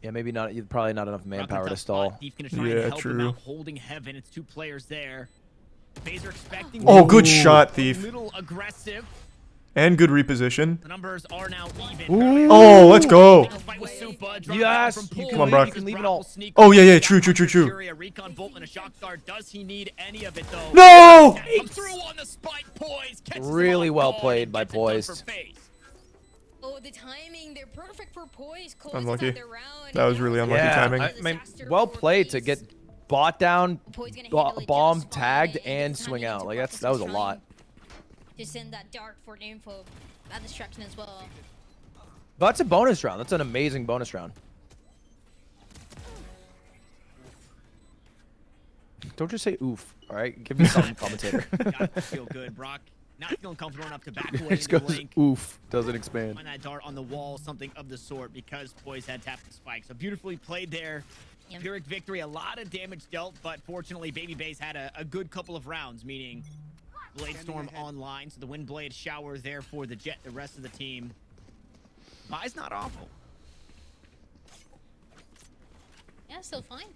Yeah, maybe not. Probably not enough manpower to Tough stall. spot. Thief gonna try Yeah, and help him true. out, holding heaven. It's 2 players there. FaZe are expecting. Oh, good Ooh. shot, A Thief. little aggressive. And good reposition. The numbers are now even. Ooh. Oh, let's go. Fight with Supa, drop Yes, down from you Pool. can Come on, Brock. Because You can leave it Brock all. will sneak Oh, yeah, away. yeah, true, true, true, true. Fury, a recon bolt and a shock dart. Does he need any of it though? No! Comes through on the spike. Poise catches him Really off well guard played and by gets it done for Poised. FaZe. Oh, the timing, they're perfect for Poise. Unlucky. That was really unlucky Yeah, timing. I mean, well played to get bought down, bomb tagged, and swing out. Like that was a lot. To send that dart for info, that distraction as well. But that's a bonus round. That's an amazing bonus round. Don't just say oof. All right, give me something, commentator. Gotta feel good, Brock. Not feeling comfortable enough to back away Just into goes Link. oof. Doesn't expand. Find that dart on the wall, something of the sort, because Poise had tapped the spike. So beautifully played there. Yep. Pyrrhic victory, a lot of damage dealt, but fortunately Baby Bay's had a good couple of rounds, meaning Blade Storm online, so the Wind Blade shower there for the Jet, the rest of the team. Vi's not awful. Yeah, still fine.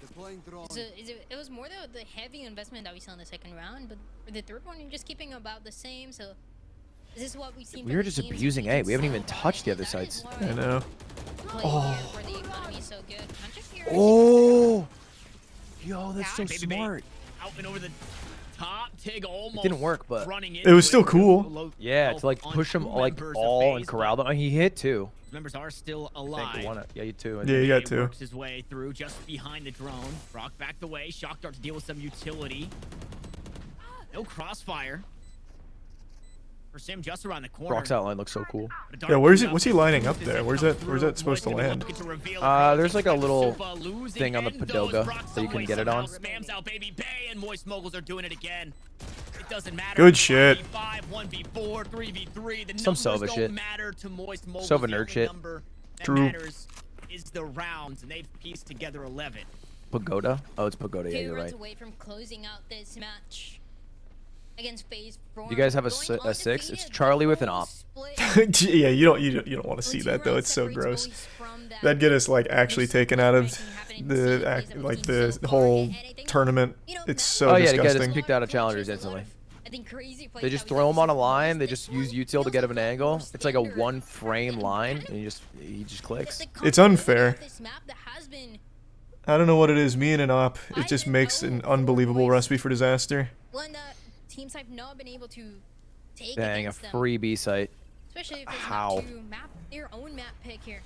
Deploying drone. It was more the heavy investment that we saw in the second round, but for the third one, you're just keeping about the same. So this is what we've seen. We from were the just teams abusing we can A. We haven't see. even touched the other That is sites. why I know. playing here for the economy is so good. Hunter Fury Oh, yo, that's so Baby Bay smart. out and over the top. Tig almost didn't work, but running It was into still cool. Low Yeah, health to like on push them two like members of all and FaZe, corral them. He hit two. but members are still I think alive. the one. Yeah, you two. I Yeah, you think. got two. Works his way through just behind the drone. Brock backed away. Shock dart to deal with some utility. No crossfire. For Sim just around the corner. Brock's outline looks so cool. But a dart Yeah, where's comes it? What's he lining up As there? it Where's comes that? Where's through, that supposed to Moist gonna be land? looking to reveal There's like a Supa little losing thing on the end those Padoga Brock's that you can away. get it Somehow on. Spams out Baby Bay and Moist Moguls are doing it again. It doesn't matter. Good shit. 1v5, 1v4, 3v3. The Some numbers Sova don't shit. matter to Moist Moguls. Sova The nerd only shit. number that True. matters is the rounds, and they've pieced together 11. Pagoda? Oh, it's Pagoda. Yeah, Two you're runs right. away from closing out this match against FaZe. Do you guys have a 6? It's Charlie with an op. Yeah, you don't want to see that though. It's so gross. That'd get us like actually taken out of the whole tournament. It's so Oh yeah, to get us disgusting. kicked out of challengers instantly. I think crazy plays They that just we throw got him on a super line. They this just one use util to get him an feels a lot angle. more It's like a standard. one frame line, and he just clicks. It's unfair. This map that has been I don't know what it is. Me and an op, it just makes an unbelievable recipe for disaster. one that teams have not been able to take Dang, a against them. free B site. Especially if it's How? not to map their own map pick here.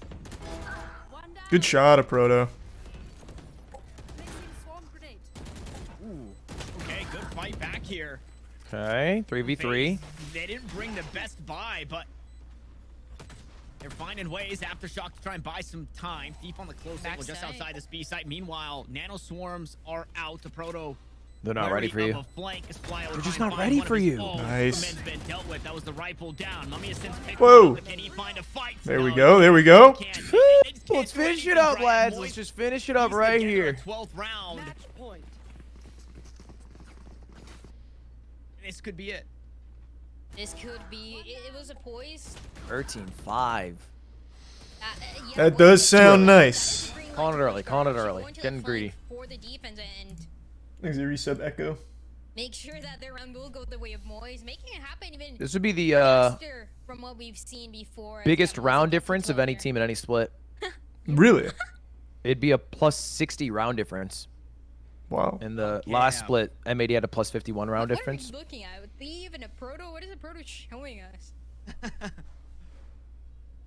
Good shot, a proto. Ooh. Okay, good fight back here. Okay, 3v3. They didn't bring the best buy, but they're finding ways. Aftershock to try and buy some time. Deep on the close level, just outside this B site. Meanwhile, nano swarms are out. The proto. They're not ready for you. They're just not ready for you. Nice. Been dealt with. That was the rifle down. Mummy has since picked Whoa. up. Can he find a fight? There we No, go. There we go. he can't. They just can't Let's do finish it anything, up, Brian. lads. Moist Let's just finish it up needs to right get to a here. 12th round. This could be it. This could be. It was a poise. 13-5. That does sound nice. Calling it early. Calling it early. Going to the Getting flank greedy. For the defense and Thanks, resub Echo. make sure that their round will go the way of Moise, making it happen even This would be the faster from what we've seen before. biggest round difference of any team in any split. Really? It'd be a plus 60 round difference. Wow. In the last split, M80 had a plus 51 round What difference. are we looking at? Thief and a proto? What is a proto showing us?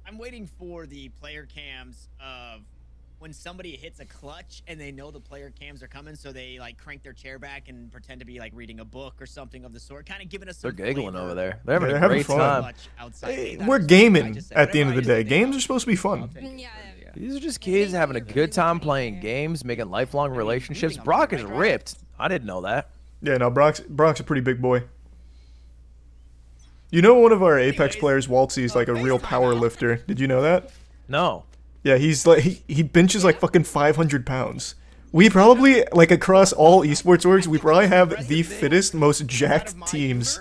I'm waiting for the player cams of when somebody hits a clutch and they know the player cams are coming, so they like crank their chair back and pretend to be like reading a book or something of the sort, kind of giving us. They're some giggling flavor. over there. They're having They're a having great fun. time. Hey, we're gaming at the end of the day. Games are supposed to be fun. Yeah. These are just kids having a good time playing games, making lifelong relationships. Brock is ripped. I didn't know that. Yeah, no, Brock's a pretty big boy. You know, one of our Apex players, Waltzy, is like a real power lifter. Did you know that? No. Yeah, he's like he benches like fucking 500 pounds. We probably, like, across all esports orgs, we probably have the fittest, most jacked teams.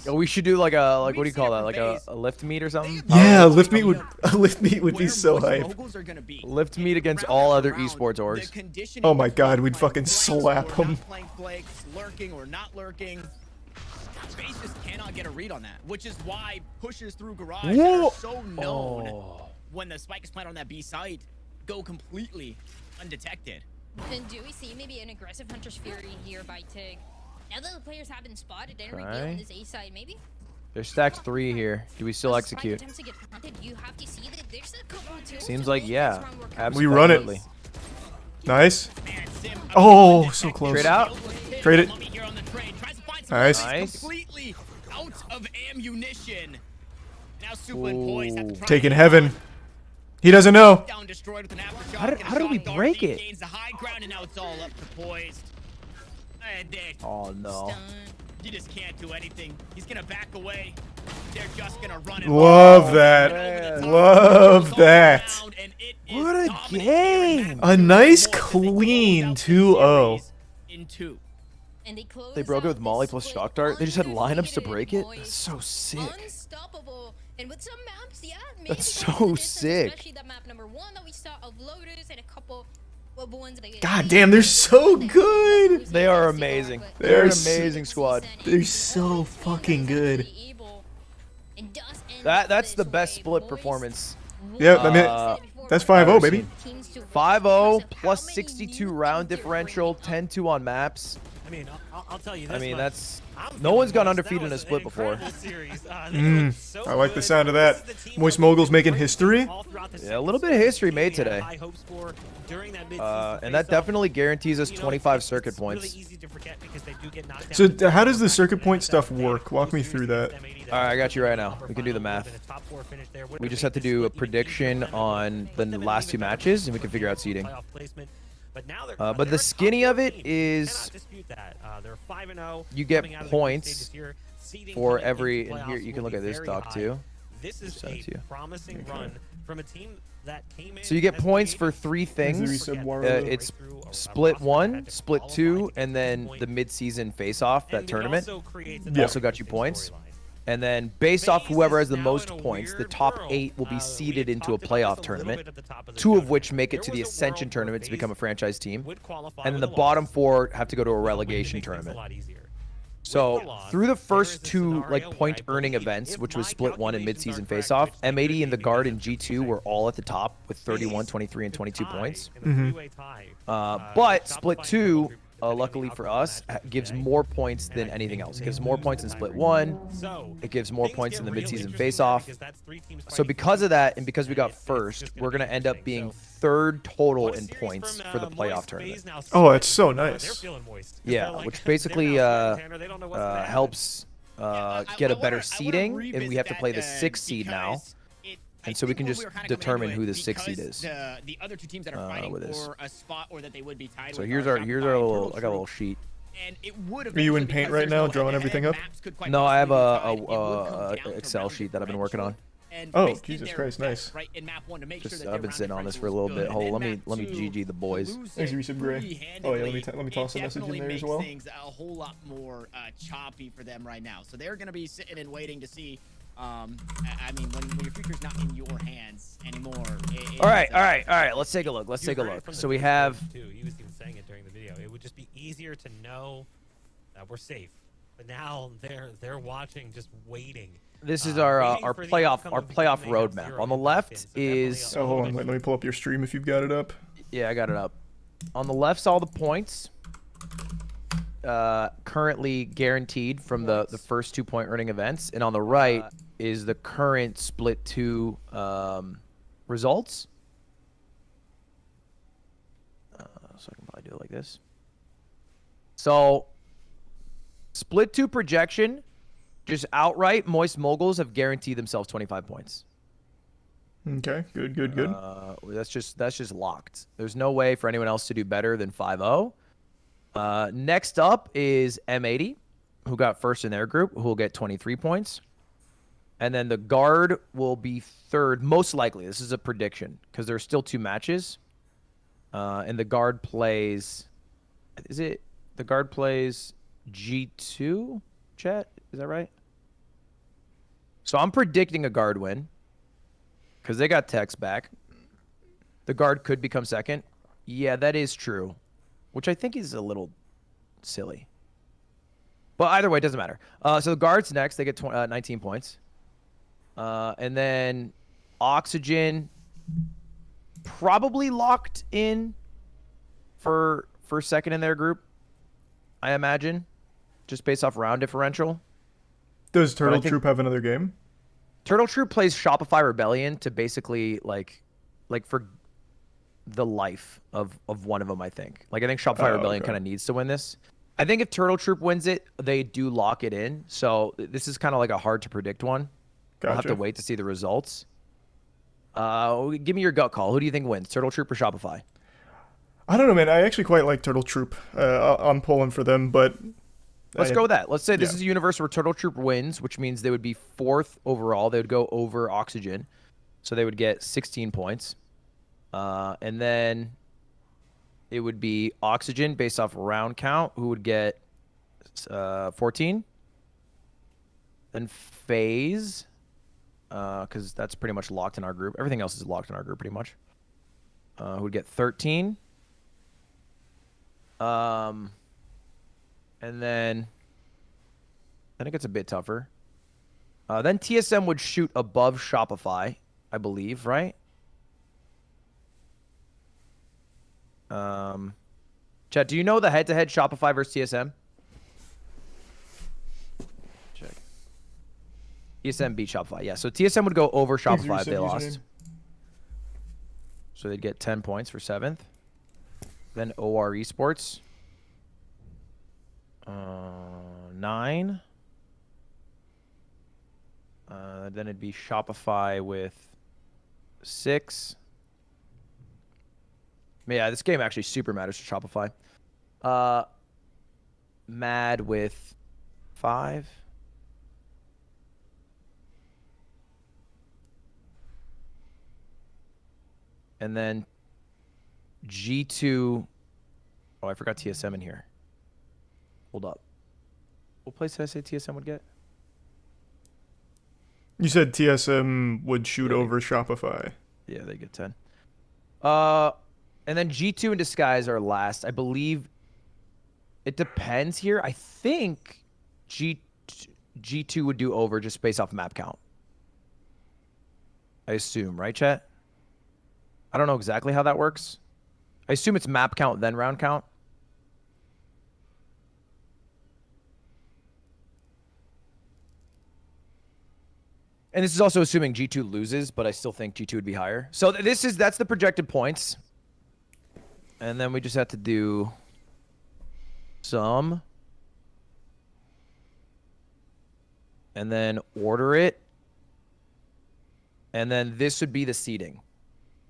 Oh, we should do like a what do you call that? Like a lift meet or something? Yeah, lift meet would be so hype. Lift meet against all other esports orgs. Oh my god, we'd fucking slap them. Lurking or not lurking. Space just cannot get a read on that, which is why pushes through garage Whoa. are so known when the spike is planted on that B site go completely undetected. And do we see maybe an aggressive Hunter's Fury here by Tig? Now that the players have been spotted, they're revealing Okay. this A side, maybe? There's stacked 3 here. Do we still Those spike execute? attempts to get planted, you have to see that there's a couple too. Seems to like make yeah. this round work out. Absolutely. We run it. Nice. Oh, so close. Trade out. Trade it. Nice. Nice. Completely out of ammunition. Now Super and Poise have to try Taking and heaven. He doesn't know. down destroyed with an aftershock. How did we break it? Gains the high ground and now it's all up to Poised. And Oh no. you just can't do anything. He's gonna back away. They're just gonna run it. Love that. Love that. What a game! A nice clean 2-0. In 2. And they close They broke it with out Molly this plus split Shock Dart. They just had lineups to undefeated break it. Moist. That's so sick. Unstoppable. And with some maps, yeah, maybe That's going so the distance, sick. Especially that map number 1 that we saw of Lotus and a couple of ones that God damn, they're so good. They are amazing. They're They're an s- amazing squad. They're so fucking good. That's the best split performance. Yeah, I mean, that's 5-0, baby. 5-0 plus 62 round differential, 10-2 on maps. I mean, I'll tell you this I mean, much. that's I'm no one's gone feeling Moist. undefeated in a That was split an before. incredible series. They looked so I like the good. sound of This that. is the team Moist that Mogul's we making played history. all throughout the Yeah, a little bit of history made season. We had today. high hopes for during that mid-season And that face-off. definitely guarantees us You know, 25 it's circuit really points. easy to forget because they do get knocked So down. how does the circuit point stuff work? Walk me through that. Alright, I got you right now. We can do the math. We just have to do a prediction on the last 2 matches, and we can figure out seeding. But the skinny of it is you get points for every, and here you can look at this doc too. This is Send it to a you. promising run from a team that came in. So you get as points the for 3 things. It's split 1, split 2, and then the mid-season face-off, that tournament. Also got you points. And then based off whoever has the most points, the top 8 will be seeded into a playoff tournament, 2 of which make it to the Ascension tournament to become a franchise team. And then the bottom 4 have to go to a relegation tournament. So the loss, through the there is first a two scenario like where point I earning believe events, if which was my split 1 and calculations are mid-season correct, face-off, which they could M80 be and the because guard of and the G2 were all at the top with 31, 23, and the 22 tie points. in the three-way tie. But Shopify split and 2, Group, depending on the luckily for outcome of us, the matchup gives today. more points And than I anything think else. It they gives more lose points the in split tiebreaker. 1. So It gives more things points get in the real mid-season interesting now face-off. because that's 3 teams So fighting because for of that, points, and because we got it's first, just we're be going to end up interesting. being So, third total what a in series points from, for the playoff Moist, tournament. FaZe now Oh, that's split. so They're nice. feeling moist. 'Cause Yeah, they're like, which they're basically now split, Tanner, they don't know what's gonna happen. helps get a better seeding, and we have to play the 6th seed now. And so we can just determine who the 6th seed is. The other two teams that are fighting with this. for a spot or that they would be tied So with here's are our Shopify and little. Turtle I got a little Troop. sheet. And it would Are you in eventually, Paint because right there's now, no drawing head-to-head, everything up? maps could quite No, I have possibly be tied. It would come down to Excel round sheet that I've been working on. differential. And Oh, FaZe did Jesus their Christ, best, nice. right, in map 1 to make Just sure that I've their been round sitting on this for a differential little was bit. good. Hold, And let then me map 2, GG the boys. lose Thanks, it Resub Gray. pretty Oh yeah, let me handedly. let me toss a It message in definitely there as makes well. things a whole lot more choppy for them right now. So they're going to be sitting and waiting to see. I mean, when your future's not in your hands anymore. All right. Let's take a look. Let's take a You heard it look. from the So we Discord, have. too. He was even saying it during the video. It would just be easier to know that we're safe. But now they're watching, just waiting. This is our waiting for the outcome of the game. playoff They have roadmap. 0 On the impact left in, so definitely is. Oh, hold on. Let me pull up your stream if you've got it up. Yeah, I got it up. On the left's all the points. Currently guaranteed from the first 2 point earning events, and on the right is the current split 2 results. So I can probably do it like this. So split 2 projection, just outright Moist Moguls have guaranteed themselves 25 points. Okay, good. That's just locked. There's no way for anyone else to do better than 5-0. Next up is M80, who got first in their group, who will get 23 points. And then the guard will be third, most likely. This is a prediction because there's still 2 matches. And the guard plays. The guard plays G2? Chat? Is that right? So I'm predicting a guard win because they got Tex back. The guard could become second. Yeah, that is true, which I think is a little silly. But either way, it doesn't matter. So the guard's next. They get 19 points. And then Oxygen probably locked in for second in their group, I imagine, just based off round differential. Does Turtle Troop have another game? Turtle Troop plays Shopify Rebellion to basically like for the life of one of them, I think. Like I think Shopify Rebellion kind of needs to win this. I think if Turtle Troop wins it, they do lock it in. So this is kind of like a hard to predict one. Gotcha. We'll have to wait to see the results. Give me your gut call. Who do you think wins, Turtle Troop or Shopify? I don't know, man. I actually quite like Turtle Troop. I'm pulling for them, but let's go with that. Let's say this is a universe where Turtle Troop wins, which means they would be 4th overall. They would go over Oxygen, so they would get 16 points. And then it would be Oxygen based off round count, who would get 14. Then FaZe, because that's pretty much locked in our group. Everything else is locked in our group pretty much. Who would get 13. And then it gets a bit tougher. Then TSM would shoot above Shopify, I believe, right? Chat, do you know the head-to-head Shopify versus TSM? Check. TSM beat Shopify. Yeah, so TSM would go over Shopify if they lost. So they'd get 10 points for 7th. Then OR Esports. 9. Then it'd be Shopify with 6. Yeah, this game actually super matters to Shopify. Mad with 5. And then G2. Oh, I forgot TSM in here. Hold up. What place did I say TSM would get? You said TSM would shoot over Shopify. Yeah, they get 10. And then G2 and Disguise are last. I believe it depends here. I think G2 would do over just based off map count. I assume, right, chat? I don't know exactly how that works. I assume it's map count then round count. And this is also assuming G2 loses, but I still think G2 would be higher. So that's the projected points. And then we just have to do some. And then order it. And then this would be the seeding.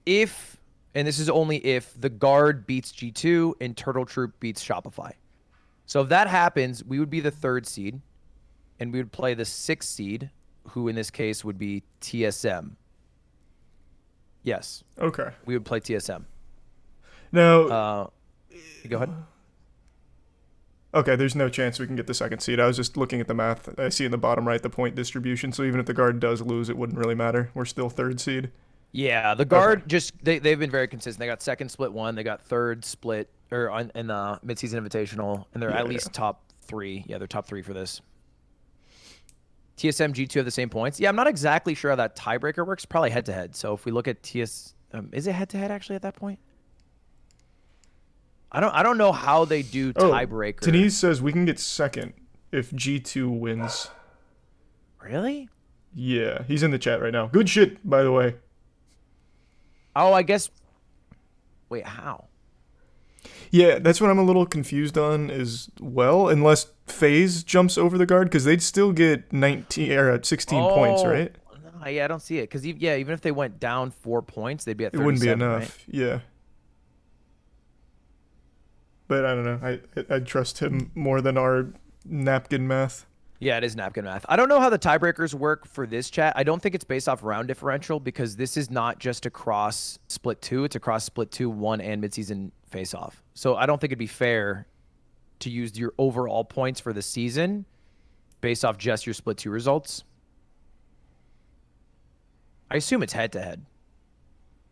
If, and this is only if, the Guard beats G2 and Turtle Troop beats Shopify. So if that happens, we would be the 3rd seed. And we would play the 6th seed, who in this case would be TSM. Yes. Okay. We would play TSM. Now, go ahead. Okay, there's no chance we can get the 2nd seed. I was just looking at the math. I see in the bottom right the point distribution, so even if the Guard does lose, it wouldn't really matter. We're still 3rd seed. Yeah, the Guard they've been very consistent. They got 2nd split 1, they got 3rd split in the midseason invitational, and they're at least top 3. Yeah, they're top 3 for this. TSM, G2 have the same points. Yeah, I'm not exactly sure how that tiebreaker works. Probably head to head. So if we look at is it head to head actually at that point? I don't know how they do tiebreaker. Denise says we can get 2nd if G2 wins. Really? Yeah, he's in the chat right now. Good shit, by the way. Oh, I guess. Wait, how? Yeah, that's what I'm a little confused on as well. Unless FaZe jumps over the Guard, because they'd still get 19 or 16 points, right? No, yeah, I don't see it. Because even if they went down 4 points, they'd be at 37. It wouldn't be enough. Right? Yeah. But I don't know. I'd trust him more than our napkin math. Yeah, it is napkin math. I don't know how the tiebreakers work for this chat. I don't think it's based off round differential because this is not just across split 2. It's across split 2, 1, and midseason face-off. So I don't think it'd be fair to use your overall points for the season based off just your split 2 results. I assume it's head-to-head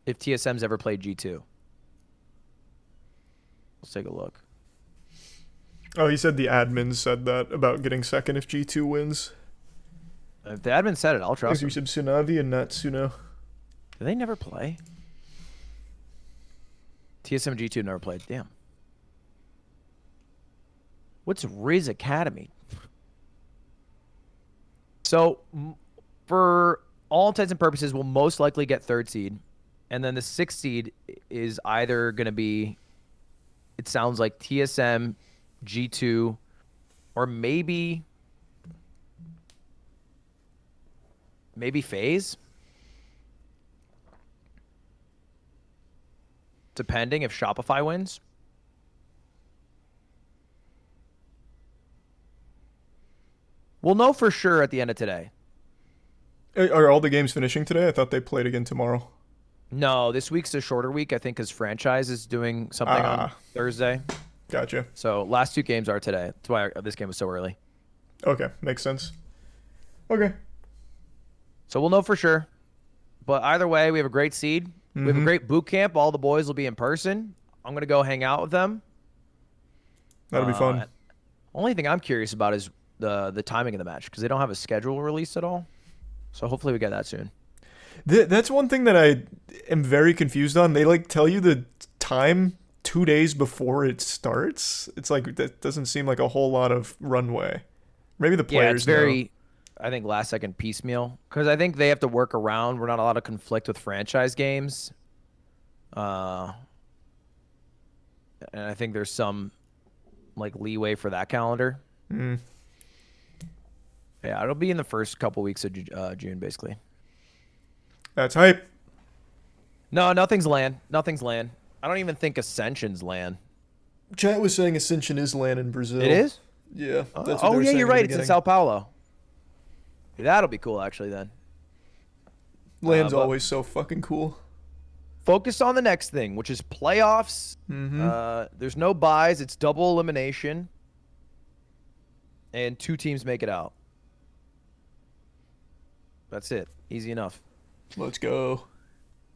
if TSM's ever played G2. Let's take a look. Oh, he said the admin said that about getting 2nd if G2 wins. If the admin said it, I'll trust him. You said Tsunavi and not Suno. Do they never play? TSM G2 never played. Damn. What's Riz Academy? So, for all intents and purposes, we'll most likely get 3rd seed. And then the 6th seed is either going to be, it sounds like TSM, G2, or maybe FaZe. Depending if Shopify wins. We'll know for sure at the end of today. Are all the games finishing today? I thought they played again tomorrow. No, this week's a shorter week, I think, because franchise is doing something on Thursday. Gotcha. So last 2 games are today. That's why this game was so early. Okay, makes sense. Okay. So we'll know for sure. But either way, we have a great seed. We have a great boot camp. All the boys will be in person. I'm going to go hang out with them. That'll be fun. Only thing I'm curious about is the timing of the match because they don't have a schedule released at all. So hopefully we get that soon. That's one thing that I am very confused on. They tell you the time 2 days before it starts. It's that doesn't seem like a whole lot of runway. Maybe the players it's very, I think, last second piecemeal because I think they have to work around. We're not allowed to conflict with franchise games. And I think there's some leeway for that calendar. Yeah, it'll be in the first couple weeks of June, basically. That's hype. No, nothing's LAN. Nothing's LAN. I don't even think Ascension's LAN. Chat was saying Ascension is LAN in Brazil. It is? Yeah. That's what yeah, you're right. It's in Sao Paulo. That'll be cool, actually, then. LAN's always so fucking cool. Focus on the next thing, which is playoffs. There's no buys. It's double elimination. And 2 teams make it out. That's it. Easy enough. Let's go.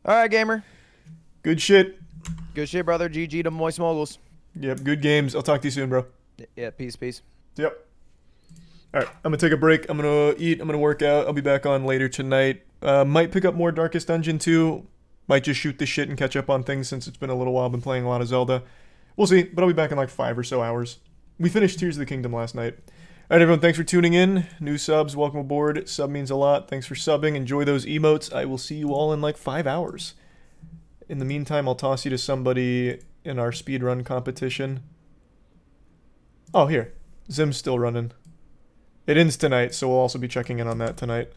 All right, gamer. Good shit. Good shit, brother. GG to Moist Moguls. Yep, good games. I'll talk to you soon, bro. Yeah, peace. Yep. Alright, I'm gonna take a break. I'm gonna eat. I'm gonna work out. I'll be back on later tonight. Might pick up more Darkest Dungeon 2. Might just shoot the shit and catch up on things since it's been a little while. I've been playing a lot of Zelda. We'll see, but I'll be back in like 5 or so hours. We finished Tears of the Kingdom last night. Alright, everyone, thanks for tuning in. New subs, welcome aboard. Sub means a lot. Thanks for subbing. Enjoy those emotes. I will see you all in like 5 hours. In the meantime, I'll toss you to somebody in our speedrun competition. Oh, here. Zim's still running. It ends tonight, so we'll also be checking in on that tonight.